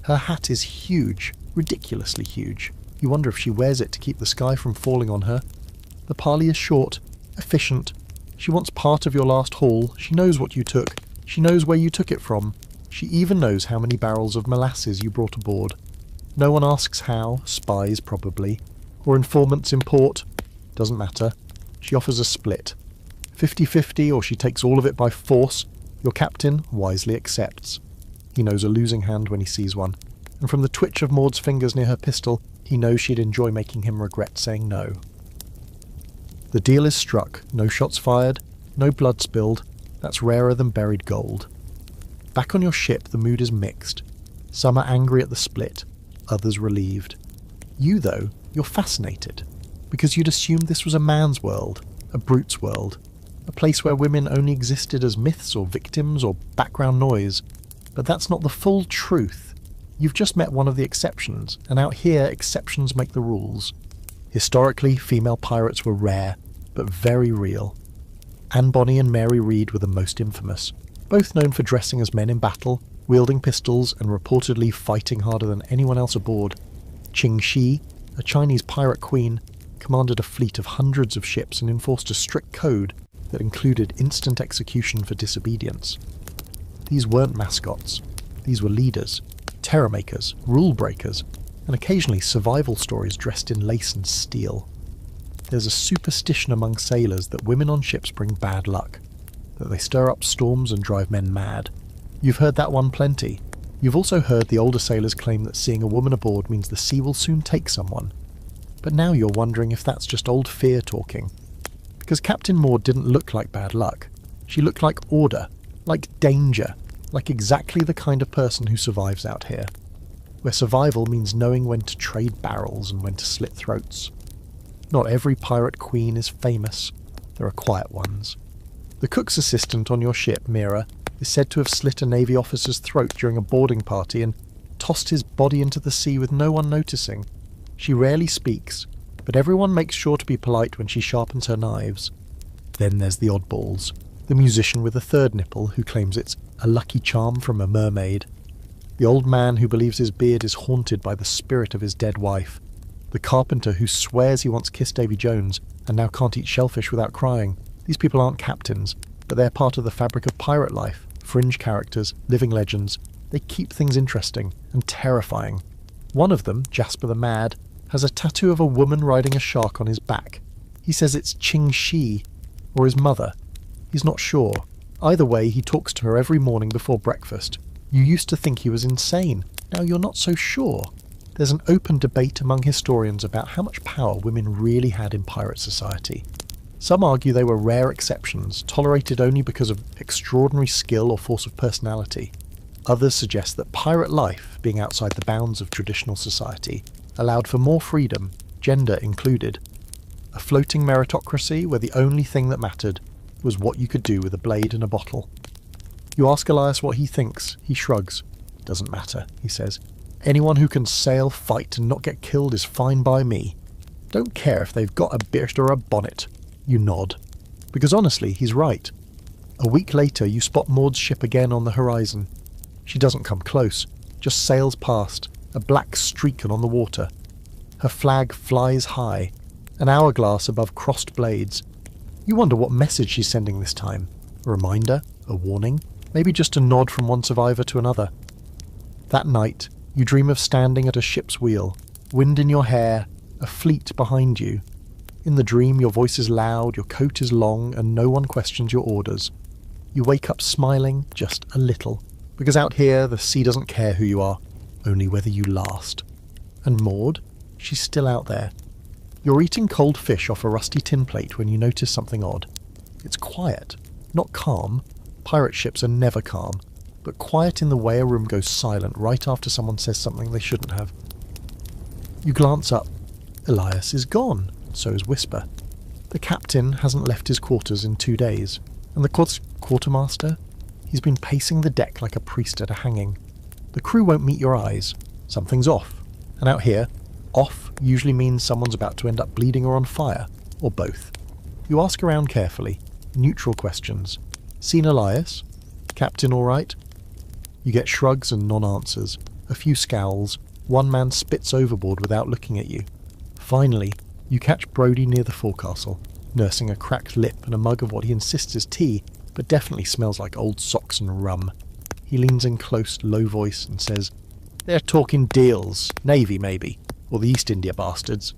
Her hat is huge, ridiculously huge. You wonder if she wears it to keep the sky from falling on her. The parley is short, efficient. She wants part of your last haul. She knows what you took. She knows where you took it from. She even knows how many barrels of molasses you brought aboard. No one asks how, spies probably, or informants in port. Doesn't matter. She offers a split. 50-50, or she takes all of it by force. Your captain wisely accepts. He knows a losing hand when he sees one, and from the twitch of Maud's fingers near her pistol, he knows she'd enjoy making him regret saying no. The deal is struck, no shots fired, no blood spilled. That's rarer than buried gold. Back on your ship, the mood is mixed. Some are angry at the split, others relieved. You, though, you're fascinated, because you'd assumed this was a man's world, a brute's world. A place where women only existed as myths or victims or background noise. But that's not the full truth. You've just met one of the exceptions, and out here exceptions make the rules. Historically, female pirates were rare, but very real. Anne Bonny and Mary Reed were the most infamous, both known for dressing as men in battle, wielding pistols, and reportedly fighting harder than anyone else aboard. Qing Shi, a Chinese pirate queen, commanded a fleet of hundreds of ships and enforced a strict code that included instant execution for disobedience. These weren't mascots. These were leaders, terror makers, rule breakers, and occasionally survival stories dressed in lace and steel. There's a superstition among sailors that women on ships bring bad luck, that they stir up storms and drive men mad. You've heard that one plenty. You've also heard the older sailors claim that seeing a woman aboard means the sea will soon take someone. But now you're wondering if that's just old fear talking. Because Captain Maud didn't look like bad luck. She looked like order, like danger, like exactly the kind of person who survives out here. Where survival means knowing when to trade barrels and when to slit throats. Not every pirate queen is famous. There are quiet ones. The cook's assistant on your ship, Mira, is said to have slit a Navy officer's throat during a boarding party and tossed his body into the sea with no one noticing. She rarely speaks, but everyone makes sure to be polite when she sharpens her knives. Then there's the oddballs. the musician with a third nipple who claims it's a lucky charm from a mermaid, the old man who believes his beard is haunted by the spirit of his dead wife, the carpenter who swears he once kissed Davy Jones and now can't eat shellfish without crying. These people aren't captains, but they're part of the fabric of pirate life, fringe characters, living legends. They keep things interesting and terrifying. One of them, Jasper the Mad, has a tattoo of a woman riding a shark on his back. He says it's Ching Shi, or his mother. He's not sure. Either way, he talks to her every morning before breakfast. You used to think he was insane. Now you're not so sure. There's an open debate among historians about how much power women really had in pirate society. Some argue they were rare exceptions, tolerated only because of extraordinary skill or force of personality. Others suggest that pirate life, being outside the bounds of traditional society, allowed for more freedom, gender included. A floating meritocracy where the only thing that mattered was what you could do with a blade and a bottle. You ask Elias what he thinks. He shrugs. Doesn't matter, he says. Anyone who can sail, fight, and not get killed is fine by me. Don't care if they've got a beard or a bonnet. You nod. Because honestly, he's right. A week later, you spot Maud's ship again on the horizon. She doesn't come close, just sails past, a black streak on the water. Her flag flies high, an hourglass above crossed blades. You wonder what message she's sending this time. A reminder? A warning? Maybe just a nod from one survivor to another. That night, you dream of standing at a ship's wheel, wind in your hair, a fleet behind you. In the dream, your voice is loud, your coat is long, and no one questions your orders. You wake up smiling, just a little, because out here, the sea doesn't care who you are, only whether you last. And Maud? She's still out there. You're eating cold fish off a rusty tin plate when you notice something odd. It's quiet, not calm. Pirate ships are never calm, but quiet in the way a room goes silent right after someone says something they shouldn't have. You glance up. Elias is gone, so is Whisper. The captain hasn't left his quarters in 2 days, and the quartermaster? He's been pacing the deck like a priest at a hanging. The crew won't meet your eyes. Something's off. And out here, off usually means someone's about to end up bleeding or on fire, or both. You ask around carefully, neutral questions. Seen Elias? Captain all right? You get shrugs and non-answers, a few scowls. One man spits overboard without looking at you. Finally, you catch Brody near the forecastle, nursing a cracked lip and a mug of what he insists is tea, but definitely smells like old socks and rum. He leans in close, low voice and says, "They're talking deals. Navy, maybe. Or the East India bastards."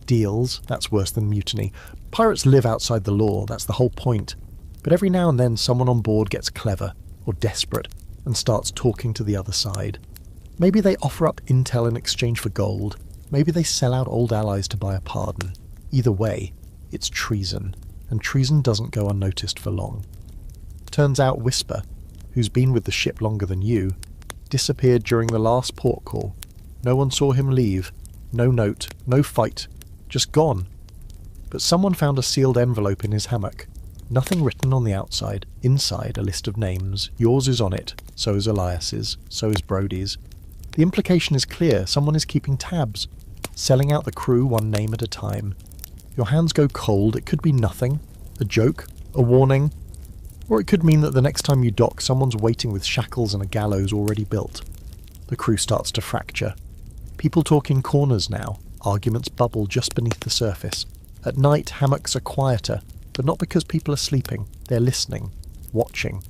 Deals? That's worse than mutiny. Pirates live outside the law, that's the whole point. But every now and then someone on board gets clever, or desperate, and starts talking to the other side. Maybe they offer up intel in exchange for gold. Maybe they sell out old allies to buy a pardon. Either way, it's treason, and treason doesn't go unnoticed for long. Turns out Whisper, who's been with the ship longer than you, disappeared during the last port call. No one saw him leave. No note, no fight, just gone. But someone found a sealed envelope in his hammock. Nothing written on the outside. Inside, a list of names. Yours is on it, so is Elias's, so is Brody's. The implication is clear. Someone is keeping tabs, selling out the crew one name at a time. Your hands go cold. It could be nothing. A joke, a warning, or it could mean that the next time you dock, someone's waiting with shackles and a gallows already built. The crew starts to fracture. People talk in corners now. Arguments bubble just beneath the surface. At night, hammocks are quieter, but not because people are sleeping. They're listening, watching.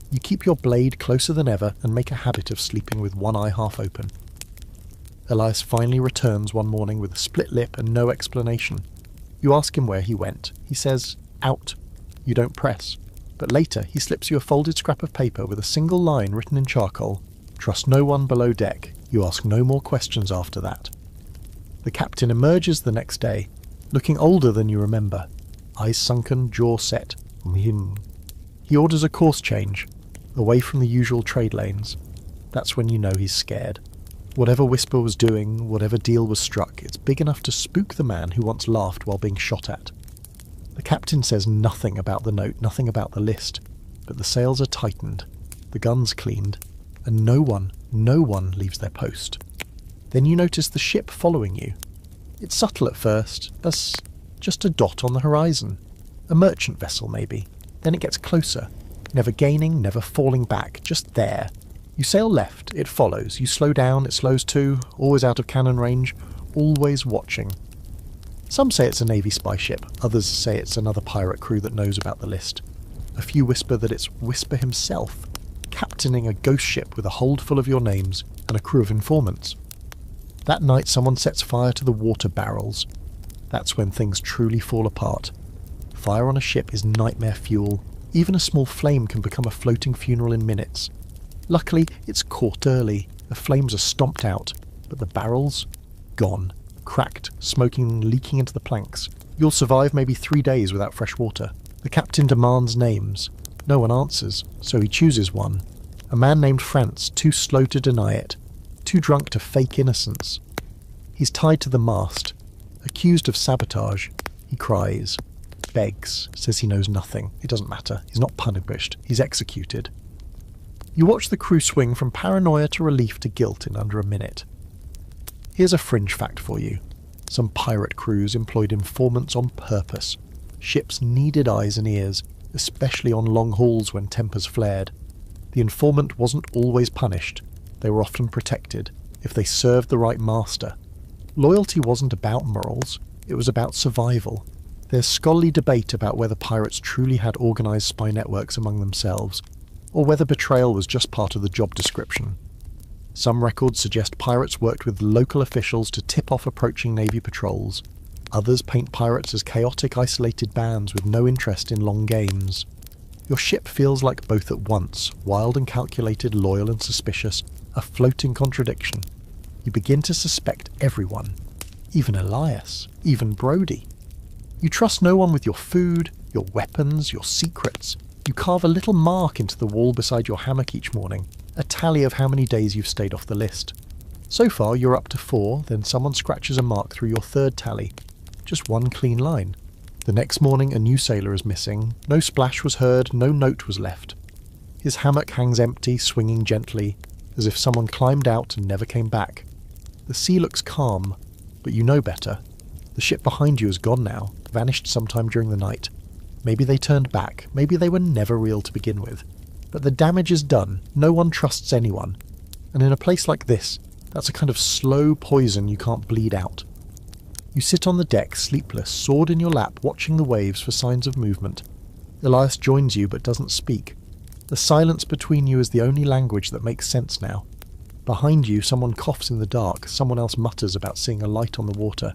You keep your blade closer than ever and make a habit of sleeping with one eye half open. Elias finally returns one morning with a split lip and no explanation. You ask him where he went. He says, out. You don't press. But later, he slips you a folded scrap of paper with a single line written in charcoal. Trust no one below deck. You ask no more questions after that. The captain emerges the next day, looking older than you remember. Eyes sunken, jaw set. He orders a course change, away from the usual trade lanes. That's when you know he's scared. Whatever Whisper was doing, whatever deal was struck, it's big enough to spook the man who once laughed while being shot at. The captain says nothing about the note, nothing about the list, but the sails are tightened, the guns cleaned, and no one leaves their post. Then you notice the ship following you. It's subtle at first, as just a dot on the horizon. A merchant vessel, maybe. Then it gets closer, never gaining, never falling back, just there. You sail left, it follows. You slow down, it slows too, always out of cannon range, always watching. Some say it's a Navy spy ship, others say it's another pirate crew that knows about the list. A few whisper that it's Whisper himself, captaining a ghost ship with a hold full of your names and a crew of informants. That night someone sets fire to the water barrels. That's when things truly fall apart. Fire on a ship is nightmare fuel. Even a small flame can become a floating funeral in minutes. Luckily, it's caught early. The flames are stomped out, but the barrels? Gone. Cracked, smoking, leaking into the planks. You'll survive maybe 3 days without fresh water. The captain demands names. No one answers, so he chooses one. A man named France, too slow to deny it. Too drunk to fake innocence. He's tied to the mast. Accused of sabotage. He cries. Begs. Says he knows nothing. It doesn't matter. He's not punished. He's executed. You watch the crew swing from paranoia to relief to guilt in under a minute. Here's a fringe fact for you. Some pirate crews employed informants on purpose. Ships needed eyes and ears, especially on long hauls when tempers flared. The informant wasn't always punished. They were often protected, if they served the right master. Loyalty wasn't about morals, it was about survival. There's scholarly debate about whether pirates truly had organised spy networks among themselves, or whether betrayal was just part of the job description. Some records suggest pirates worked with local officials to tip off approaching Navy patrols. Others paint pirates as chaotic, isolated bands with no interest in long games. Your ship feels like both at once, wild and calculated, loyal and suspicious, a floating contradiction. You begin to suspect everyone, even Elias, even Brody. You trust no one with your food, your weapons, your secrets. You carve a little mark into the wall beside your hammock each morning, a tally of how many days you've stayed off the list. So far you're up to 4, then someone scratches a mark through your 3rd tally. Just one clean line. The next morning a new sailor is missing. No splash was heard, no note was left. His hammock hangs empty, swinging gently, as if someone climbed out and never came back. The sea looks calm, but you know better. The ship behind you is gone now, vanished sometime during the night. Maybe they turned back, maybe they were never real to begin with. But the damage is done, no one trusts anyone. And in a place like this, that's a kind of slow poison you can't bleed out. You sit on the deck, sleepless, sword in your lap, watching the waves for signs of movement. Elias joins you but doesn't speak. The silence between you is the only language that makes sense now. Behind you, someone coughs in the dark, someone else mutters about seeing a light on the water.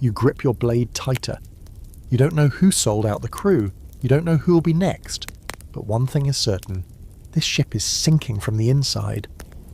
You grip your blade tighter. You don't know who sold out the crew. You don't know who will be next. But one thing is certain. This ship is sinking from the inside.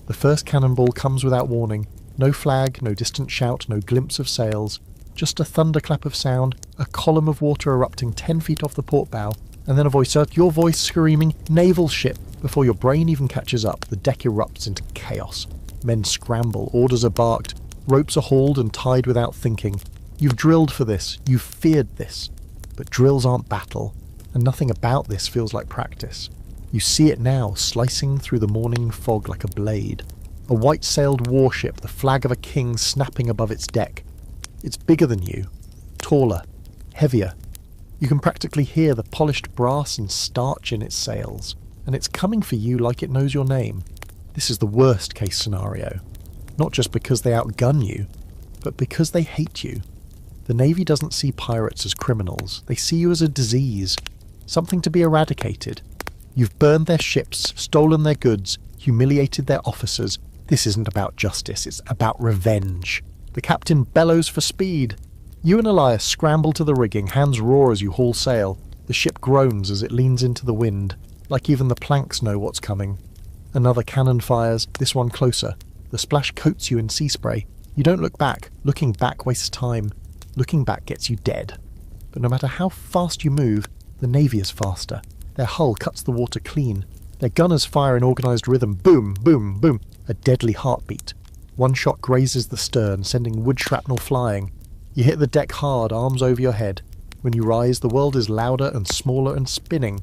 The first cannonball comes without warning. No flag, no distant shout, no glimpse of sails. Just a thunderclap of sound, a column of water erupting 10 feet off the port bow, and then a voice out, your voice screaming, naval ship! Before your brain even catches up, the deck erupts into chaos. Men scramble, orders are barked, ropes are hauled and tied without thinking. You've drilled for this, you've feared this. But drills aren't battle, and nothing about this feels like practice. You see it now, slicing through the morning fog like a blade. A white-sailed warship, the flag of a king snapping above its deck. It's bigger than you, taller, heavier. You can practically hear the polished brass and starch in its sails, and it's coming for you like it knows your name. This is the worst case scenario. Not just because they outgun you, but because they hate you. The Navy doesn't see pirates as criminals. They see you as a disease, something to be eradicated. You've burned their ships, stolen their goods, humiliated their officers. This isn't about justice, it's about revenge. The captain bellows for speed. You and Elias scramble to the rigging, hands roar as you haul sail. The ship groans as it leans into the wind, like even the planks know what's coming. Another cannon fires, this one closer. The splash coats you in sea spray. You don't look back. Looking back wastes time. Looking back gets you dead. But no matter how fast you move, the Navy is faster. Their hull cuts the water clean. Their gunners fire in organised rhythm. Boom, boom, boom. A deadly heartbeat. One shot grazes the stern, sending wood shrapnel flying. You hit the deck hard, arms over your head. When you rise, the world is louder and smaller and spinning.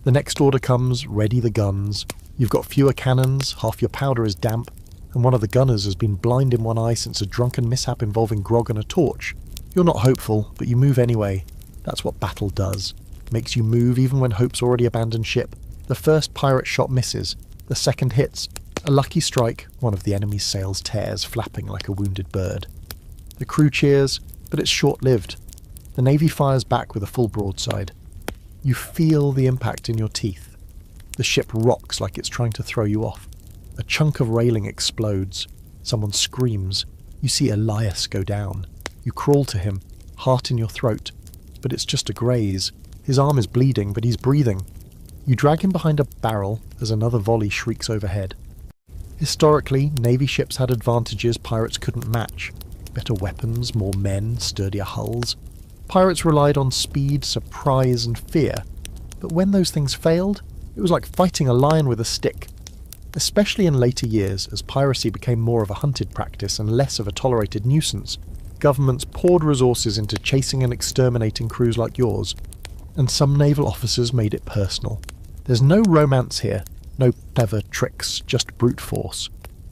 The next order comes, ready the guns. You've got fewer cannons, half your powder is damp, and one of the gunners has been blind in one eye since a drunken mishap involving grog and a torch. You're not hopeful, but you move anyway. That's what battle does. makes you move even when hope's already abandoned ship. The first pirate shot misses, the second hits. A lucky strike, one of the enemy's sails tears, flapping like a wounded bird. The crew cheers, but it's short-lived. The Navy fires back with a full broadside. You feel the impact in your teeth. The ship rocks like it's trying to throw you off. A chunk of railing explodes. Someone screams. You see Elias go down. You crawl to him, heart in your throat. But it's just a graze. His arm is bleeding, but he's breathing. You drag him behind a barrel as another volley shrieks overhead. Historically, Navy ships had advantages pirates couldn't match. Better weapons, more men, sturdier hulls. Pirates relied on speed, surprise and fear. But when those things failed, it was like fighting a lion with a stick. Especially in later years, as piracy became more of a hunted practice and less of a tolerated nuisance, governments poured resources into chasing and exterminating crews like yours. And some naval officers made it personal. There's no romance here, no clever tricks, just brute force.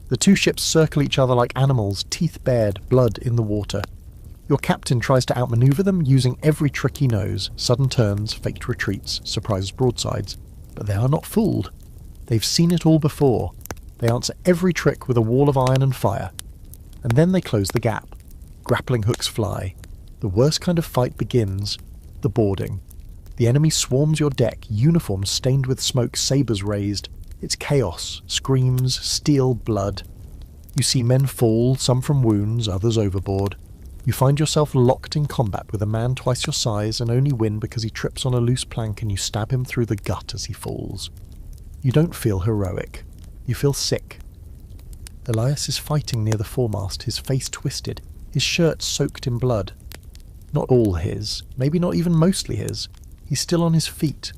The two ships circle each other like animals, teeth bared, blood in the water. Your captain tries to outmaneuver them using every trick he knows, sudden turns, faked retreats, surprise broadsides. But they are not fooled. They've seen it all before. They answer every trick with a wall of iron and fire. And then they close the gap. Grappling hooks fly. The worst kind of fight begins, the boarding. The enemy swarms your deck, uniforms stained with smoke, sabres raised. It's chaos, screams, steel, blood. You see men fall, some from wounds, others overboard. You find yourself locked in combat with a man twice your size and only win because he trips on a loose plank and you stab him through the gut as he falls. You don't feel heroic. You feel sick. Elias is fighting near the foremast, his face twisted, his shirt soaked in blood. Not all his, maybe not even mostly his. He's still on his feet.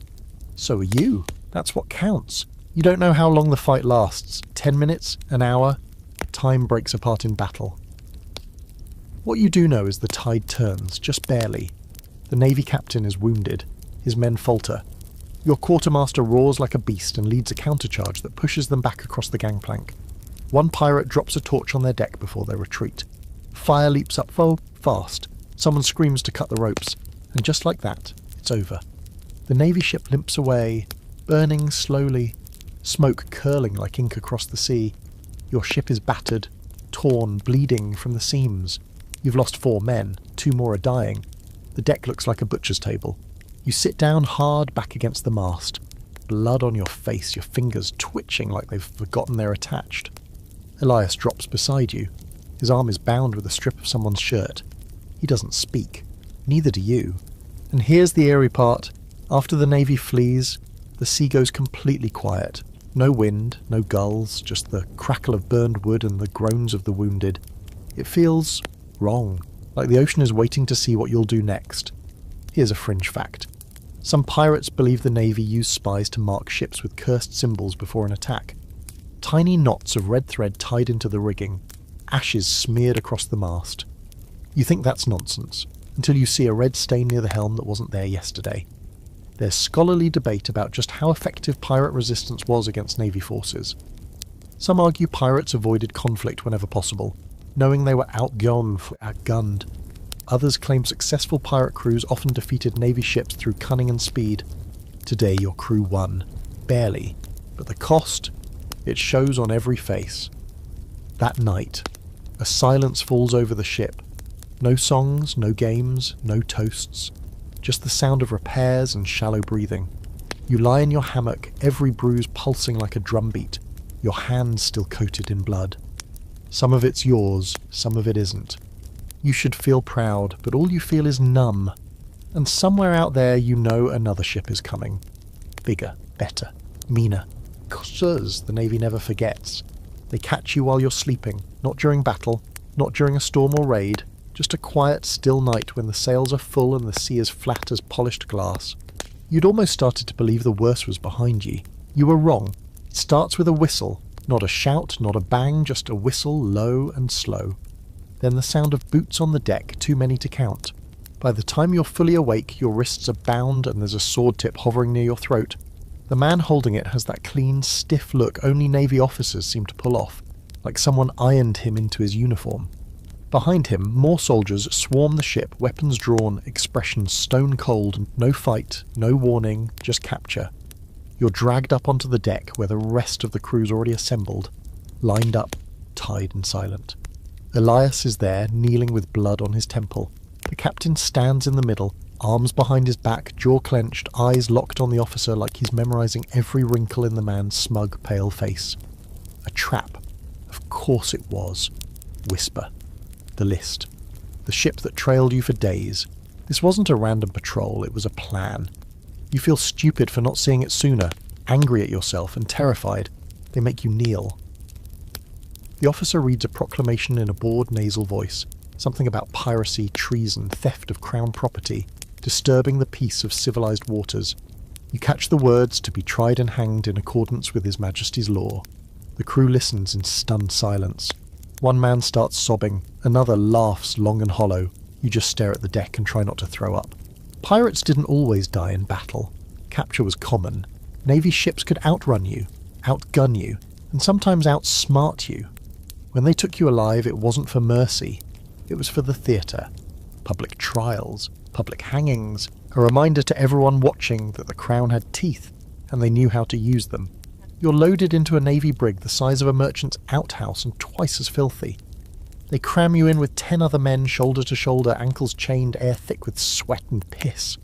So are you. That's what counts. You don't know how long the fight lasts. 10 minutes? An hour? Time breaks apart in battle. What you do know is the tide turns, just barely. The Navy captain is wounded. His men falter. Your quartermaster roars like a beast and leads a countercharge that pushes them back across the gangplank. One pirate drops a torch on their deck before they retreat. Fire leaps up fast. Someone screams to cut the ropes. And just like that, it's over. The Navy ship limps away, burning slowly, smoke curling like ink across the sea. Your ship is battered, torn, bleeding from the seams. You've lost 4 men, 2 more are dying. The deck looks like a butcher's table. You sit down hard back against the mast. Blood on your face, your fingers twitching like they've forgotten they're attached. Elias drops beside you. His arm is bound with a strip of someone's shirt. He doesn't speak. Neither do you. And here's the eerie part. After the Navy flees, the sea goes completely quiet. No wind, no gulls, just the crackle of burned wood and the groans of the wounded. It feels wrong, like the ocean is waiting to see what you'll do next. Here's a fringe fact. Some pirates believe the Navy used spies to mark ships with cursed symbols before an attack. Tiny knots of red thread tied into the rigging, ashes smeared across the mast. You think that's nonsense, until you see a red stain near the helm that wasn't there yesterday. There's scholarly debate about just how effective pirate resistance was against Navy forces. Some argue pirates avoided conflict whenever possible, knowing they were outgunned. Others claim successful pirate crews often defeated Navy ships through cunning and speed. Today your crew won. Barely. But the cost? It shows on every face. That night, a silence falls over the ship. No songs, no games, no toasts. Just the sound of repairs and shallow breathing. You lie in your hammock, every bruise pulsing like a drumbeat, your hands still coated in blood. Some of it's yours, some of it isn't. You should feel proud, but all you feel is numb. And somewhere out there you know another ship is coming. Bigger, better, meaner. 'Cause the Navy never forgets. They catch you while you're sleeping, not during battle, not during a storm or raid, just a quiet, still night when the sails are full and the sea is flat as polished glass. You'd almost started to believe the worst was behind you. You were wrong. It starts with a whistle. Not a shout, not a bang, just a whistle, low and slow. Then the sound of boots on the deck, too many to count. By the time you're fully awake, your wrists are bound and there's a sword tip hovering near your throat. The man holding it has that clean, stiff look only Navy officers seem to pull off, like someone ironed him into his uniform. Behind him, more soldiers swarm the ship, weapons drawn, expressions stone cold, no fight, no warning, just capture. You're dragged up onto the deck where the rest of the crew's already assembled, lined up, tied and silent. Elias is there, kneeling with blood on his temple. The captain stands in the middle, arms behind his back, jaw clenched, eyes locked on the officer like he's memorising every wrinkle in the man's smug, pale face. A trap. Of course it was. Whisper. The list. The ship that trailed you for days. This wasn't a random patrol, it was a plan. You feel stupid for not seeing it sooner, angry at yourself and terrified. They make you kneel. The officer reads a proclamation in a bored nasal voice, something about piracy, treason, theft of crown property, disturbing the peace of civilized waters. You catch the words to be tried and hanged in accordance with His Majesty's law. The crew listens in stunned silence. One man starts sobbing, another laughs long and hollow. You just stare at the deck and try not to throw up. Pirates didn't always die in battle. Capture was common. Navy ships could outrun you, outgun you, and sometimes outsmart you. When they took you alive, it wasn't for mercy. It was for the theatre. Public trials, public hangings, a reminder to everyone watching that the crown had teeth, and they knew how to use them. You're loaded into a navy brig the size of a merchant's outhouse and twice as filthy. They cram you in with 10 other men, shoulder to shoulder, ankles chained, air thick with sweat and piss.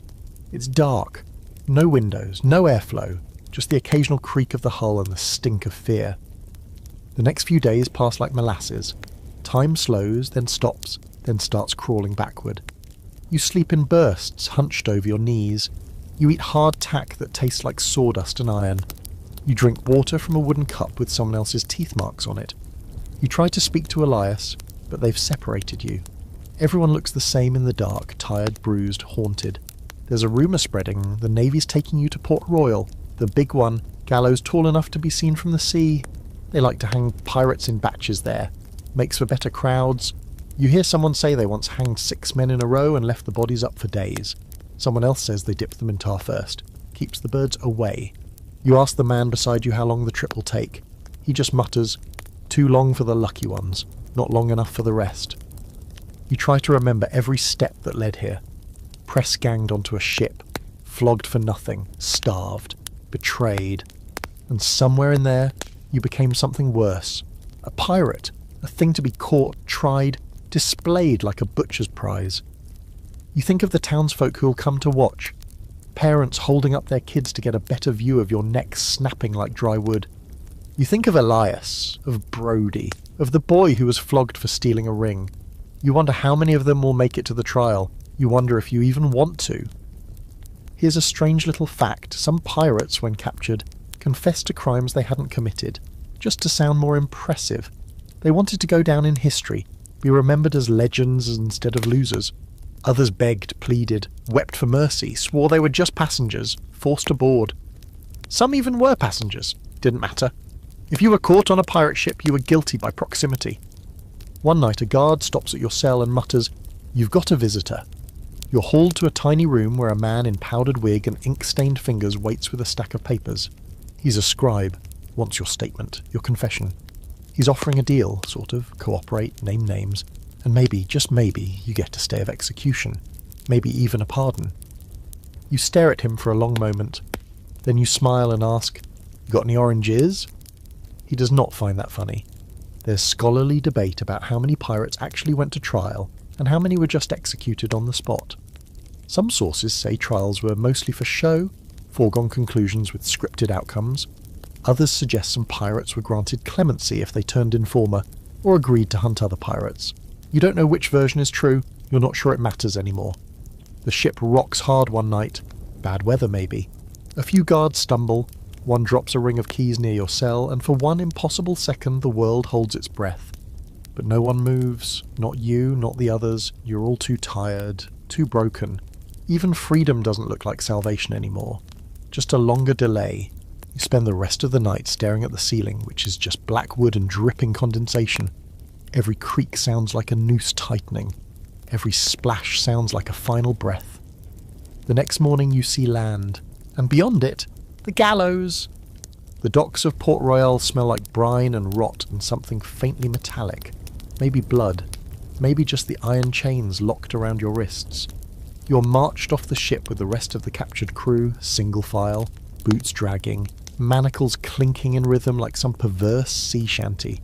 It's dark. No windows, no airflow, just the occasional creak of the hull and the stink of fear. The next few days pass like molasses. Time slows, then stops, then starts crawling backward. You sleep in bursts, hunched over your knees. You eat hard tack that tastes like sawdust and iron. You drink water from a wooden cup with someone else's teeth marks on it. You try to speak to Elias, but they've separated you. Everyone looks the same in the dark, tired, bruised, haunted. There's a rumour spreading, the Navy's taking you to Port Royal, the big one, gallows tall enough to be seen from the sea. They like to hang pirates in batches there. Makes for better crowds. You hear someone say they once hanged 6 men in a row and left the bodies up for days. Someone else says they dipped them in tar first. Keeps the birds away. You ask the man beside you how long the trip will take. He just mutters, "Too long for the lucky ones, not long enough for the rest." You try to remember every step that led here. Press-ganged onto a ship, flogged for nothing, starved, betrayed. And somewhere in there, you became something worse. A pirate, a thing to be caught, tried, displayed like a butcher's prize. You think of the townsfolk who'll come to watch. Parents holding up their kids to get a better view of your neck snapping like dry wood. You think of Elias, of Brody, of the boy who was flogged for stealing a ring. You wonder how many of them will make it to the trial. You wonder if you even want to. Here's a strange little fact. Some pirates, when captured, confessed to crimes they hadn't committed, just to sound more impressive. They wanted to go down in history, be remembered as legends instead of losers. Others begged, pleaded, wept for mercy, swore they were just passengers, forced aboard. Some even were passengers. Didn't matter. If you were caught on a pirate ship, you were guilty by proximity. One night a guard stops at your cell and mutters, "You've got a visitor." You're hauled to a tiny room where a man in powdered wig and ink-stained fingers waits with a stack of papers. He's a scribe, wants your statement, your confession. He's offering a deal, sort of, cooperate, name names, and maybe, just maybe, you get a stay of execution. Maybe even a pardon. You stare at him for a long moment. Then you smile and ask, "You got any oranges?" He does not find that funny. There's scholarly debate about how many pirates actually went to trial and how many were just executed on the spot. Some sources say trials were mostly for show, foregone conclusions with scripted outcomes. Others suggest some pirates were granted clemency if they turned informer or agreed to hunt other pirates. You don't know which version is true, you're not sure it matters anymore. The ship rocks hard one night. Bad weather maybe. A few guards stumble, one drops a ring of keys near your cell, and for one impossible second the world holds its breath. But no one moves, not you, not the others. You're all too tired, too broken. Even freedom doesn't look like salvation anymore. Just a longer delay. You spend the rest of the night staring at the ceiling, which is just black wood and dripping condensation. Every creak sounds like a noose tightening. Every splash sounds like a final breath. The next morning you see land, and beyond it, the gallows. The docks of Port Royal smell like brine and rot and something faintly metallic. Maybe blood. maybe just the iron chains locked around your wrists. You're marched off the ship with the rest of the captured crew, single file, boots dragging, manacles clinking in rhythm like some perverse sea shanty.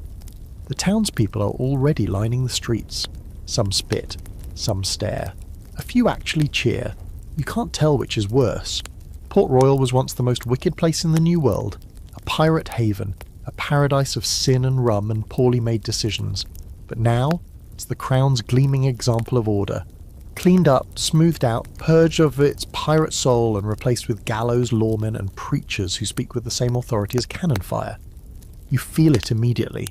The townspeople are already lining the streets. Some spit, some stare. A few actually cheer. You can't tell which is worse. Port Royal was once the most wicked place in the New World, a pirate haven, a paradise of sin and rum and poorly made decisions. But now, it's the Crown's gleaming example of order. Cleaned up, smoothed out, purged of its pirate soul and replaced with gallows lawmen and preachers who speak with the same authority as cannon fire. You feel it immediately.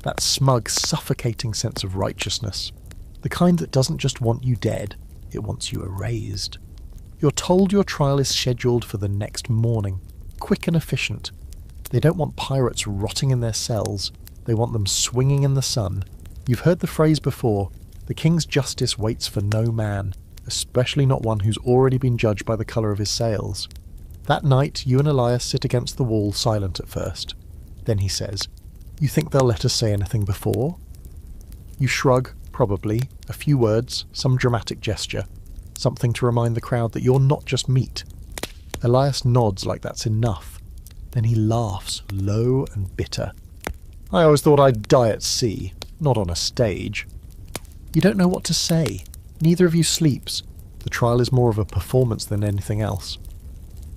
That smug, suffocating sense of righteousness. The kind that doesn't just want you dead, it wants you erased. You're told your trial is scheduled for the next morning, quick and efficient. They don't want pirates rotting in their cells, they want them swinging in the sun. You've heard the phrase before, the king's justice waits for no man, especially not one who's already been judged by the colour of his sails. That night, you and Elias sit against the wall silent at first. Then he says, "You think they'll let us say anything before?" You shrug, probably, a few words, some dramatic gesture, something to remind the crowd that you're not just meat. Elias nods like that's enough. Then he laughs, low and bitter. "I always thought I'd die at sea, not on a stage." You don't know what to say. Neither of you sleeps. The trial is more of a performance than anything else.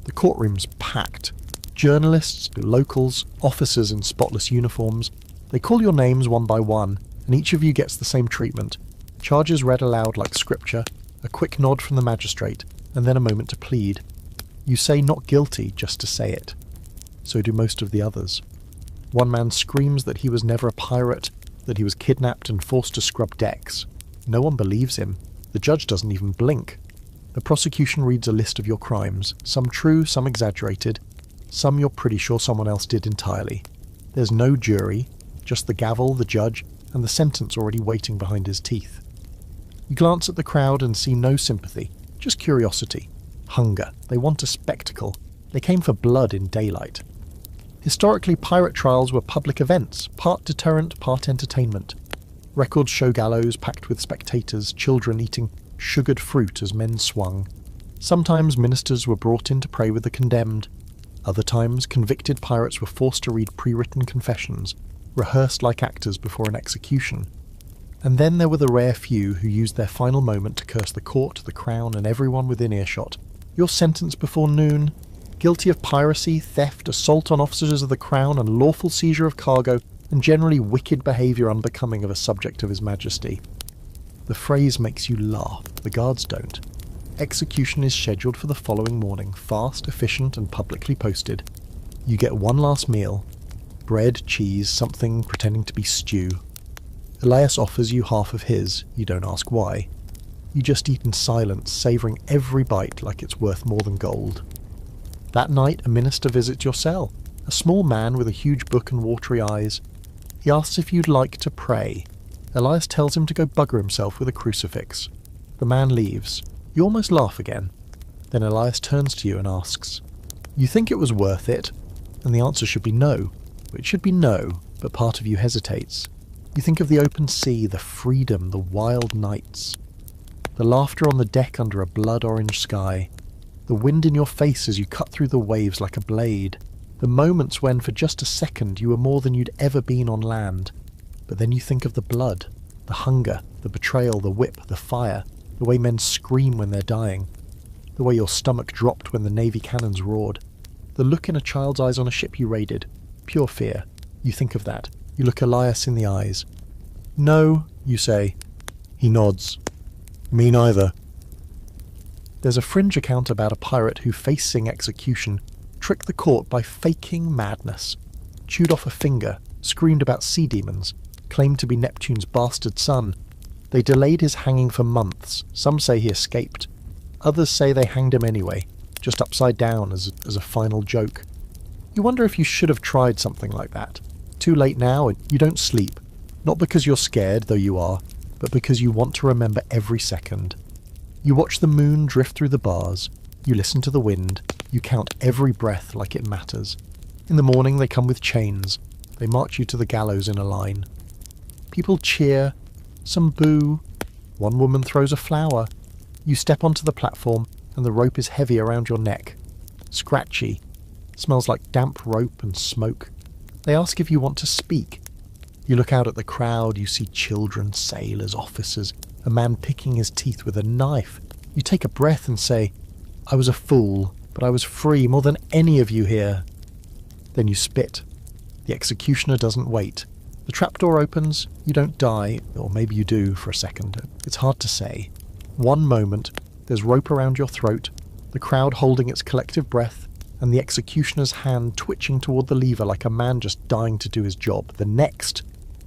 The courtroom's packed. Journalists, locals, officers in spotless uniforms. They call your names one by one, and each of you gets the same treatment. Charges read aloud like scripture, a quick nod from the magistrate, and then a moment to plead. You say not guilty just to say it. So do most of the others. One man screams that he was never a pirate, that he was kidnapped and forced to scrub decks. No one believes him. The judge doesn't even blink. The prosecution reads a list of your crimes, some true, some exaggerated, some you're pretty sure someone else did entirely. There's no jury, just the gavel, the judge, and the sentence already waiting behind his teeth. You glance at the crowd and see no sympathy, just curiosity. Hunger. They want a spectacle. They came for blood in daylight. Historically, pirate trials were public events, part deterrent, part entertainment. Records show gallows packed with spectators, children eating sugared fruit as men swung. Sometimes ministers were brought in to pray with the condemned. Other times, convicted pirates were forced to read pre-written confessions, rehearsed like actors before an execution. And then there were the rare few who used their final moment to curse the court, the crown, and everyone within earshot. You're sentenced before noon, guilty of piracy, theft, assault on officers of the crown, and lawful seizure of cargo, and generally wicked behaviour unbecoming of a subject of His Majesty. The phrase makes you laugh, the guards don't. Execution is scheduled for the following morning, fast, efficient, and publicly posted. You get one last meal. Bread, cheese, something pretending to be stew. Elias offers you half of his, you don't ask why. You just eat in silence, savouring every bite like it's worth more than gold. That night, a minister visits your cell, a small man with a huge book and watery eyes. He asks if you'd like to pray. Elias tells him to go bugger himself with a crucifix. The man leaves. You almost laugh again. Then Elias turns to you and asks, "You think it was worth it?" And the answer should be no. It should be no, but part of you hesitates. You think of the open sea, the freedom, the wild nights. The laughter on the deck under a blood-orange sky. The wind in your face as you cut through the waves like a blade. The moments when, for just a second, you were more than you'd ever been on land. But then you think of the blood, the hunger, the betrayal, the whip, the fire, the way men scream when they're dying, the way your stomach dropped when the Navy cannons roared, the look in a child's eyes on a ship you raided, pure fear. You think of that. You look Elias in the eyes. "No," you say. He nods. "Me neither." There's a fringe account about a pirate who, facing execution, tricked the court by faking madness, chewed off a finger, screamed about sea demons, claimed to be Neptune's bastard son. They delayed his hanging for months. Some say he escaped. Others say they hanged him anyway, just upside down as a final joke. You wonder if you should have tried something like that. Too late now, and you don't sleep. Not because you're scared, though you are, but because you want to remember every second. You watch the moon drift through the bars. You listen to the wind. You count every breath like it matters. In the morning they come with chains. They march you to the gallows in a line. People cheer. Some boo. One woman throws a flower. You step onto the platform and the rope is heavy around your neck. Scratchy. Smells like damp rope and smoke. They ask if you want to speak. You look out at the crowd, you see children, sailors, officers, a man picking his teeth with a knife. You take a breath and say, "I was a fool, but I was free more than any of you here." Then you spit. The executioner doesn't wait. The trapdoor opens, you don't die, or maybe you do for a second. It's hard to say. One moment, there's rope around your throat, the crowd holding its collective breath, and the executioner's hand twitching toward the lever like a man just dying to do his job. The next,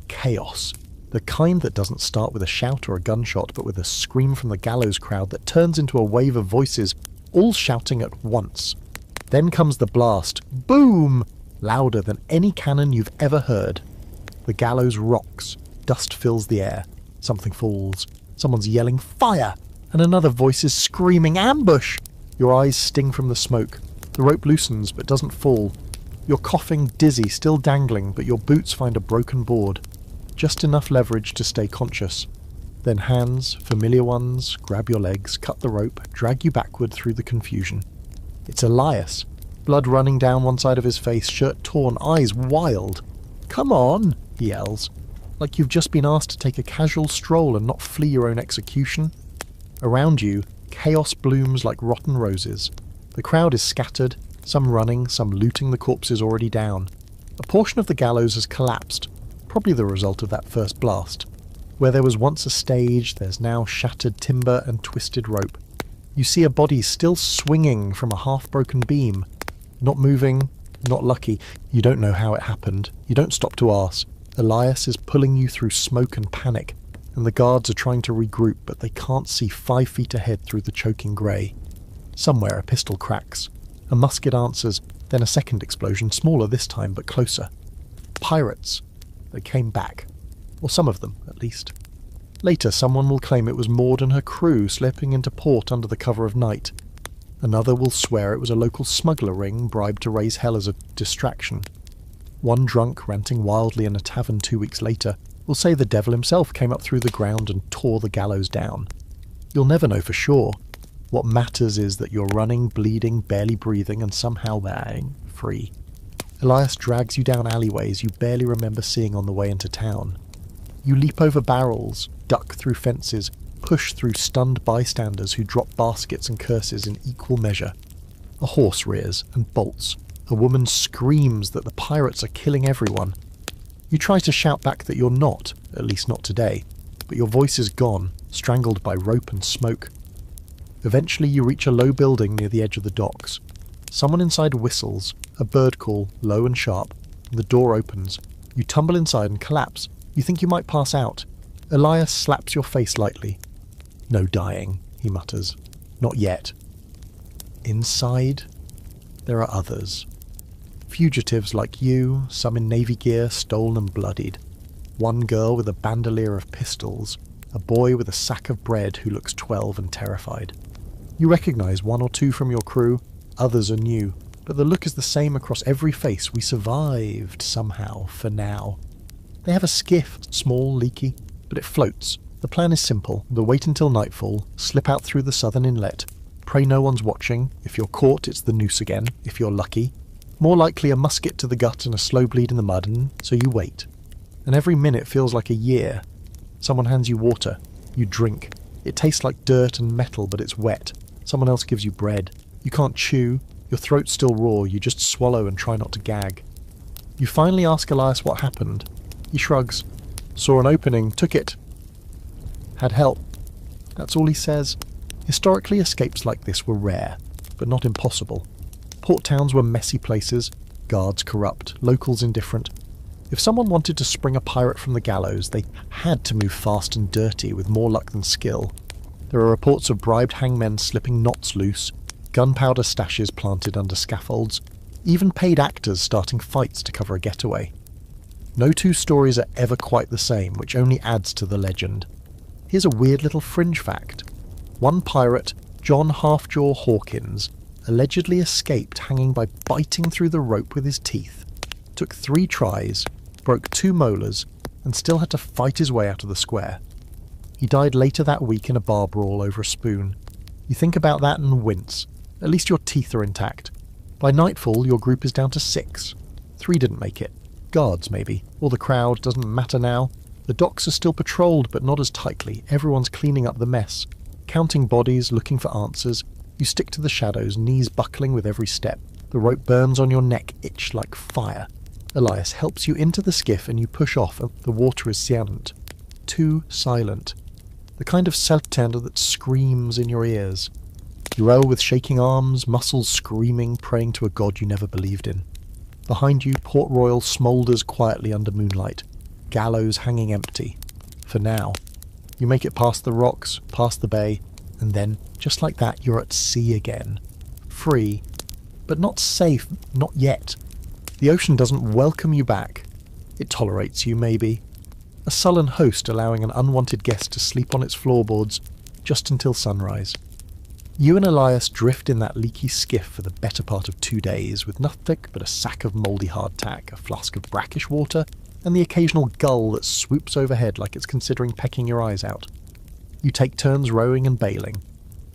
chaos. The kind that doesn't start with a shout or a gunshot, but with a scream from the gallows crowd that turns into a wave of voices, all shouting at once. Then comes the blast. Boom! Louder than any cannon you've ever heard. The gallows rocks. Dust fills the air. Something falls. Someone's yelling, "Fire!" And another voice is screaming, "Ambush!" Your eyes sting from the smoke. The rope loosens but doesn't fall. You're coughing, dizzy, still dangling, but your boots find a broken board. Just enough leverage to stay conscious. Then hands, familiar ones, grab your legs, cut the rope, drag you backward through the confusion. It's Elias. Blood running down one side of his face, shirt torn, eyes wild. "Come on," he yells, like you've just been asked to take a casual stroll and not flee your own execution. Around you, chaos blooms like rotten roses. The crowd is scattered, some running, some looting the corpses already down. A portion of the gallows has collapsed, probably the result of that first blast. Where there was once a stage, there's now shattered timber and twisted rope. You see a body still swinging from a half-broken beam. Not moving, not lucky. You don't know how it happened. You don't stop to ask. Elias is pulling you through smoke and panic, and the guards are trying to regroup, but they can't see 5 feet ahead through the choking grey. Somewhere a pistol cracks. A musket answers, then a second explosion, smaller this time, but closer. Pirates. They came back. Or some of them, at least. Later, someone will claim it was Maud and her crew slipping into port under the cover of night. Another will swear it was a local smuggler ring bribed to raise hell as a distraction. One drunk, ranting wildly in a tavern 2 weeks later, will say the devil himself came up through the ground and tore the gallows down. You'll never know for sure. What matters is that you're running, bleeding, barely breathing, and somehow bang, free. Elias drags you down alleyways you barely remember seeing on the way into town. You leap over barrels, duck through fences, push through stunned bystanders who drop baskets and curses in equal measure. A horse rears and bolts. A woman screams that the pirates are killing everyone. You try to shout back that you're not, at least not today, but your voice is gone, strangled by rope and smoke. Eventually you reach a low building near the edge of the docks. Someone inside whistles, a bird call, low and sharp, and the door opens. You tumble inside and collapse. You think you might pass out. Elias slaps your face lightly. "No dying," he mutters. "Not yet." Inside, there are others. Fugitives like you, some in navy gear, stolen and bloodied. One girl with a bandolier of pistols, a boy with a sack of bread who looks 12 and terrified. You recognize one or two from your crew, others are new, but the look is the same across every face. We survived, somehow, for now. They have a skiff, small, leaky, but it floats. The plan is simple. They'll wait until nightfall, slip out through the southern inlet, pray no one's watching. If you're caught, it's the noose again, if you're lucky. More likely a musket to the gut and a slow bleed in the mud, and so you wait. And every minute feels like a year. Someone hands you water. You drink. It tastes like dirt and metal, but it's wet. Someone else gives you bread. You can't chew. Your throat's still raw. You just swallow and try not to gag. You finally ask Elias what happened. He shrugs. "Saw an opening, took it. Had help." That's all he says. Historically, escapes like this were rare, but not impossible. Port towns were messy places, guards corrupt, locals indifferent. If someone wanted to spring a pirate from the gallows, they had to move fast and dirty with more luck than skill. There are reports of bribed hangmen slipping knots loose, gunpowder stashes planted under scaffolds, even paid actors starting fights to cover a getaway. No two stories are ever quite the same, which only adds to the legend. Here's a weird little fringe fact. One pirate, John Halfjaw Hawkins, allegedly escaped hanging by biting through the rope with his teeth. Took 3 tries, broke 2 molars, and still had to fight his way out of the square. He died later that week in a bar brawl over a spoon. You think about that and wince. At least your teeth are intact. By nightfall, your group is down to 6. 3 didn't make it. Guards, maybe. Or the crowd, doesn't matter now. The docks are still patrolled, but not as tightly. Everyone's cleaning up the mess. Counting bodies, looking for answers. You stick to the shadows, knees buckling with every step. The rope burns on your neck, itch like fire. Elias helps you into the skiff and you push off. The water is silent. Too silent. The kind of self-tender that screams in your ears. You row with shaking arms, muscles screaming, praying to a god you never believed in. Behind you, Port Royal smoulders quietly under moonlight. Gallows hanging empty. For now. You make it past the rocks, past the bay, and then, just like that, you're at sea again. Free. But not safe, not yet. The ocean doesn't welcome you back. It tolerates you, maybe. A sullen host allowing an unwanted guest to sleep on its floorboards just until sunrise. You and Elias drift in that leaky skiff for the better part of 2 days, with nothing but a sack of mouldy hardtack, a flask of brackish water, and the occasional gull that swoops overhead like it's considering pecking your eyes out. You take turns rowing and bailing.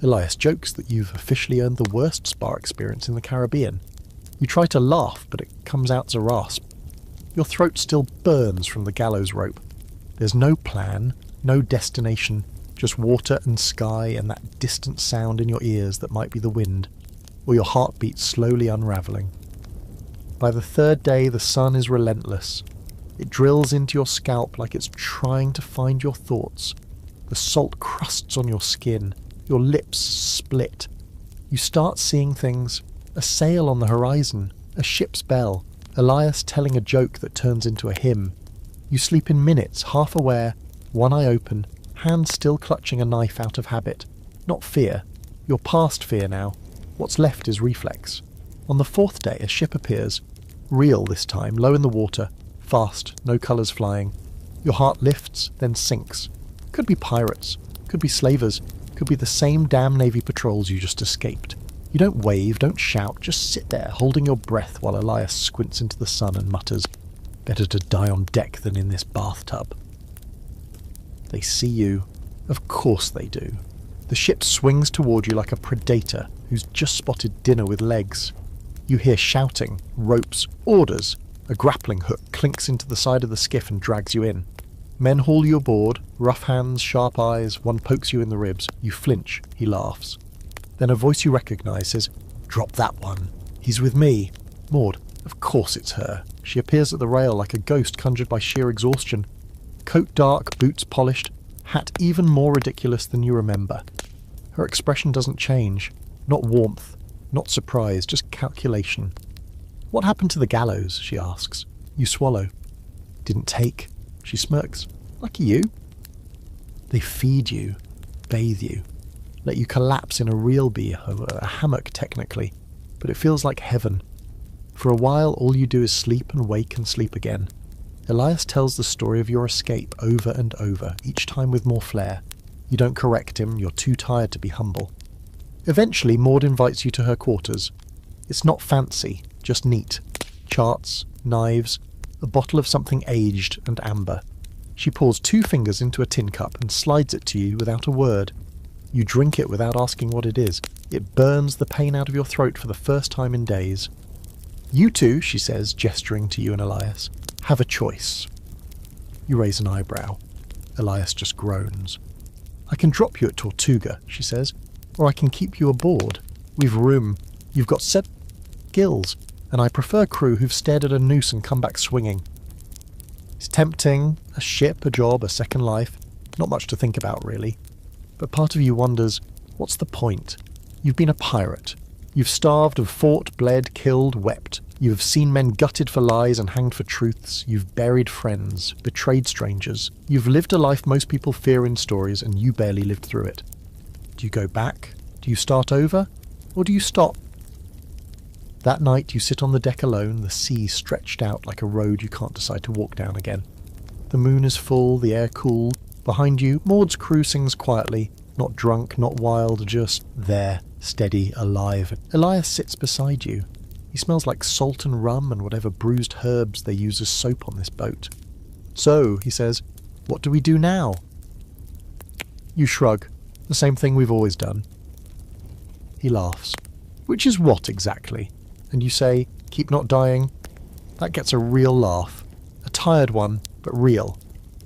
Elias jokes that you've officially earned the worst spar experience in the Caribbean. You try to laugh, but it comes out as a rasp. Your throat still burns from the gallows rope. There's no plan, no destination, just water and sky and that distant sound in your ears that might be the wind, or your heartbeat slowly unravelling. By the 3rd day, the sun is relentless. It drills into your scalp like it's trying to find your thoughts. The salt crusts on your skin. Your lips split. You start seeing things. A sail on the horizon. A ship's bell. Elias telling a joke that turns into a hymn. You sleep in minutes, half aware, one eye open, hand still clutching a knife out of habit. Not fear. You're past fear now. What's left is reflex. On the 4th day, a ship appears. Real this time, low in the water. Fast, no colours flying. Your heart lifts, then sinks. Could be pirates. Could be slavers. Could be the same damn Navy patrols you just escaped. You don't wave, don't shout, just sit there, holding your breath while Elias squints into the sun and mutters, "Better to die on deck than in this bathtub." They see you. Of course they do. The ship swings toward you like a predator who's just spotted dinner with legs. You hear shouting, ropes, orders. A grappling hook clinks into the side of the skiff and drags you in. Men haul you aboard, rough hands, sharp eyes, one pokes you in the ribs. You flinch, he laughs. Then a voice you recognise says, "Drop that one. He's with me." Maud, of course it's her. She appears at the rail like a ghost conjured by sheer exhaustion. Coat dark, boots polished, hat even more ridiculous than you remember. Her expression doesn't change. Not warmth, not surprise, just calculation. "What happened to the gallows?" she asks. You swallow. "Didn't take." She smirks. "Lucky you." They feed you, bathe you, let you collapse in a real a hammock technically, but it feels like heaven. For a while all you do is sleep and wake and sleep again. Elias tells the story of your escape over and over, each time with more flair. You don't correct him, you're too tired to be humble. Eventually Maud invites you to her quarters. It's not fancy, just neat. Charts, knives, a bottle of something aged and amber. She pours 2 fingers into a tin cup and slides it to you without a word. You drink it without asking what it is. It burns the pain out of your throat for the first time in days. "You two," she says, gesturing to you and Elias, "have a choice." You raise an eyebrow. Elias just groans. "I can drop you at Tortuga," she says, "or I can keep you aboard. We've room. You've got 7 gills, and I prefer crew who've stared at a noose and come back swinging." It's tempting. A ship, a job, a second life. Not much to think about, really. But part of you wonders, what's the point? You've been a pirate. You've starved and fought, bled, killed, wept. You've seen men gutted for lies and hanged for truths. You've buried friends, betrayed strangers. You've lived a life most people fear in stories, and you barely lived through it. Do you go back? Do you start over? Or do you stop? That night you sit on the deck alone, the sea stretched out like a road you can't decide to walk down again. The moon is full, the air cool. Behind you, Maud's crew sings quietly, not drunk, not wild, just there, steady, alive. Elias sits beside you. He smells like salt and rum and whatever bruised herbs they use as soap on this boat. "So," he says, "what do we do now?" You shrug. The same thing we've always done. He laughs. Which is what exactly? And you say, keep not dying. That gets a real laugh. A tired one, but real.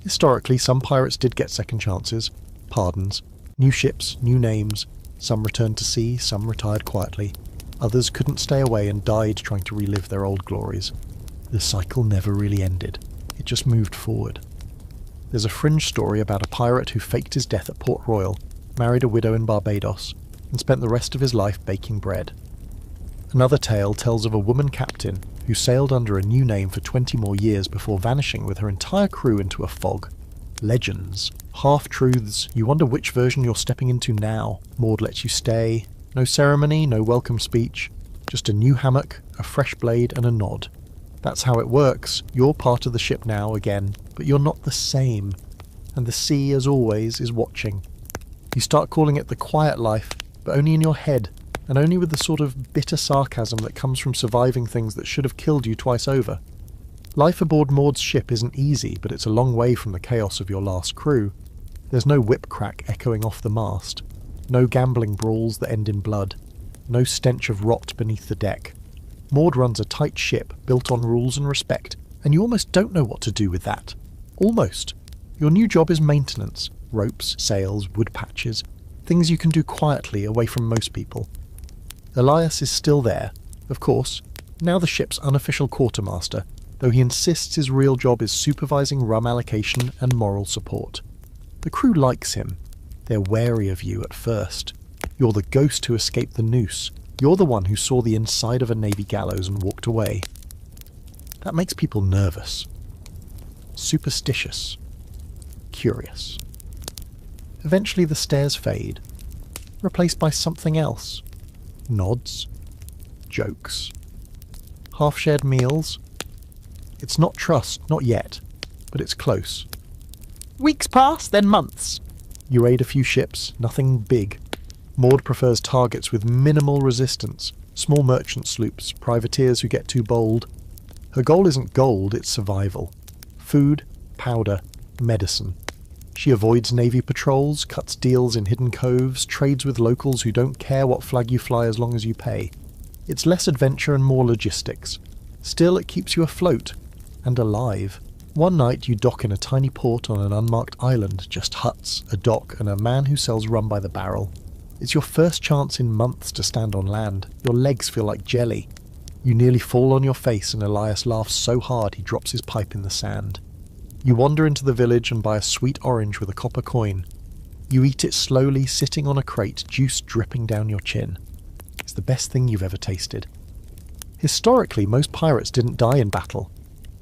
Historically, some pirates did get second chances, pardons, new ships, new names. Some returned to sea, some retired quietly. Others couldn't stay away and died trying to relive their old glories. The cycle never really ended. It just moved forward. There's a fringe story about a pirate who faked his death at Port Royal, married a widow in Barbados, and spent the rest of his life baking bread. Another tale tells of a woman captain who sailed under a new name for 20 more years before vanishing with her entire crew into a fog. Legends. Half-truths. You wonder which version you're stepping into now. Maud lets you stay. No ceremony, no welcome speech. Just a new hammock, a fresh blade and a nod. That's how it works. You're part of the ship now again, but you're not the same. And the sea, as always, is watching. You start calling it the quiet life, but only in your head, and only with the sort of bitter sarcasm that comes from surviving things that should have killed you twice over. Life aboard Maud's ship isn't easy, but it's a long way from the chaos of your last crew. There's no whip crack echoing off the mast. No gambling brawls that end in blood. No stench of rot beneath the deck. Maud runs a tight ship built on rules and respect, and you almost don't know what to do with that. Almost. Your new job is maintenance. Ropes, sails, wood patches. Things you can do quietly away from most people. Elias is still there, of course, now the ship's unofficial quartermaster, though he insists his real job is supervising rum allocation and moral support. The crew likes him. They're wary of you at first. You're the ghost who escaped the noose. You're the one who saw the inside of a navy gallows and walked away. That makes people nervous. Superstitious. Curious. Eventually the stares fade, replaced by something else. Nods. Jokes. Half-shared meals. It's not trust, not yet, but it's close. Weeks pass, then months. You raid a few ships, nothing big. Maud prefers targets with minimal resistance, small merchant sloops, privateers who get too bold. Her goal isn't gold, it's survival. Food, powder, medicine. She avoids navy patrols, cuts deals in hidden coves, trades with locals who don't care what flag you fly as long as you pay. It's less adventure and more logistics. Still, it keeps you afloat. And alive. One night you dock in a tiny port on an unmarked island, just huts, a dock, and a man who sells rum by the barrel. It's your first chance in months to stand on land. Your legs feel like jelly. You nearly fall on your face and Elias laughs so hard he drops his pipe in the sand. You wander into the village and buy a sweet orange with a copper coin. You eat it slowly, sitting on a crate, juice dripping down your chin. It's the best thing you've ever tasted. Historically, most pirates didn't die in battle.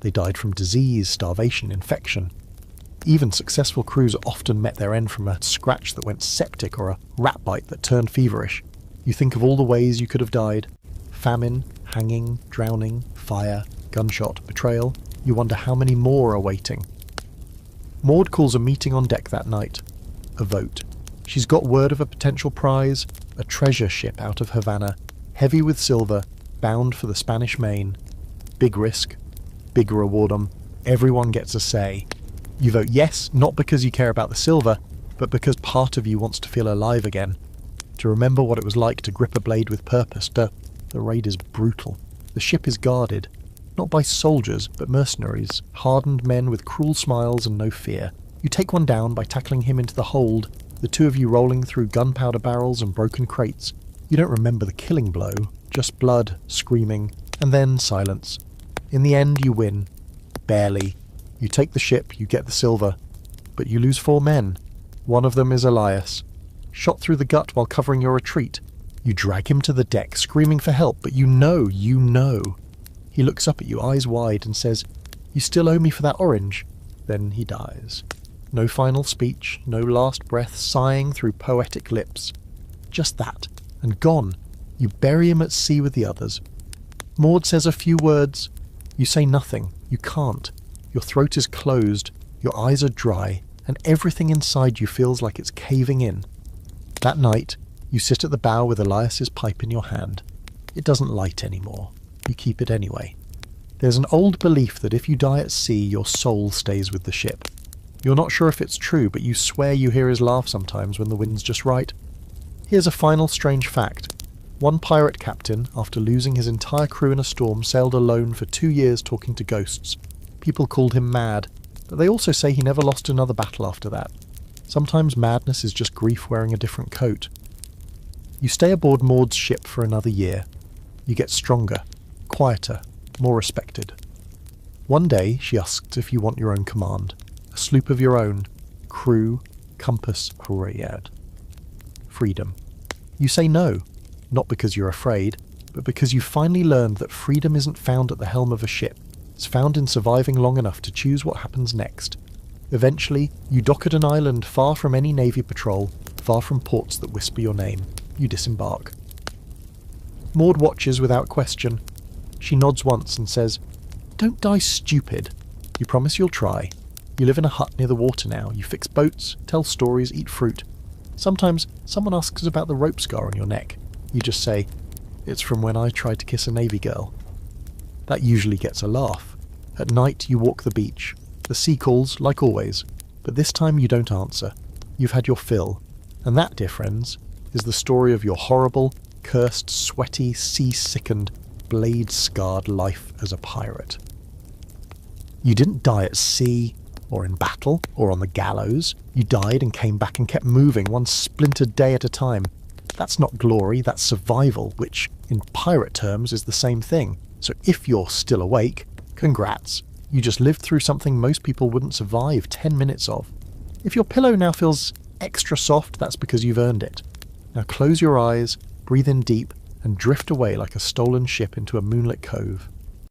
They died from disease, starvation, infection. Even successful crews often met their end from a scratch that went septic or a rat bite that turned feverish. You think of all the ways you could have died. Famine, hanging, drowning, fire, gunshot, betrayal. You wonder how many more are waiting. Maud calls a meeting on deck that night. A vote. She's got word of a potential prize, a treasure ship out of Havana, heavy with silver, bound for the Spanish Main. Big risk, big reward 'em. Everyone gets a say. You vote yes, not because you care about the silver, but because part of you wants to feel alive again. To remember what it was like to grip a blade with purpose. The raid is brutal. The ship is guarded. Not by soldiers, but mercenaries, hardened men with cruel smiles and no fear. You take one down by tackling him into the hold, the two of you rolling through gunpowder barrels and broken crates. You don't remember the killing blow, just blood, screaming, and then silence. In the end, you win. Barely. You take the ship, you get the silver. But you lose 4 men. One of them is Elias. Shot through the gut while covering your retreat. You drag him to the deck, screaming for help, but you know. He looks up at you, eyes wide, and says, "You still owe me for that orange." Then he dies. No final speech, no last breath sighing through poetic lips. Just that, and gone. You bury him at sea with the others. Maud says a few words. You say nothing. You can't. Your throat is closed, your eyes are dry, and everything inside you feels like it's caving in. That night, you sit at the bow with Elias's pipe in your hand. It doesn't light anymore. You keep it anyway. There's an old belief that if you die at sea, your soul stays with the ship. You're not sure if it's true, but you swear you hear his laugh sometimes when the wind's just right. Here's a final strange fact. One pirate captain, after losing his entire crew in a storm, sailed alone for 2 years talking to ghosts. People called him mad, but they also say he never lost another battle after that. Sometimes madness is just grief wearing a different coat. You stay aboard Maud's ship for another year. You get stronger, quieter, more respected. One day she asks if you want your own command, a sloop of your own, crew, compass, Horayad. Freedom. You say no, not because you're afraid, but because you finally learned that freedom isn't found at the helm of a ship. It's found in surviving long enough to choose what happens next. Eventually, you dock at an island far from any navy patrol, far from ports that whisper your name. You disembark. Maud watches without question. She nods once and says, "Don't die stupid. You promise you'll try. You live in a hut near the water now. You fix boats, tell stories, eat fruit. Sometimes someone asks about the rope scar on your neck. You just say, 'It's from when I tried to kiss a navy girl.' That usually gets a laugh. At night you walk the beach. The sea calls, like always, but this time you don't answer. You've had your fill. And that, dear friends, is the story of your horrible, cursed, sweaty, sea-sickened, blade-scarred life as a pirate. You didn't die at sea, or in battle, or on the gallows. You died and came back and kept moving, one splintered day at a time. That's not glory, that's survival, which, in pirate terms, is the same thing. So if you're still awake, congrats. You just lived through something most people wouldn't survive 10 minutes of. If your pillow now feels extra soft, that's because you've earned it. Now close your eyes, breathe in deep, and drift away like a stolen ship into a moonlit cove.